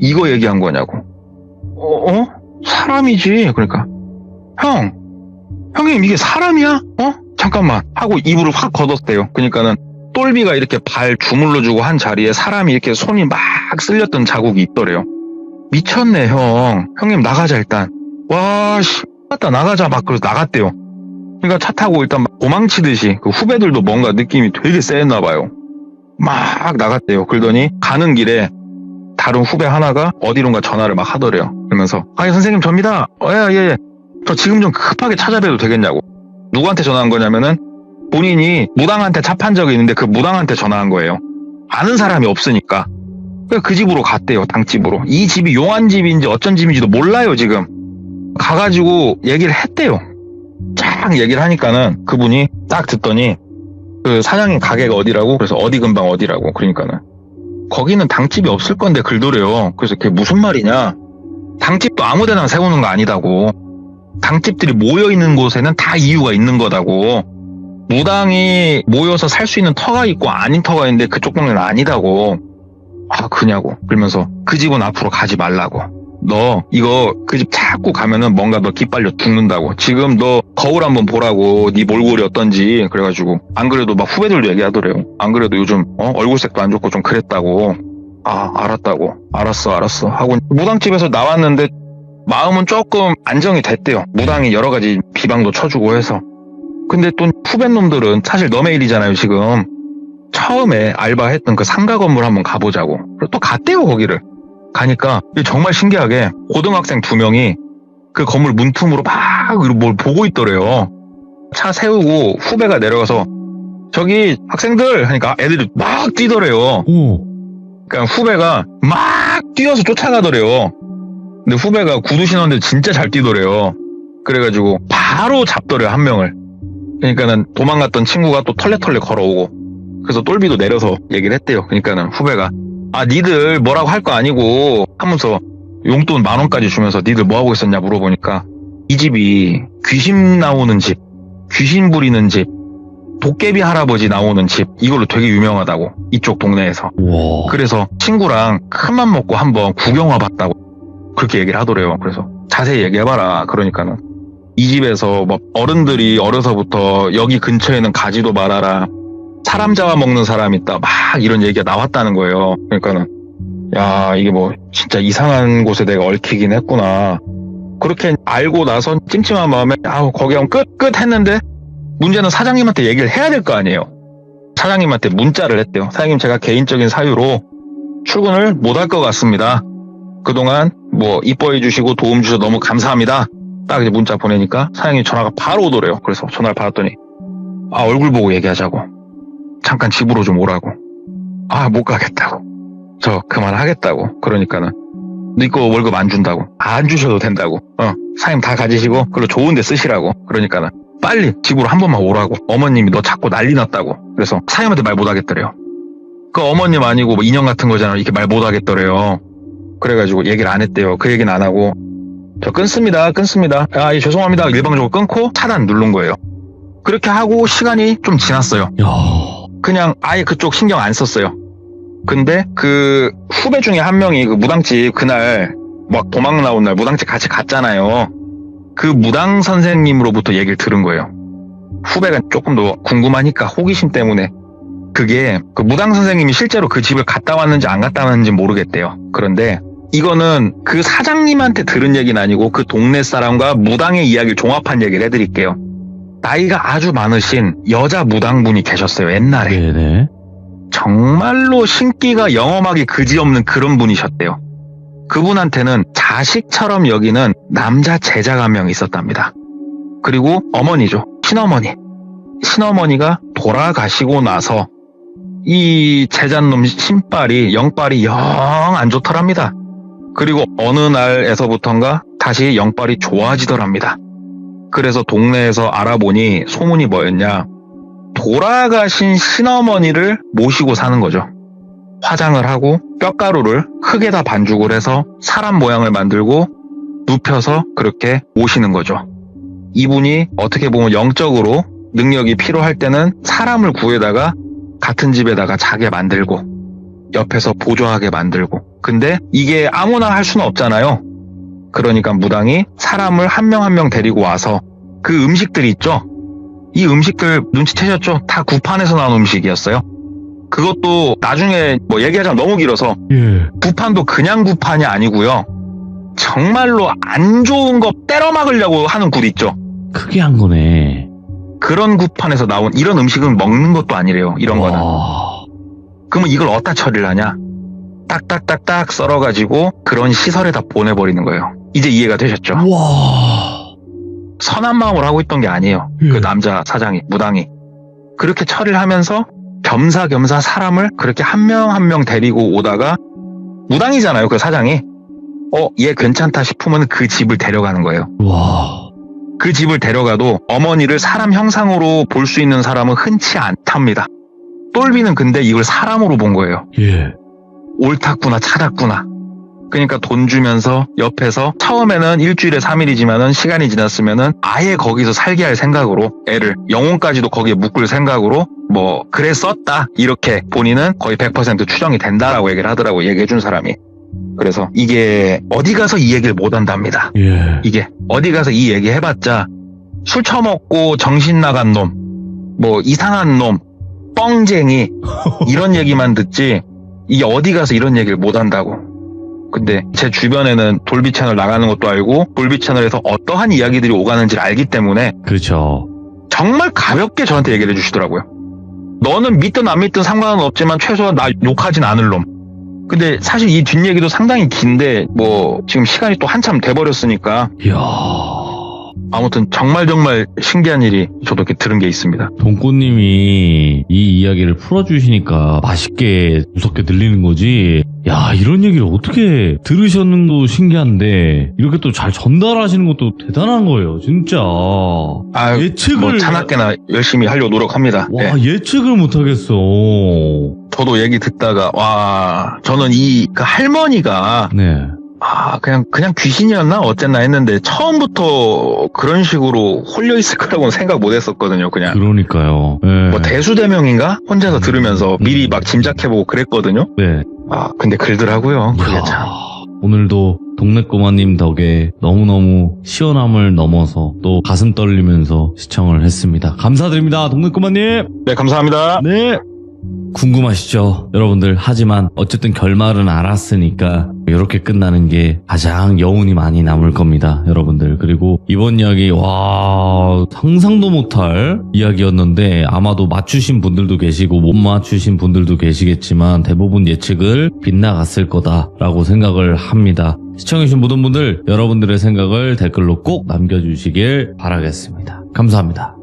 이거 얘기한 거냐고. 사람이지. 그러니까 형님 이게 사람이야? 잠깐만 하고 이불을 확 걷었대요. 그러니까는 똘비가 이렇게 발 주물러주고 한 자리에 사람이 이렇게 손이 막 쓸렸던 자국이 있더래요. 미쳤네 형님 나가자 일단. 맞다 나가자 막 그래서 나갔대요. 그러니까 차 타고 일단 막 도망치듯이 그 후배들도 뭔가 느낌이 되게 쎄했나 봐요. 막 나갔대요. 그러더니 가는 길에 다른 후배 하나가 어디론가 전화를 막 하더래요. 그러면서 선생님 접니다. 예. 저 지금 좀 급하게 찾아뵈도 되겠냐고. 누구한테 전화한 거냐면은 본인이 무당한테 잡한 적이 있는데 그 무당한테 전화한 거예요. 아는 사람이 없으니까. 그 집으로 갔대요. 당집으로. 이 집이 용안집인지 어쩐 집인지도 몰라요 지금. 가가지고 얘기를 했대요. 쫙 얘기를 하니까는 그분이 딱 듣더니 그 사장님 가게가 어디라고? 그래서 어디 근방 어디라고. 그러니까는 거기는 당집이 없을 건데 그러더래요. 그래서 그게 무슨 말이냐. 당집도 아무데나 세우는 거 아니다고. 당집들이 모여있는 곳에는 다 이유가 있는 거다고. 무당이 모여서 살 수 있는 터가 있고 아닌 터가 있는데 그쪽 동네는 아니다고. 그냐고. 그러면서 그 집은 앞으로 가지 말라고. 너 이거 그 집 자꾸 가면은 뭔가 너 기빨려 죽는다고. 지금 너 거울 한번 보라고, 네 몰골이 어떤지. 그래가지고 안 그래도 막 후배들도 얘기하더래요. 안 그래도 요즘 얼굴색도 안 좋고 좀 그랬다고. 아, 알았다고. 알았어 하고 무당집에서 나왔는데 마음은 조금 안정이 됐대요. 무당이 여러 가지 비방도 쳐주고 해서. 근데 또 후배 놈들은 사실 너의 일이잖아요 지금. 처음에 알바했던 그 상가 건물 한번 가보자고. 그리고 또 갔대요 거기를. 가니까 정말 신기하게 고등학생 2명이 그 건물 문틈으로 막 뭘 보고 있더래요. 차 세우고 후배가 내려가서 저기 학생들 하니까 애들이 막 뛰더래요. 그러니까 후배가 막 뛰어서 쫓아가더래요. 근데 후배가 구두 신었는데 진짜 잘 뛰더래요. 그래가지고 바로 잡더래요 한 명을. 그러니까는 도망갔던 친구가 또 털레털레 걸어오고. 그래서 똘비도 내려서 얘기를 했대요. 그러니까는 후배가 니들 뭐라고 할 거 아니고 하면서 용돈 10,000원까지 주면서 니들 뭐하고 있었냐 물어보니까 이 집이 귀신 나오는 집, 귀신 부리는 집, 도깨비 할아버지 나오는 집 이걸로 되게 유명하다고 이쪽 동네에서. 와. 그래서 친구랑 큰맘 먹고 한번 구경 와봤다고 그렇게 얘기를 하더래요. 그래서 자세히 얘기해봐라. 그러니까는 이 집에서 뭐 어른들이 어려서부터 여기 근처에는 가지도 말아라. 사람 잡아먹는 사람이 있다. 막 이런 얘기가 나왔다는 거예요. 그러니까는 야 이게 뭐 진짜 이상한 곳에 내가 얽히긴 했구나. 그렇게 알고 나서 찜찜한 마음에 거기 하면 끝 했는데 문제는 사장님한테 얘기를 해야 될 거 아니에요. 사장님한테 문자를 했대요. 사장님 제가 개인적인 사유로 출근을 못 할 것 같습니다. 그동안 뭐 이뻐해 주시고 도움 주셔서 너무 감사합니다. 딱 이제 문자 보내니까 사장님 전화가 바로 오더래요. 그래서 전화를 받았더니 얼굴 보고 얘기하자고. 잠깐 집으로 좀 오라고. 못 가겠다고. 저 그만하겠다고. 그러니까는 네 거 월급 안 준다고. 안 주셔도 된다고. 사장님 다 가지시고 그걸로 좋은 데 쓰시라고. 그러니까는 빨리 집으로 한 번만 오라고. 어머님이 너 자꾸 난리 났다고. 그래서 사장님한테 말 못 하겠더래요. 그 어머님 아니고 뭐 인형 같은 거잖아. 이렇게 말 못 하겠더래요. 그래가지고 얘기를 안 했대요. 그 얘기는 안 하고 저 끊습니다. 예, 죄송합니다. 일방적으로 끊고 차단 누른 거예요. 그렇게 하고 시간이 좀 지났어요. 야. 그냥 아예 그쪽 신경 안 썼어요. 근데 그 후배 중에 한 명이 그 무당집 그날 막 도망 나온 날 무당집 같이 갔잖아요. 그 무당 선생님으로부터 얘기를 들은 거예요. 후배가 조금 더 궁금하니까 호기심 때문에. 그게 그 무당 선생님이 실제로 그 집을 갔다 왔는지 안 갔다 왔는지 모르겠대요. 그런데 이거는 그 사장님한테 들은 얘기는 아니고 그 동네 사람과 무당의 이야기를 종합한 얘기를 해드릴게요. 나이가 아주 많으신 여자 무당분이 계셨어요. 옛날에. 네네. 정말로 신기가 영험하기 그지없는 그런 분이셨대요. 그분한테는 자식처럼 여기는 남자 제자가 한 명 있었답니다. 그리고 어머니죠. 신어머니가 돌아가시고 나서 이 제자놈 영빨이 영 안 좋더랍니다. 그리고 어느 날에서부턴가 다시 영빨이 좋아지더랍니다. 그래서 동네에서 알아보니 소문이 뭐였냐. 돌아가신 신어머니를 모시고 사는 거죠. 화장을 하고 뼈가루를 흙에다 반죽을 해서 사람 모양을 만들고 눕혀서 그렇게 모시는 거죠. 이분이 어떻게 보면 영적으로 능력이 필요할 때는 사람을 구해다가 같은 집에다가 자게 만들고 옆에서 보조하게 만들고. 근데 이게 아무나 할 수는 없잖아요. 그러니까 무당이 사람을 한 명 한 명 데리고 와서 그 음식들이 있죠. 이 음식들 눈치채셨죠? 다 구판에서 나온 음식이었어요. 그것도 나중에 뭐 얘기하자면 너무 길어서 구판도 그냥 구판이 아니고요. 정말로 안 좋은 거 때려 막으려고 하는 굴 있죠. 크게 한 거네. 그런 구판에서 나온 이런 음식은 먹는 것도 아니래요. 이런 거는. 그러면 이걸 어디다 처리를 하냐? 딱딱딱딱 썰어가지고 그런 시설에다 보내버리는 거예요. 이제 이해가 되셨죠? 와. 선한 마음으로 하고 있던 게 아니에요. 그 남자 사장이, 무당이. 그렇게 처리를 하면서 겸사겸사 사람을 그렇게 한 명 한 명 데리고 오다가 무당이잖아요, 그 사장이. 얘 괜찮다 싶으면 그 집을 데려가는 거예요. 와. 그 집을 데려가도 어머니를 사람 형상으로 볼 수 있는 사람은 흔치 않답니다. 똘비는 근데 이걸 사람으로 본 거예요. 예. 옳았구나, 찾았구나. 그러니까 돈 주면서 옆에서 처음에는 일주일에 3일이지만은 시간이 지났으면은 아예 거기서 살게 할 생각으로 애를 영혼까지도 거기에 묶을 생각으로 뭐 그래 썼다 이렇게 본인은 거의 100% 추정이 된다라고 얘기를 하더라고. 얘기해준 사람이. 그래서 이게 어디 가서 이 얘기를 못 한답니다. 예. 이게 어디 가서 이 얘기 해봤자 술 처먹고 정신 나간 놈, 뭐 이상한 놈, 뻥쟁이 이런 얘기만 듣지 이게 어디 가서 이런 얘기를 못 한다고. 근데 제 주변에는 돌비 채널 나가는 것도 알고 돌비 채널에서 어떠한 이야기들이 오가는지를 알기 때문에 그렇죠. 정말 가볍게 저한테 얘기를 해주시더라고요. 너는 믿든 안 믿든 상관은 없지만 최소한 나 욕하진 않을 놈. 근데 사실 이 뒷얘기도 상당히 긴데 뭐 지금 시간이 또 한참 돼버렸으니까 이야. 아무튼 정말 신기한 일이 저도 이렇게 들은 게 있습니다. 동꼬님이 이 이야기를 풀어주시니까 맛있게 무섭게 들리는 거지. 야, 이런 얘기를 어떻게 들으셨는 것도 신기한데 이렇게 또 잘 전달하시는 것도 대단한 거예요, 진짜. 아, 예측을 뭐 차납게나 열심히 하려고 노력합니다. 와, 네. 예측을 못하겠어. 저도 얘기 듣다가 와, 저는 그 할머니가 네. 그냥 귀신이었나 어쨌나 했는데 처음부터 그런 식으로 홀려 있을 거라고는 생각 못 했었거든요. 그냥 그러니까요. 네. 뭐 대수대명인가 혼자서 들으면서 미리 막 짐작해보고 그랬거든요. 네. 근데 그러더라고요. 그게 이야, 참. 오늘도 동네 꼬마님 덕에 너무너무 시원함을 넘어서 또 가슴 떨리면서 시청을 했습니다. 감사드립니다, 동네 꼬마님. 네, 감사합니다. 네. 궁금하시죠? 여러분들, 하지만 어쨌든 결말은 알았으니까 이렇게 끝나는 게 가장 여운이 많이 남을 겁니다, 여러분들. 그리고 이번 이야기, 와, 상상도 못할 이야기였는데 아마도 맞추신 분들도 계시고 못 맞추신 분들도 계시겠지만 대부분 예측을 빗나갔을 거다라고 생각을 합니다. 시청해주신 모든 분들, 여러분들의 생각을 댓글로 꼭 남겨주시길 바라겠습니다. 감사합니다.